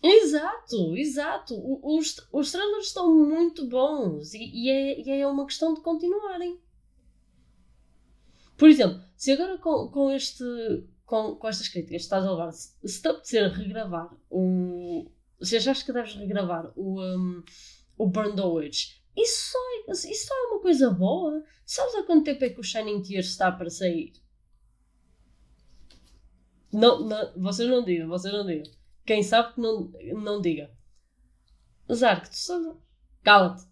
Speaker 1: Exato. Os trailers estão muito bons e é uma questão de continuarem. Por exemplo, se agora com estas críticas estás a levar, se te apetecer regravar se achares que deves regravar o Burn the Witch, isso só é uma coisa boa. Sabes há quanto tempo é que o Shining Tears está para sair? Não, vocês não digam. Quem sabe que não diga. Zark, tu sabes? Cala-te.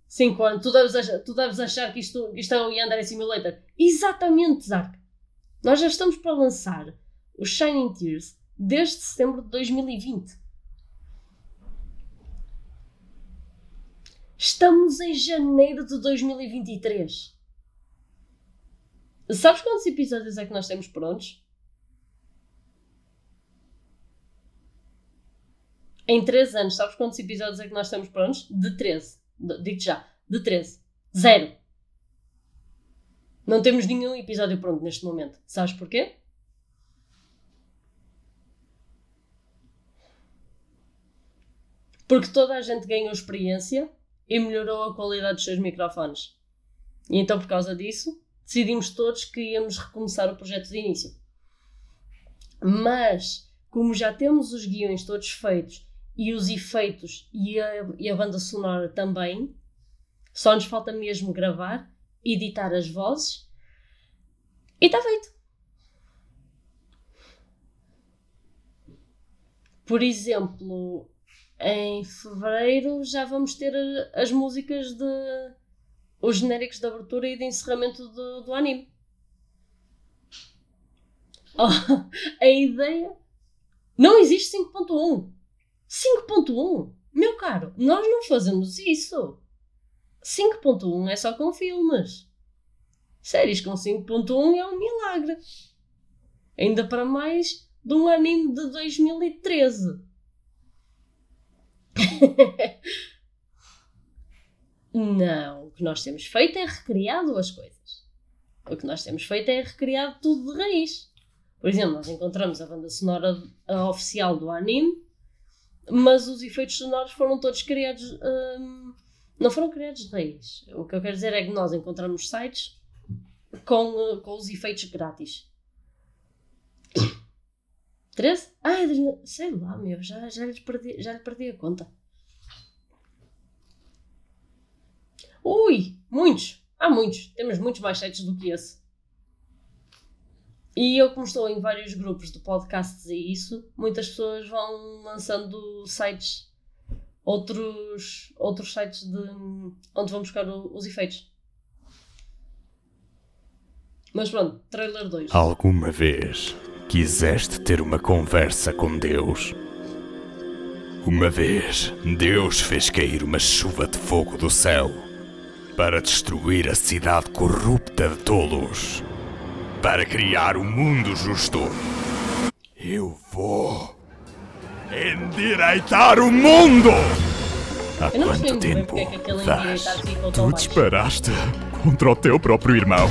Speaker 1: 5 anos. Tu deves achar que isto é o Yandere Simulator. Exatamente, Zark. Nós já estamos para lançar o Shining Tears desde setembro de 2020. Estamos em janeiro de 2023. Sabes quantos episódios é que nós temos prontos? Em 3 anos, sabes quantos episódios é que nós temos prontos? De 13. Digo-te já. De 13. 0. Não temos nenhum episódio pronto neste momento. Sabes porquê? Porque toda a gente ganhou experiência e melhorou a qualidade dos seus microfones. E então, por causa disso, decidimos todos que íamos recomeçar o projeto de início. Mas, como já temos os guiões todos feitos e os efeitos e a banda sonora também, só nos falta mesmo gravar, editar as vozes e está feito. Por exemplo, em fevereiro já vamos ter as músicas os genéricos de abertura e de encerramento do anime. Oh, a ideia... Não existe 5.1. 5.1? Meu caro, nós não fazemos isso. 5.1 é só com filmes. Séries com 5.1 é um milagre. Ainda para mais de um anime de 2013. Não, o que nós temos feito é recriado as coisas. O que nós temos feito é recriado tudo de raiz. Por exemplo, nós encontramos a banda sonora oficial do anime, mas os efeitos sonoros foram todos criados... não foram criados de raiz. O que eu quero dizer é que nós encontramos sites com os efeitos grátis. 13? Sei lá, meu, já lhe perdi a conta. Ui, muitos. Há muitos. Temos muitos mais sites do que esse. E eu, como estou em vários grupos de podcasts e isso, muitas pessoas vão lançando sites, outros sites onde vão buscar os efeitos. Mas pronto, trailer 2.
Speaker 10: Alguma vez quiseste ter uma conversa com Deus? Uma vez, Deus fez cair uma chuva de fogo do céu para destruir a cidade corrupta de tolos, para criar um mundo justo. Eu vou endireitar o mundo! Há quanto tempo, tu disparaste contra o teu próprio irmão?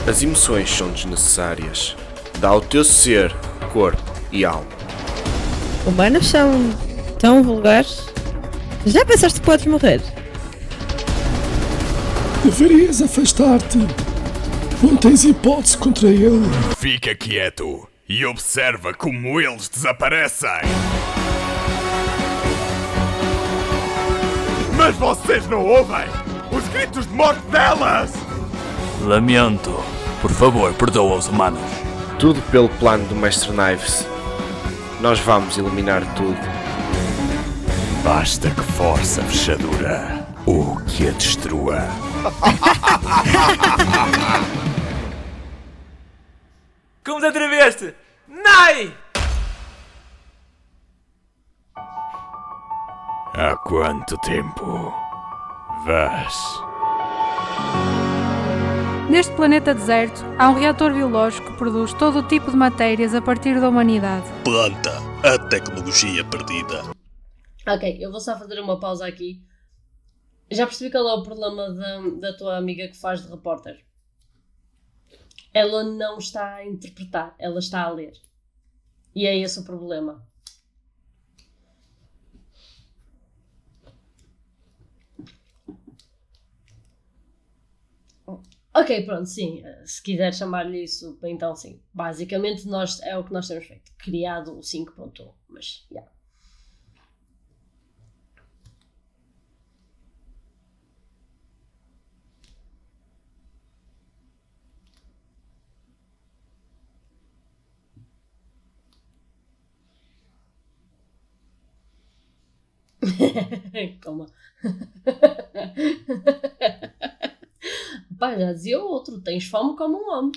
Speaker 2: As emoções são desnecessárias. Dá ao teu ser, corpo e alma.
Speaker 11: Humanos são tão vulgares? Já pensaste que podes morrer?
Speaker 12: Deverias afastar-te. Não tens hipótese contra ele.
Speaker 10: Fica quieto e observa como eles desaparecem. Mas vocês não ouvem os gritos de morte delas!
Speaker 13: Lamento. Por favor, perdoa os humanos.
Speaker 2: Tudo pelo plano do Mestre Knives. Nós vamos eliminar tudo.
Speaker 10: Basta que force a fechadura ou que a destrua.
Speaker 7: Como te atreveste? Nai!
Speaker 10: Há quanto tempo vais?
Speaker 8: Neste planeta deserto, há um reator biológico que produz todo o tipo de matérias a partir da humanidade.
Speaker 2: Planta a tecnologia perdida.
Speaker 1: Ok, eu vou só fazer uma pausa aqui. Já percebi qual é o problema da tua amiga que faz de repórter. Ela não está a interpretar, ela está a ler. E é esse o problema. Ok, pronto, sim. Se quiser chamar-lhe isso, então sim. Basicamente é o que nós temos feito. Criado o 5.1. Mas, já. Yeah. Calma. Pá, já dizia o outro, tens fome como um homem.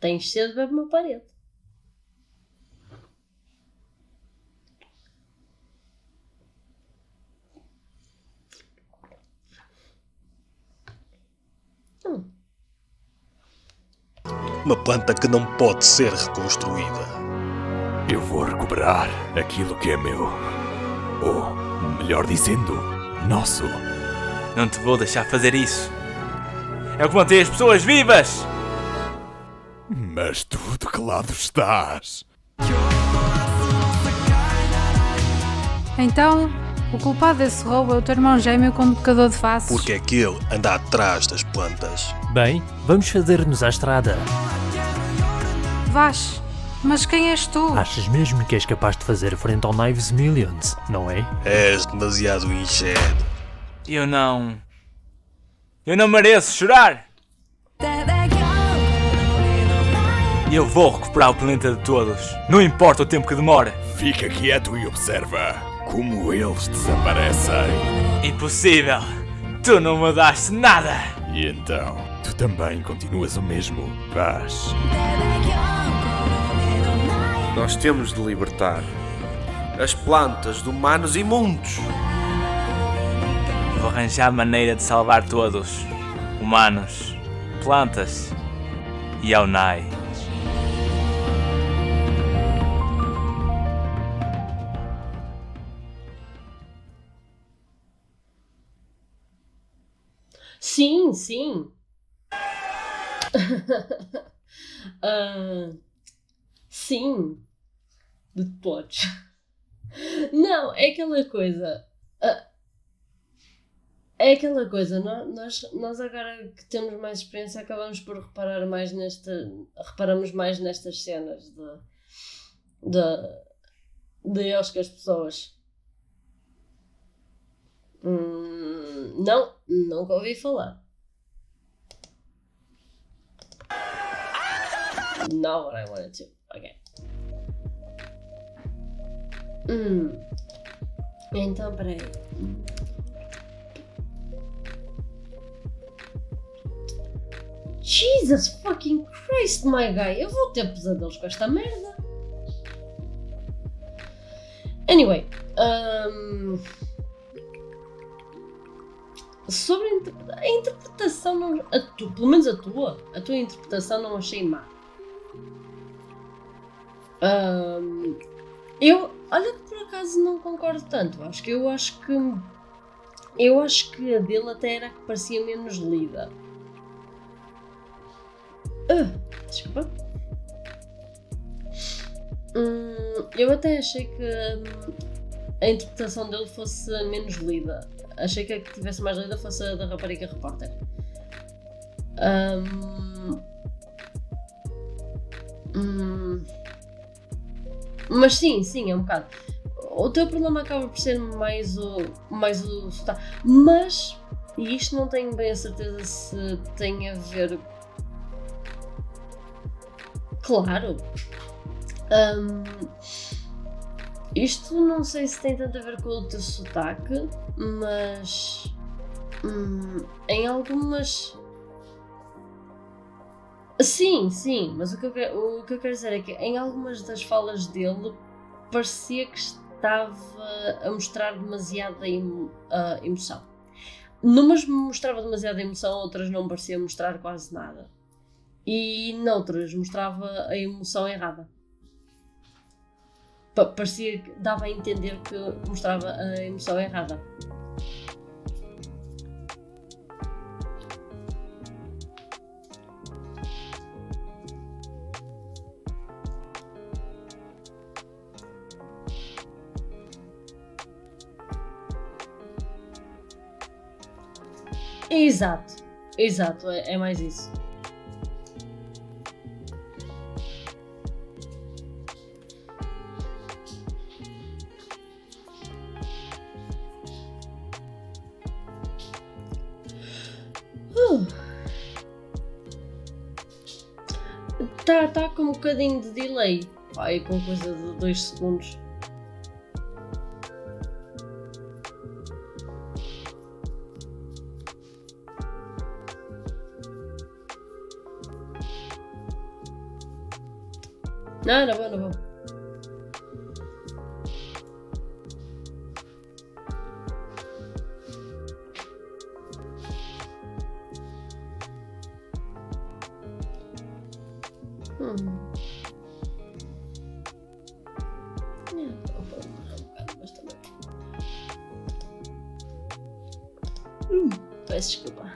Speaker 1: Tens sede, bebe uma parede.
Speaker 2: Uma planta que não pode ser reconstruída.
Speaker 10: Eu vou recuperar aquilo que é meu. Ou, melhor dizendo, nosso.
Speaker 7: Não te vou deixar fazer isso. É o que mantém as pessoas vivas!
Speaker 10: Mas tu de que lado estás?
Speaker 8: Então, o culpado desse roubo é o teu irmão gêmeo com decador de faces.
Speaker 2: Porque é que ele anda atrás das plantas.
Speaker 9: Bem, vamos fazer-nos à estrada.
Speaker 8: Vais, mas quem és tu?
Speaker 9: Achas mesmo que és capaz de fazer frente ao Knives Millions, não é?
Speaker 2: És demasiado ingênuo.
Speaker 7: Eu não mereço chorar! Eu vou recuperar o planeta de todos. Não importa o tempo que demora.
Speaker 10: Fica quieto e observa como eles desaparecem.
Speaker 7: Impossível! Tu não mudaste nada!
Speaker 10: E então, tu também continuas o mesmo, Vas.
Speaker 14: Nós temos de libertar as plantas de humanos imundos.
Speaker 7: Vou arranjar maneira de salvar todos. Humanos, plantas e ao Nai.
Speaker 1: Sim, sim. Sim. De todos. Não, é aquela coisa. É aquela coisa. Nós agora que temos mais experiência acabamos por reparamos mais nestas cenas de erros que as pessoas. Não, nunca ouvi falar. Not what I wanted to. Ok. Então, peraí. Jesus fucking Christ, my guy. Eu vou ter pesadelos com esta merda. Anyway. Sobre a interpretação, não, pelo menos a tua interpretação não achei má. Olha que por acaso não concordo tanto. Eu acho que a dele até era a que parecia menos lida. Desculpa. Eu até achei que a interpretação dele fosse menos lida. Achei que a que tivesse mais lida fosse a da rapariga repórter. Mas sim, é um bocado. O teu problema acaba por ser mais o sotaque. Mas, e isto não tenho bem a certeza se tem a ver. Claro. Isto não sei se tem tanto a ver com o teu sotaque, mas em algumas. Sim, mas o que eu quero dizer é que em algumas das falas dele parecia que estava a mostrar demasiada emoção. Numas mostrava demasiada emoção, outras não parecia mostrar quase nada. E noutras mostrava a emoção errada. Parecia que dava a entender que mostrava a emoção errada. Exato, é mais isso. Tá com um bocadinho de delay. Vai com coisa de 2 segundos. Não, na boa, na boa. Peço desculpa.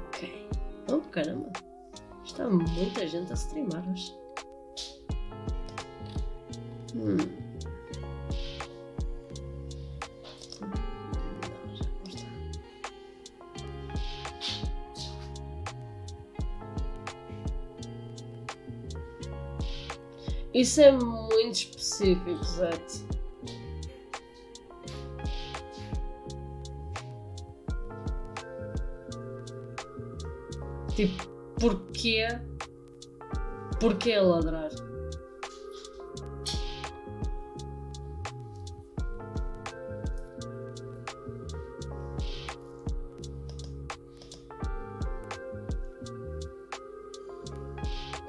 Speaker 1: Ok. Oh, caramba. Está muita gente a streamar hoje. Isso é muito específico, Zete. Tipo, porquê? Porquê ladrar?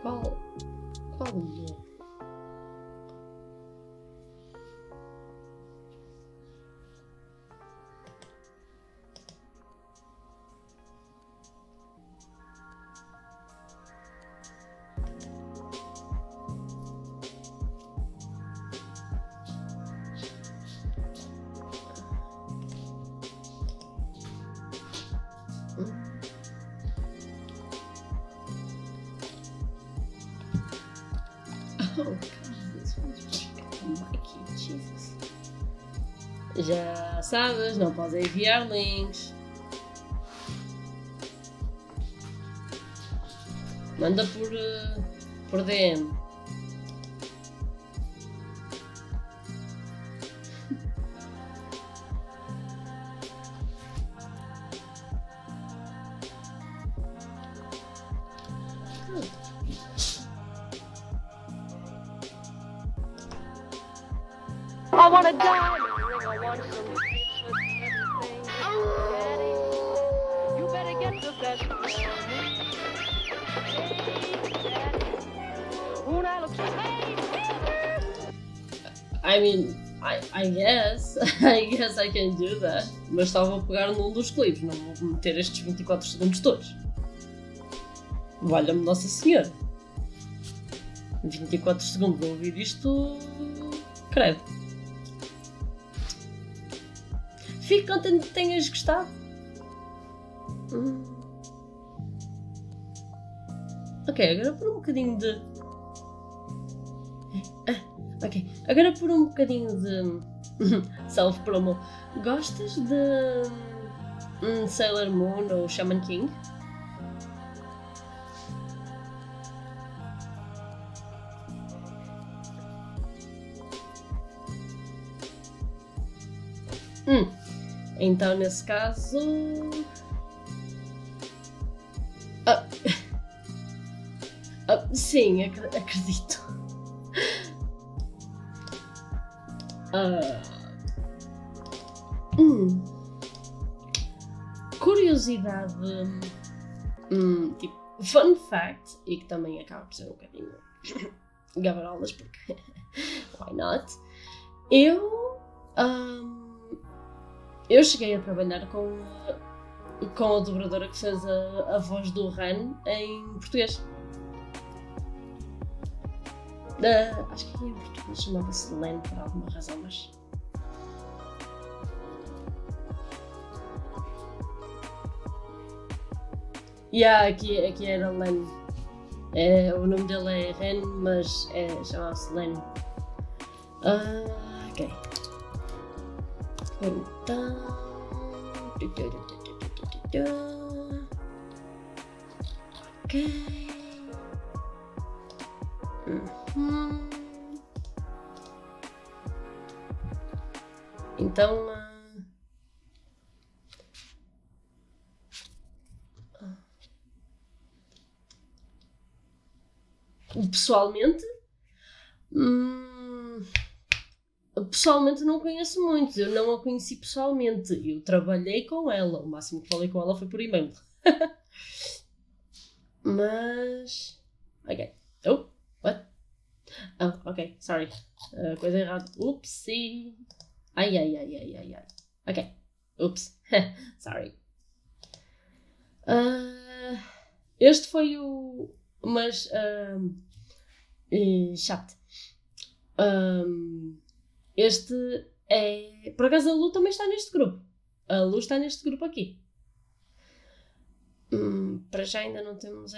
Speaker 1: Qual o Já sabes, não podes enviar links. Manda por DM.
Speaker 15: I wanna die. I want some everything. Daddy, you better get the best of me.
Speaker 1: I mean, I guess I can do that. Mas só vou pegar num dos clipes, não vou meter estes 24 segundos todos. Valha-me Nossa Senhora. 24 segundos a ouvir isto. Credo. Fico contente que tenhas gostado. Ok, agora por um bocadinho de... Ok, agora por um bocadinho de self-promo. Gostas de Sailor Moon ou Shaman King? Então, nesse caso... sim, acredito. Curiosidade... tipo, fun fact, e que também acaba por ser um bocadinho gabarolas, porque... why not? Eu cheguei a trabalhar com a dobradora que fez a voz do Ren em português. Acho que em português chamava-se Len por alguma razão, mas... aqui era Len. O nome dele é Ren, mas chamava-se Len. Ok. Então... Ok... Então... pessoalmente... Pessoalmente não conheço muito, eu não a conheci pessoalmente, eu trabalhei com ela, o máximo que falei com ela foi por e-mail. Mas... Ok. Oh, what? Oh, ok, sorry. Coisa errada. Upsi. Ai. Ok. Ups. Sorry. Este foi o... Mas... chato. Este é... Por acaso a Lu também está neste grupo. A Lu está neste grupo aqui. Para já ainda não temos...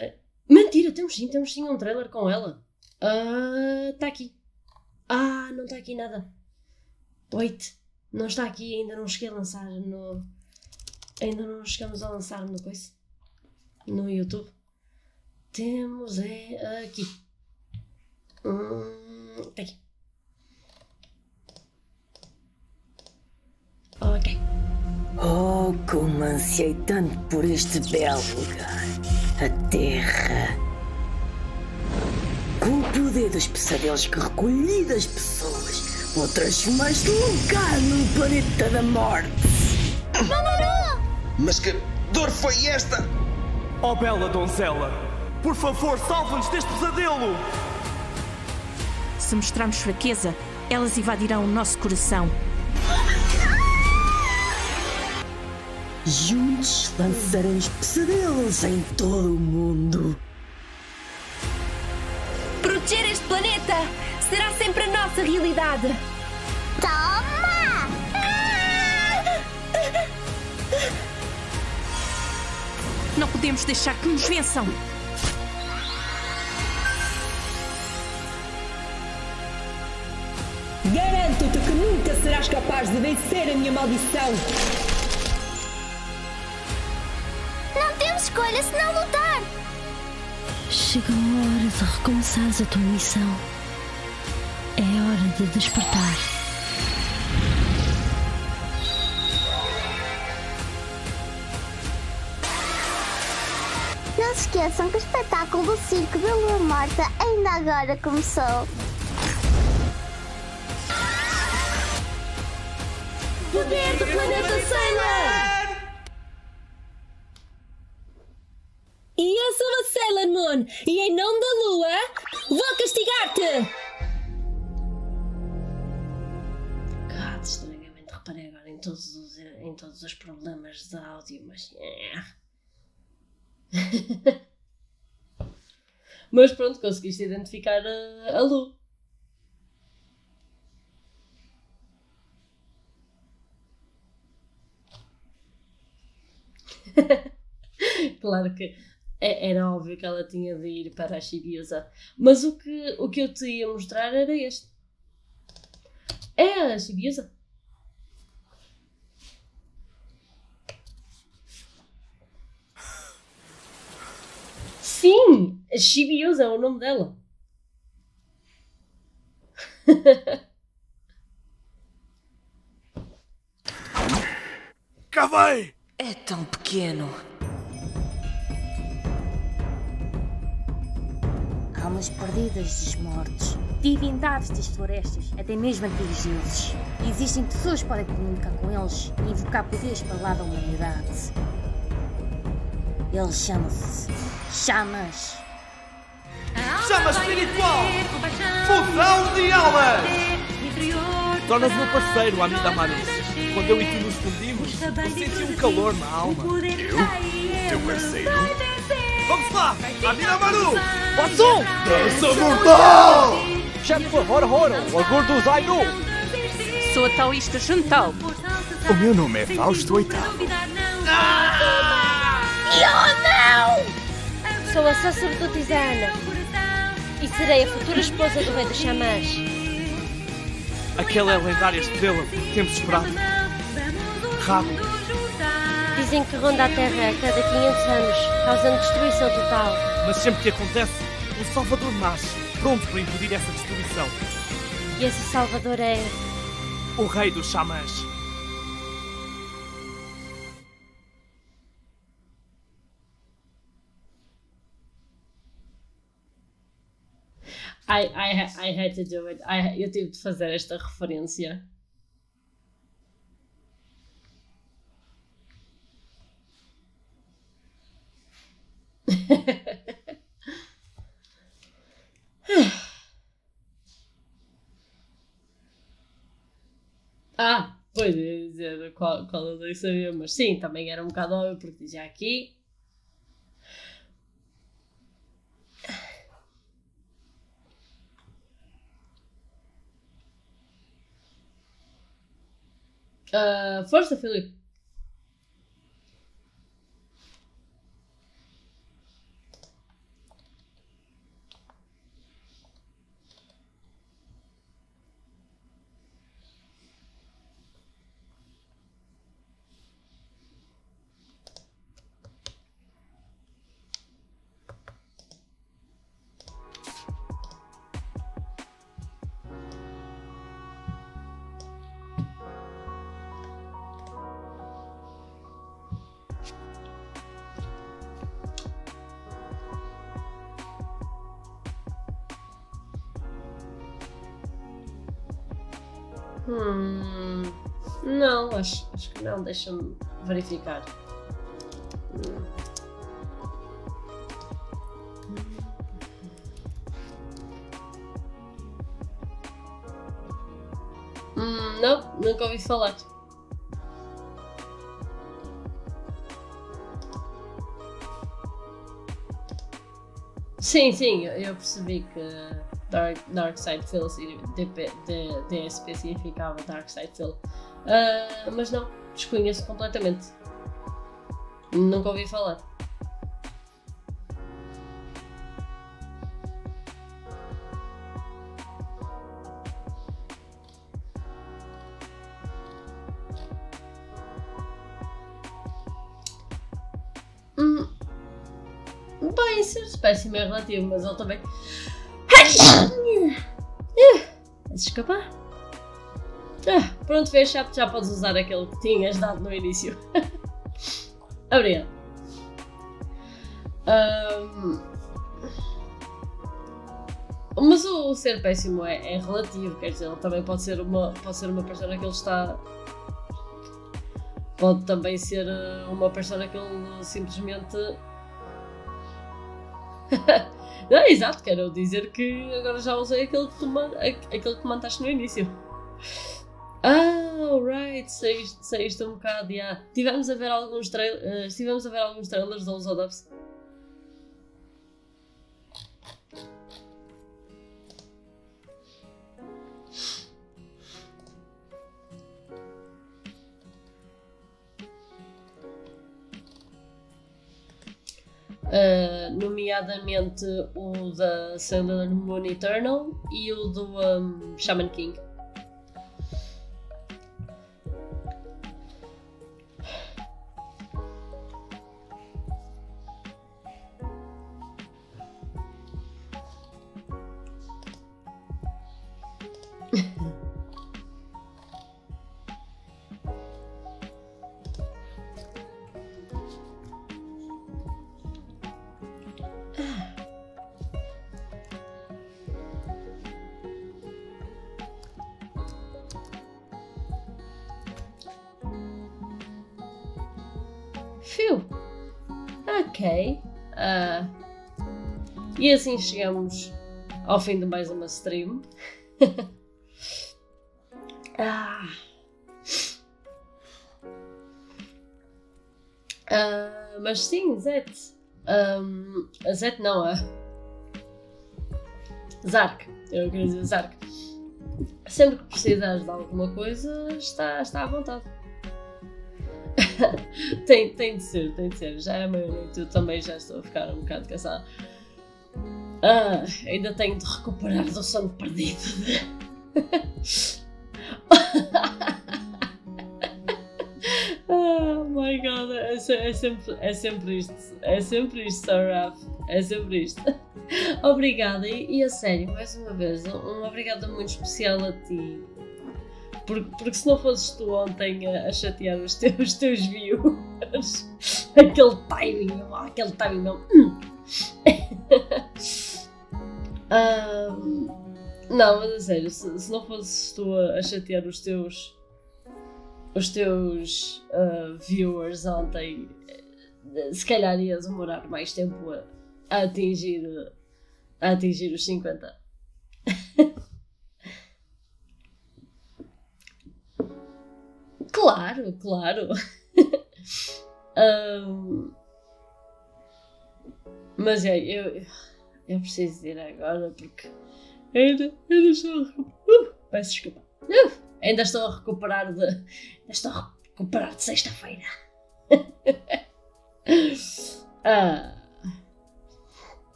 Speaker 1: Mentira, temos sim um trailer com ela. Está aqui. Não está aqui nada. Wait. Não está aqui, ainda não cheguei a lançar no... Ainda não chegamos a lançar no coisa. No YouTube. Temos aqui. Está aqui. Ok.
Speaker 16: Oh, como ansiei tanto por este belo lugar. A Terra. Com o poder dos pesadelos que recolhi das pessoas, vou transformar este lugar num planeta da morte.
Speaker 17: Não! Mas que dor foi esta?
Speaker 4: Oh, bela donzela, por favor, salva-nos deste pesadelo!
Speaker 6: Se mostrarmos fraqueza, elas invadirão o nosso coração.
Speaker 16: Juntos lançaremos pesadelos em todo o mundo.
Speaker 6: Proteger este planeta será sempre a nossa realidade.
Speaker 18: Toma!
Speaker 6: Não podemos deixar que nos vençam.
Speaker 16: Garanto-te que nunca serás capaz de vencer a minha maldição.
Speaker 18: Não temos escolha senão lutar.
Speaker 19: Chegou a hora de recomeçares a tua missão. É hora de despertar.
Speaker 18: Não se esqueçam que o espetáculo do Circo da Lua Morta ainda agora começou.
Speaker 6: Poder do planeta Sailor!
Speaker 16: E eu sou a Sailor Moon, e em nome da Lua, vou castigar-te!
Speaker 1: God, estranhamente reparei agora em todos os problemas de áudio, mas... Mas pronto, conseguiste identificar a Lu. Claro que era óbvio que ela tinha de ir para a Chibiusa. Mas o que eu te ia mostrar era este. É a Chibiusa. Sim! A Chibiusa é o nome dela.
Speaker 4: Cá vai!
Speaker 16: É tão pequeno.
Speaker 19: Almas perdidas dos mortos.
Speaker 20: Divindades das florestas, até mesmo antigos deuses. Existem pessoas que podem comunicar com eles e invocar poderes para lá da humanidade. Eles chamam-se chamas.
Speaker 4: Chama espiritual! Fusão de almas!
Speaker 7: Tornas meu parceiro, amiga Manu. Quando eu e tu nos fundimos, eu senti um calor na alma.
Speaker 10: Eu? Teu parceiro?
Speaker 4: Vamos lá! Amiga Manu!
Speaker 7: Passou!
Speaker 4: Dança mortal!
Speaker 7: Chame por Hora Hora, o agur do Zainu.
Speaker 6: Sou a taoísta Chantal.
Speaker 10: O meu nome é Fausto Oitavo.
Speaker 20: Não! Sou a sacerdotisa Ana e serei a futura esposa do rei dos xamãs.
Speaker 7: Aquela é a lendária estrela que temos esperado. Rápido.
Speaker 20: Dizem que ronda a Terra a cada 500 anos, causando destruição total.
Speaker 7: Mas sempre que acontece, um Salvador nasce, pronto para impedir essa destruição.
Speaker 20: E esse Salvador é...
Speaker 7: O rei dos xamãs.
Speaker 1: I had to do it. Eu tive de fazer esta referência. Pois, ia dizer qual eu dei sabia, mas sim, também era um bocado óbvio, porque dizia aqui. Força, Filipe. Não, acho que não. Deixa-me verificar. Não, nunca ouvi falar. Sim, eu percebi que Dark Side Fill DSP significava Dark Side Fill. Mas não, desconheço completamente. Nunca ouvi falar. Bem, ser péssimo é relativo, mas ele também. Vais escapar? Pronto, fez chato, já podes usar aquele que tinhas dado no início. Obrigado. Mas o ser péssimo é relativo, quer dizer, ele também pode ser uma persona que ele está. Pode também ser uma persona que ele simplesmente. Não, exato, quero dizer que agora já usei aquele que mandaste no início. Right, saíste um bocado, yeah. Estivemos a ver alguns trailers da Usodops. Nomeadamente o da Sailor Moon Eternal e o do Shaman King. Phew. Ok. E assim chegamos ao fim de mais uma stream. Mas sim, Zet. A Zet não, a Zark. Eu queria dizer Zark. Sempre que precisares de alguma coisa, está à vontade. tem de ser. Já é meia-noite, eu também já estou a ficar um bocado cansada. Ainda tenho de recuperar do sono perdido. Oh my god, é sempre isto, Saraf. É sempre isto. Obrigada, e a sério, mais uma vez, um obrigado muito especial a ti. Porque se não fosses tu ontem a chatear os teus viewers, aquele timing não. Não, mas a sério, se não fosses tu a chatear os teus viewers ontem, se calhar ias demorar mais tempo a atingir os 50. Claro, claro. Mas eu preciso ir agora porque ainda estou peço desculpa. Ainda estou a recuperar de sexta-feira.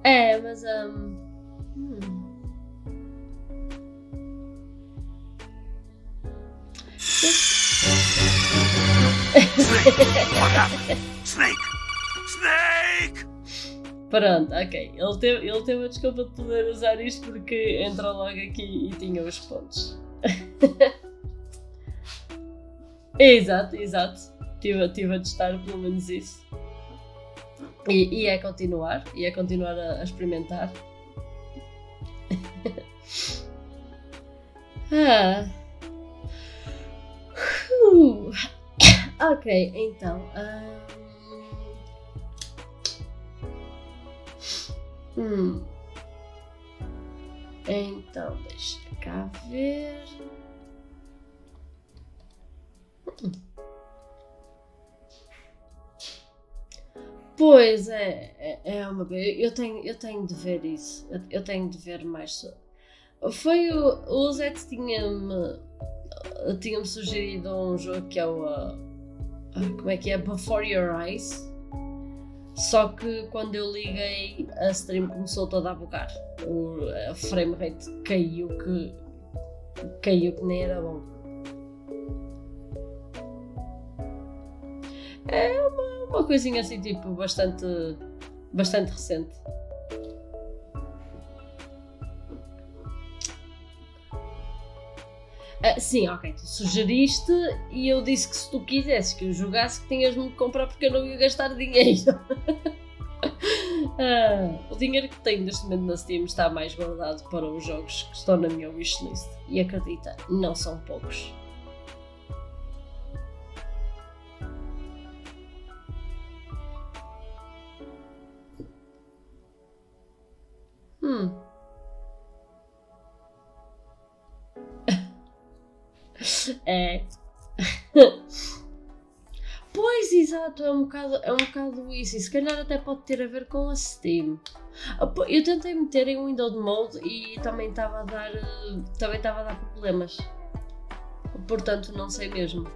Speaker 1: É, mas
Speaker 13: Snake! Snake!
Speaker 1: Pronto, ok. Ele teve a desculpa de poder usar isto porque entrou logo aqui e tinha os pontos. Exato. Tive a testar pelo menos isso. E é continuar a experimentar. Ok, então. Então, deixa cá ver. Pois é uma vez. Eu tenho de ver isso. Eu tenho de ver mais. Foi o Zé que tinha-me sugerido um jogo que é o. Como é que é? Before Your Eyes. Só que quando eu liguei, a stream começou toda a bugar. A frame rate caiu que nem era bom. É uma coisinha assim, tipo, bastante recente. Sim, ok, tu sugeriste e eu disse que se tu quisesses que eu jogasse que tinhas-me de comprar porque eu não ia gastar dinheiro. O dinheiro que tenho neste momento na Steam está mais guardado para os jogos que estão na minha wishlist e acredita, não são poucos. É. Pois, exato, é um bocado isso. E se calhar até pode ter a ver com a Steam. Eu tentei meter em Windows Mode e também estava a dar problemas. Portanto, não sei mesmo.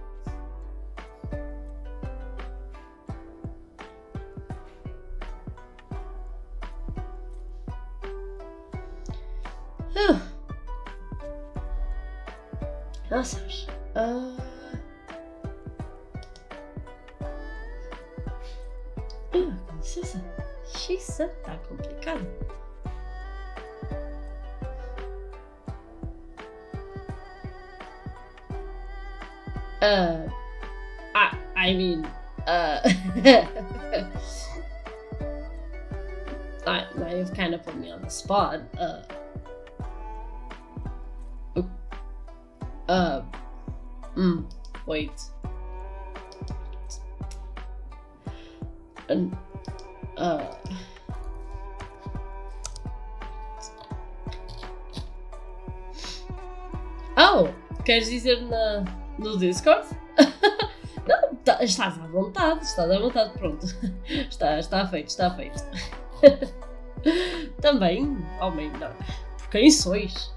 Speaker 1: Nossa. Com licença. Xiça, tá complicado. I mean, now you've kind of put me on the spot. Wait. Oh, queres dizer no Discord? Não, estás à vontade, pronto. Está feito. Também, homem, não. Por quem sois?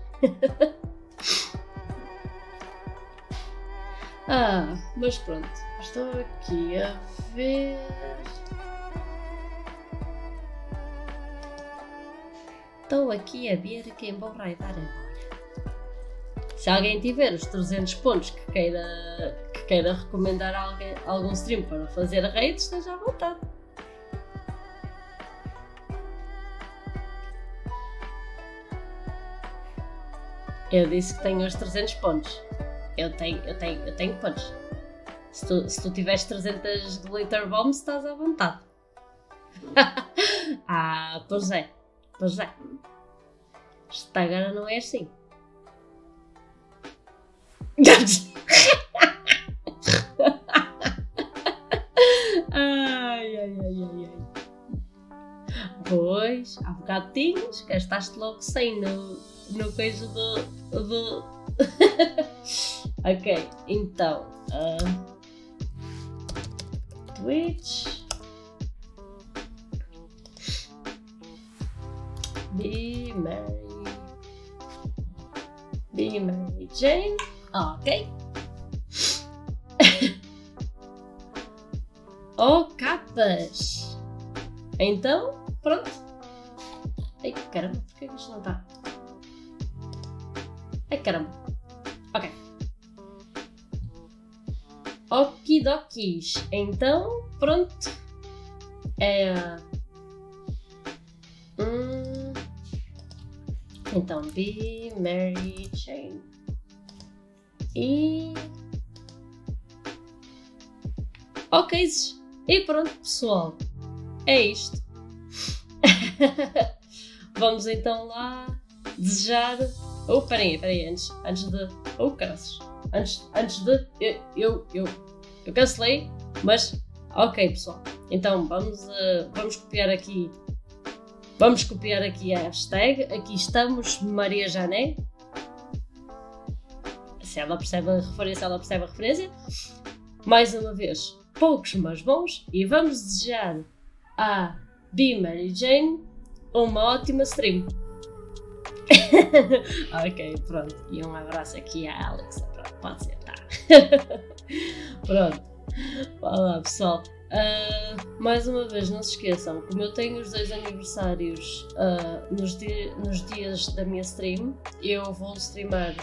Speaker 1: Mas pronto, estou aqui a ver. Quem vou raidar agora. Se alguém tiver os 300 pontos que queira recomendar algum stream para fazer raid, esteja à vontade. Eu disse que tenho os 300 pontos. Eu tenho pontos. Se tu tiveres 300 glitter bombs, estás à vontade. Pois é. Isto agora não é assim. Pois, há bocado tinhas, gastaste logo 100 no coisa do... Ok, então... Twitch... Be Mary Jane... Ok. Oh, capas! Então, pronto. Ai, caramba, porquê que isto não está? Ai, caramba. Ok. Okidokis. Então, pronto. Então, Be Mary Jane. E... Ok, e pronto, pessoal. É isto. Vamos então lá desejar... Oh, peraí, antes de... Oh, caraças. Antes de... Eu cancelei, mas... Ok, pessoal. Então, vamos copiar aqui... Vamos copiar aqui a hashtag. Aqui estamos, Maria Jané. Se ela percebe a referência, ela percebe a referência. Mais uma vez, poucos mas bons. E vamos desejar a Be Mary Jane uma ótima stream. Ok, pronto. E um abraço aqui à Alex. Pronto, pode ser, tá? Pronto. Olá, pessoal. Mais uma vez, não se esqueçam, como eu tenho os 2 aniversários nos dias da minha stream, eu vou streamar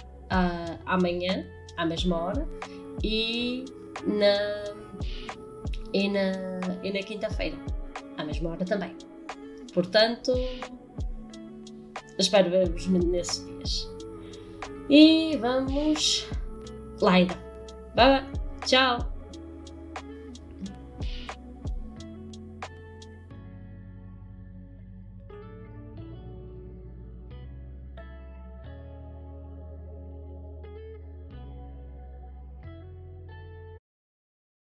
Speaker 1: amanhã, à mesma hora, e na quinta-feira, à mesma hora também. Portanto, espero ver-vos nesses dias. E vamos lá então. Bye bye. Tchau.